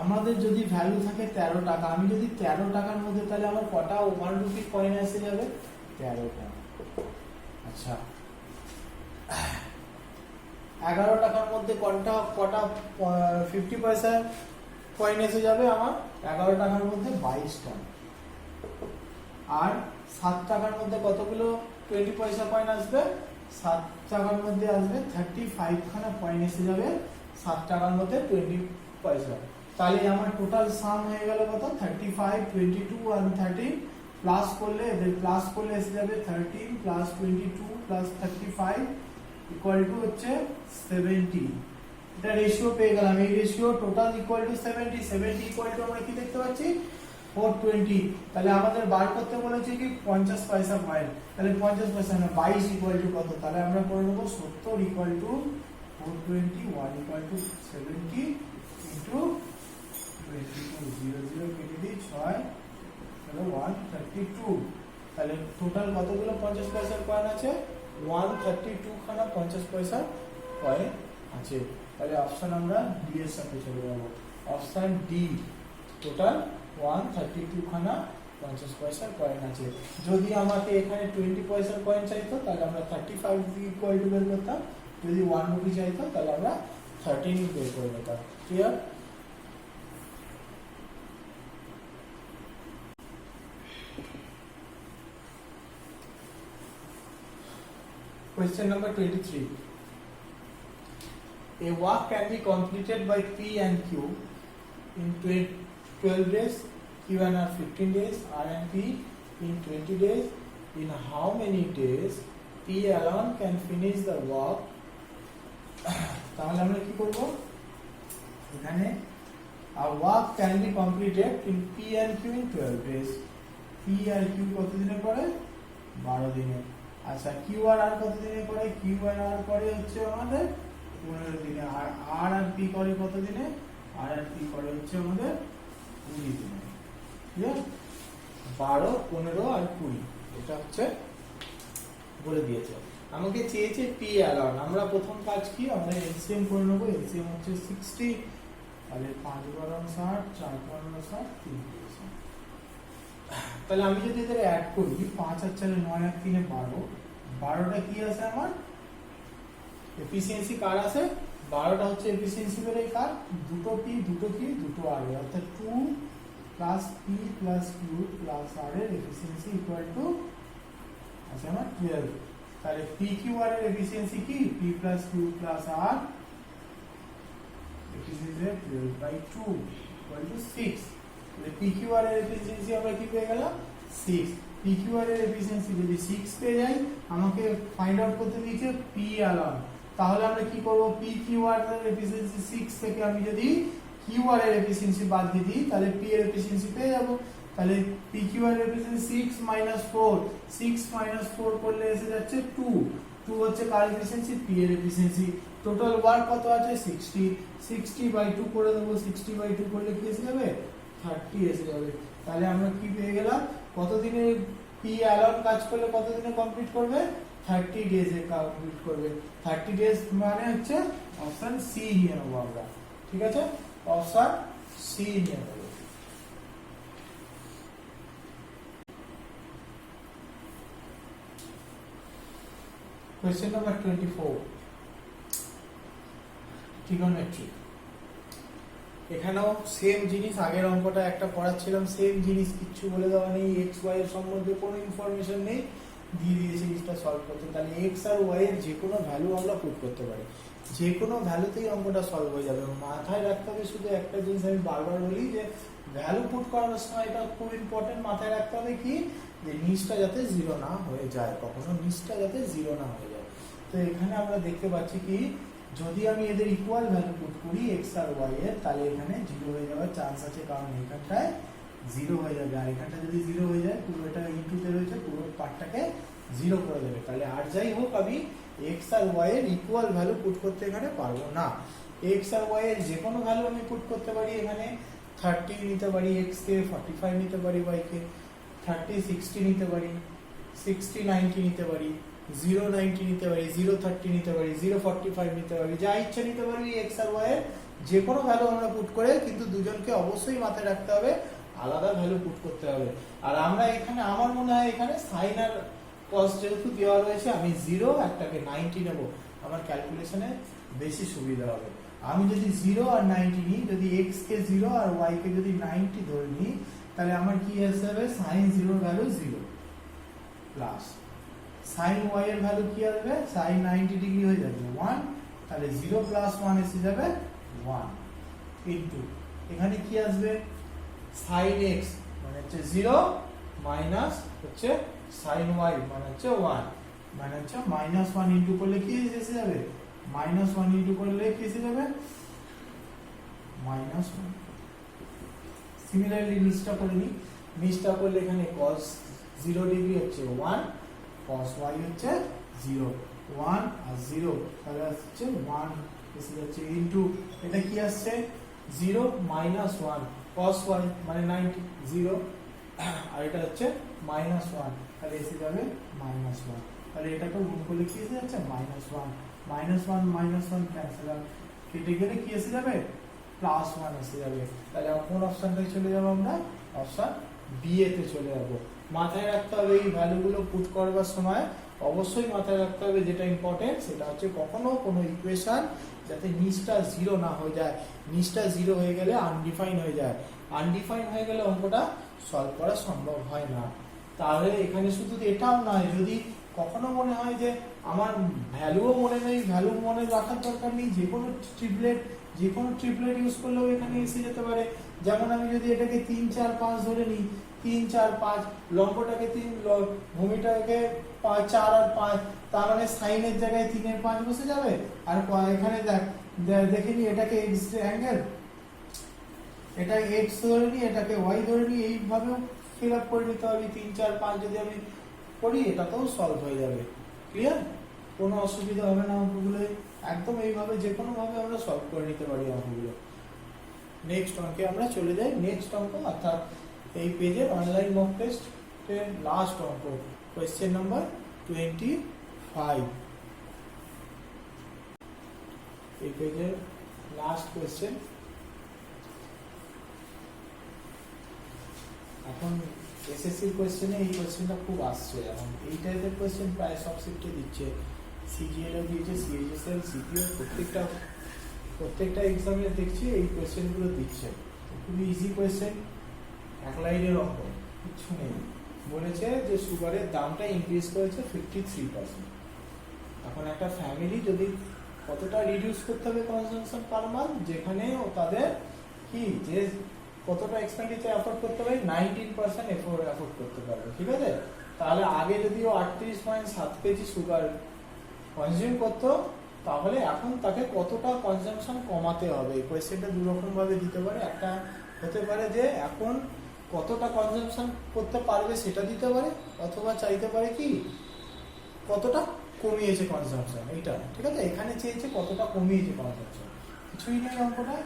আমাদের যদি ভ্যালু থাকে 13 টাকা, আমি যদি 13 টাকার মধ্যে, তাহলে আমার কটা 1 রুপি কয়েন এসে যাবে? 13টা। আচ্ছা, 11 টাকার মধ্যে কটা 50 পয়সা কয়েন এসে যাবে আমার? 11 টাকার মধ্যে 22টা। আর 7 টাকার মধ্যে কতগুলো 20 পয়সা কয়েন আসবে? 7 টাকার মধ্যে আসবে 35 খানা কয়েন এসে যাবে 7 টাকার মধ্যে 20 পয়সা। তাহলে আমার টোটাল সাম হয়ে গেল কত? 35, 22 আর 13 প্লাস করলে, এদের প্লাস করলে এসে যাবে 13 প্লাস 22 প্লাস 35 ইকুয়াল টু হচ্ছে 70। এটা রেশিও পেয়ে গেলাম। এই ratio total equal to 70। 70 equal to আমরা কি দেখতে পাচ্ছি? 420। তাহলে আমাদের বার করতে বলেছে কি 50 পয়সা কয়েন। তাহলে 50 পয়সা না, 22 ইকুয়াল টু কত? তাহলে আমরা করে নেব 70 equal to 420, 1 equal to 70 into 22, 0 0 কেটে দিই 6, তাহলে 132। তাহলে টোটাল কতগুলো 50 পয়সার কয়েন আছে? 132 খানা 50 পয়সার কয়েন আছে। তাহলে অপশন আমরা ডি এর সাথে চলে যাব। অপশন ডি, টোটাল 132 খানা 50 পয়সার কয়েন আছে। যদি আমাকে এখানে 20 পয়সার কয়েন চাইতো, তাহলে আমরা 35 ইকুয়াল টু বের করতাম। যদি 1 রুপি চাইতো, তাহলে আমরা 13 বের করে নিতাম। Clear? Question number 23. A work can be completed by P and Q in 12 days, Q and R 15 days, R and P in 20 days. In how many days P alone can finish the work? তাহলে আমরা কি করব? এখানে a work can be completed in P and Q in 12 days. P R Q কত দিনে করে? 12 দিনে। আচ্ছা, Q আর R কত দিনে করে? Q আর R করে হচ্ছে আমাদের 15 দিনে। আর R আর P করে কত দিনে? R আর P করে হচ্ছে আমাদের 20 দিনে। ক্লিয়ার? 12, 15 আর 20, এটা হচ্ছে বলে দিয়েছে। আমাকে চেয়েছে P অ্যালন। আমরা প্রথম কাজ কি? আমরা এলসিএম করে নেব। এলসিএম হচ্ছে 60, তাহলে 5 12 60, 4 12 60, 3 60। তাহলে আমি যদি এদের অ্যাড করি, 5 আর 4 9 আর 3 12, 12টা কি আছে আমার? এফিসিয়েন্সি কার আছে? 12টা হচ্ছে এফিসিয়েন্সি বের এই কার? দুটো P, দুটো Q, দুটো R, অর্থাৎ 2 plus P plus Q plus R এর এফিসিয়েন্সি ইকুয়াল টু আছে আমার 12। তাহলে P Q R এর এফিসিয়েন্সি কি? P plus Q plus R efficiency 12/2 equal to 6। তাহলে P Q R এর এফিসিয়েন্সি আমরা কি পেয়ে গেলাম? 6। P Q R এর এফিসিয়েন্সি যদি 6 পেয়ে যাই, আমাকে ফাইন্ড আউট করতে দিয়েছে P অ্যালন। তাহলে আমরা কি করব? P Q R এর এফিসিয়েন্সি 6 থেকে আমি যদি Q R এর এফিসিয়েন্সি বাদ দিয়ে দিই, তাহলে P এর এফিসিয়েন্সি পেয়ে যাব। তাহলে P Q R এর এফিসিয়েন্সি 6 - 4, 6 - 4 করলে এসে যাচ্ছে 2। 2 হচ্ছে কার এফিসিয়েন্সি? P এর এফিসিয়েন্সি। টোটাল ওয়ার্ক কত আছে? 60। 60/2 করে দেবো। 60/2 করলে কি এসে যাবে? 30 এসে যাবে। তাহলে আমরা কি পেয়ে গেলাম? কতদিনে P অ্যালন কাজ করলে কতদিনে কমপ্লিট করবে? 30 ডেজে কমপ্লিট করবে। 30 ডেজ মানে হচ্ছে অপশন সি নিয়ে নেবো আমরা। ঠিক আছে? অপশন সি নিয়ে নেবো। Question number 24. Trigonometry. এখানেও সেম জিনিস, আগের অঙ্কটা একটা পড়াচ্ছিলাম, সেম জিনিস, কিচ্ছু বলে দেওয়া নেই, এক্স ওয়াই এর সম্বন্ধে কোনো ইনফরমেশন নেই, দিয়ে দিয়েছে জিনিসটা সলভ করতে। তাহলে এক্স আর ওয়াই এর যে কোনো ভ্যালু আমরা পুট করতে পারি, যে কোনো ভ্যালুতেই অঙ্কটা সলভ হয়ে যাবে। মাথায় রাখতে হবে শুধু একটা জিনিস, আমি বারবার বলি যে ভ্যালু পুট করার সময় এটা খুব ইম্পর্টেন্ট, মাথায় রাখতে হবে কি, যে নিচটা যাতে জিরো না হয়ে যায়, কখনো নিচটা যাতে জিরো না হয়ে যায়। তো এখানে আমরা দেখতে পাচ্ছি কি, যদি আমি এদের ইকুয়াল ভ্যালু পুট করি এক্স আর ওয়াই এর, তাহলে এখানে জিরো হয়ে যাওয়ার চান্স আছে, কারণ এখানটায় জিরো হয়ে যাবে, আর এখানটা যদি জিরো হয়ে যায়, পুরো এটা ইনটুতে রয়েছে, পুরো পার্টটাকে জিরো করে দেবে। তাহলে আর যাই হোক, আমি এক্স আর ওয়াই এর ইকুয়াল ভ্যালু পুট করতে এখানে পারবো না। এক্স আর ওয়াই এর যে কোনো ভ্যালু আমি পুট করতে পারি, এখানে 30 নিতে পারি এক্স কে, 45 নিতে পারি ওয়াই কে, 30 60 নিতে পারি, 60 90 নিতে পারি, 0 90 নিতে পারি, 0 30 নিতে পারি, 0 45 নিতে পারি, যা ইচ্ছা নিতে পারি এক্স আর ওয়াই এর যে কোনো ভ্যালু আমরা পুট করে, কিন্তু দুজনকে অবশ্যই মাথায় রাখতে হবে আলাদা ভ্যালু পুট করতে হবে। আর আমরা এখানে আমার মনে হয় এখানে সাইন আর কস যেহেতু দেওয়া রয়েছে, আমি 0 একটাকে 90 নেব, আমার ক্যালকুলেশনে বেশি সুবিধা হবে। আমি যদি 0 আর 90 নিই, যদি x কে 0 আর y কে যদি 90 ধরে নিই, তাহলে আমার কি আসবে হবে sin 0 এর ভ্যালু 0 প্লাস sin y এর ভ্যালু কি আসবে, sin 90 ডিগ্রি হয়ে যাবে 1, তাহলে 0 প্লাস 1 এসে যাবে 1 ইনটু এখানে কি আসবে sin x মানে হচ্ছে 0 মাইনাস হচ্ছে sin y মানে হচ্ছে 1 মানে হচ্ছে -1 ইনটু করলে কি এসে যাবে, -1 ইনটু করলে কি এসে যাবে -1। সিমিলারলি নিচটা করে নিই, নিচটা করলে এখানে cos 0 ডিগ্রি হচ্ছে 1, cos y হচ্ছে 0, 1 আর 0 তাহলে হচ্ছে 1 এসে যাচ্ছে ইনটু এটা কি আসছে 0 -1 cos y মানে 90 0 আর এটা হচ্ছে -1 তাহলে এসে যাবে -1, তাহলে এটাকে গুণ করলে কি এসে যাচ্ছে -1 ক্যান্সেল আউট, কেটে গেলে কি এসে যাবে +1 এসে যাবে। তাহলে কোন অপশনটায় চলে যাব আমরা, অপশন বি এতে চলে যাব। মাথায় রাখতে হবে এই ভ্যালুগুলো পুট করবার সময় অবশ্যই মাথায় রাখতে হবে যেটা ইম্পর্টেন্ট সেটা হচ্ছে কখনো কোনো ইকুয়েশন যাতে নিচটা 0 না হয়ে যায়, নিচটা 0 হয়ে গেলে আনডিফাইন হয়ে যায়, আনডিফাইন হয়ে গেলে অঙ্কটা সলভ করা সম্ভব হয় না। তাহলে এখানে শুধু এটাও নয়, যদি কখনো মনে হয় যে আমার ভ্যালুও মনে নেই, ভ্যালু মনে রাখার দরকার নেই, যে কোনো ট্রিপলেট ইউজ করলেও এখানে এসে যেতে পারে। যেমন আমি যদি এটাকে 3 4 5 ধরে নিই, 3 4 5, লম্বটাকে 3, ভূমিটাকে 4 আর 5, তার মানে সাইনের জায়গায় 3 এর 5 বসে যাবে। আর এখানে দেখে নি এটাকে এক্স অ্যাঙ্গেল, এটা এক্স ধরে নি, এটাকে ওয়াই ধরে নি, এইভাবেও ফিল আপ করে নিতে হবে। 3 4 5 যদি আমি করি এটাতেও সলভ হয়ে যাবে। ক্লিয়ার? কোনো অসুবিধা হবে না অঙ্কগুলো, একদম এইভাবে যে কোনো ভাবে আমরা সলভ করে নিতে পারি অঙ্কগুলো। নেক্সট অঙ্কে আমরা চলে যাই। নেক্সট অঙ্ক অর্থাৎ এই পেজের অনলাইন মক টেস্টের লাস্ট অঙ্ক, কোয়েশ্চেন নাম্বার 25। এই পেজের লাস্ট কোয়েশ্চেন। এখন এসএসসির কোয়েশ্চেনে এই কোয়েশ্চেনটা খুব আসছে, এখন এই টাইপের কোয়েশ্চেন প্রায় সব শিফটে দিচ্ছে, সিজিএলও দিয়েছে, সিএইচএসএল, সিপিও, প্রত্যেকটা এক্সামে দেখছি এই কোয়েশ্চেনগুলো দিচ্ছে। খুবই ইজি কোয়েশ্চেন, এক লাইনের অঙ্ক, কিছু নেই। বলেছে যে সুগারের দামটা ইনক্রিজ করেছে 53%। এখন একটা ফ্যামিলি যদি কতটা রিডিউস করতে হবে কনজাম্পশন পার মান্থ, যেখানে তাদের কি যে কতটা এক্সপেন্ডিচার অ্যাফোর্ড করতে পারে, 19% অ্যাফোর্ড করতে পারবে। ঠিক আছে, তাহলে আগে যদি ও 38.7 কেজি সুগার কনজিউম করতো, তাহলে এখন তাকে কতটা কনজাম্পশন কমাতে হবে। এই কোয়েশ্চেনটা দু রকম ভাবে দিতে পারে, একটা হতে পারে যে এখন কতটা কনজাম্পশন করতে পারবে সেটা দিতে পারে, অথবা চাইতে পারে কি কতটা কমিয়েছে কনজাম্পশন, এইটা। ঠিক আছে, এখানে চেয়েছে কতটা কমিয়েছে কনজাম্পশন, কিছুই নেই অঙ্কটা।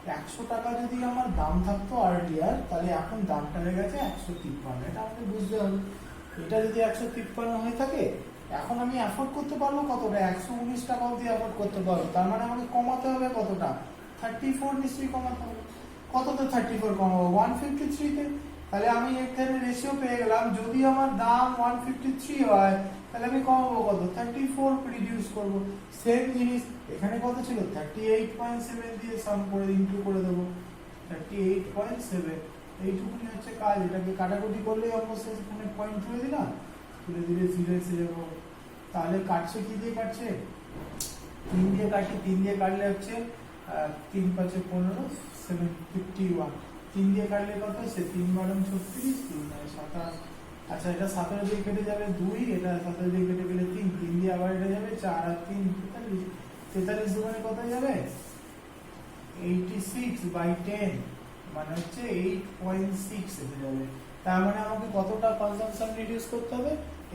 100 টাকা যদি আমার দাম থাকতো আর্লিয়ার, তাহলে এখন দামটা হয়ে গেছে 153, এটা আমাকে বুঝতে হবে। এটা যদি 153 হয়ে থাকে, এখন আমি অ্যাফোর্ড করতে পারবো কতটা, 119 টাকা অবধি অ্যাফোর্ড করতে পারবো, তার মানে আমাকে কমাতে হবে কতটা, 34 নিশ্চয়ই কমাতে হবে। কততে 34 কমাবো, 153 তে। তাহলে আমি এখানে রেশিও পেয়ে গেলাম, যদি আমার দাম 153 হয় তাহলে আমি কমাবো কত, 34 রিডিউস করব। সেম জিনিস এখানে কত ছিল, 38.7 দিয়ে সাম করে ইনটু করে দেবো, 38.7। এইটুকুনি হচ্ছে কাজ, এটাকে কাটাকুটি করলেই অবশ্যই এখানে পয়েন্ট তুলে দিলাম, তুলে দিলে 0 এসে যাবো। তাহলে কাটছে কি দিয়ে কাটছে, 3 দিয়ে কাটছে, 3 দিয়ে কাটলে হচ্ছে 3 5 15 751, 3 দিয়ে কাটলে কত, সে 3 12 36, 3 9 27। আচ্ছা, এটা 17 দিয়ে কেটে যাবে 2, এটা 17 দিয়ে কেটে গেলে 3, 3 দিয়ে আবার এটা যাবে 4 আর 3 43, 43 দোকানে কত যাবে 86/10, মানে হচ্ছে 8.6 এসে যাবে। তার মানে আমাকে কতটা কনজাম্পশন রিডিউস করতে হবে,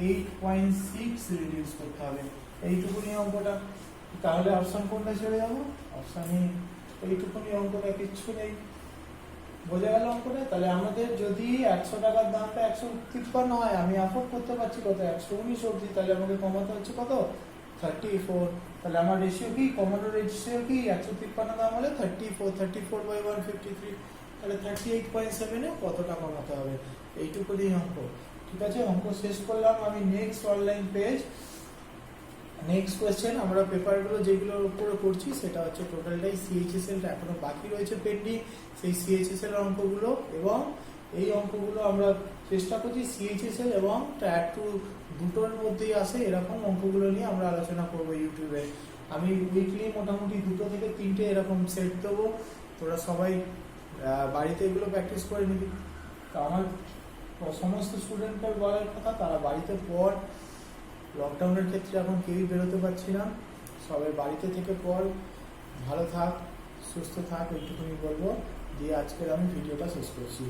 8.6 রিডিউস করতে হবে। এইটুকুনি অঙ্কটা। তাহলে অপশন কোনটা চলে যাবো, অপশনে এইটুকুনি অঙ্কটা, কিচ্ছু নেই। বোঝা গেল অঙ্কটা? তাহলে আমাদের যদি 100 টাকার দামটা 153 হয়, আমি অ্যাফোর্ড করতে পারছি কত, 119 অবধি, তাহলে আমাকে কমাতে হচ্ছে কত, 34, তাহলে আমার রেশিও কি, কমোডোর রেশিও কি 153 দাম হলে 34/153, তাহলে 38.7 এ কতটা কমাতে হবে, এইটুকুনি অঙ্ক। ঠিক আছে, অঙ্ক শেষ করলাম আমি। Next online page, next question. আমরা পেপারগুলো যেগুলোর উপরে করছি সেটা হচ্ছে টোটালটাই সিএইচএসএল এখনো বাকি রয়েছে পেন্ডিং, সেই সিএইচএসএল এর অঙ্কগুলো, এবং এই অঙ্কগুলো আমরা চেষ্টা করছি সিএইচএসএল এবং টায়ার 2 দুটোর মধ্যেই আসে এরকম অঙ্কগুলো নিয়ে আমরা আলোচনা করব ইউটিউবে। আমি উইকলি মোটামুটি 2 থেকে 3টে এরকম সেট দেবো, তোরা সবাই বাড়িতে এগুলো প্র্যাকটিস করে নিবি। তো আমার সমস্ত স্টুডেন্টদের বলার কথা, তারা বাড়িতে পড়। লকডাউনের ক্ষেত্রে এখন কেউই বেরোতে পারছি না, সবাই বাড়িতে থেকে পড়, ভালো থাক, সুস্থ থাক, এইটুকুনি বলবো। দিয়ে আজকের আমি ভিডিওটা শেষ করছি।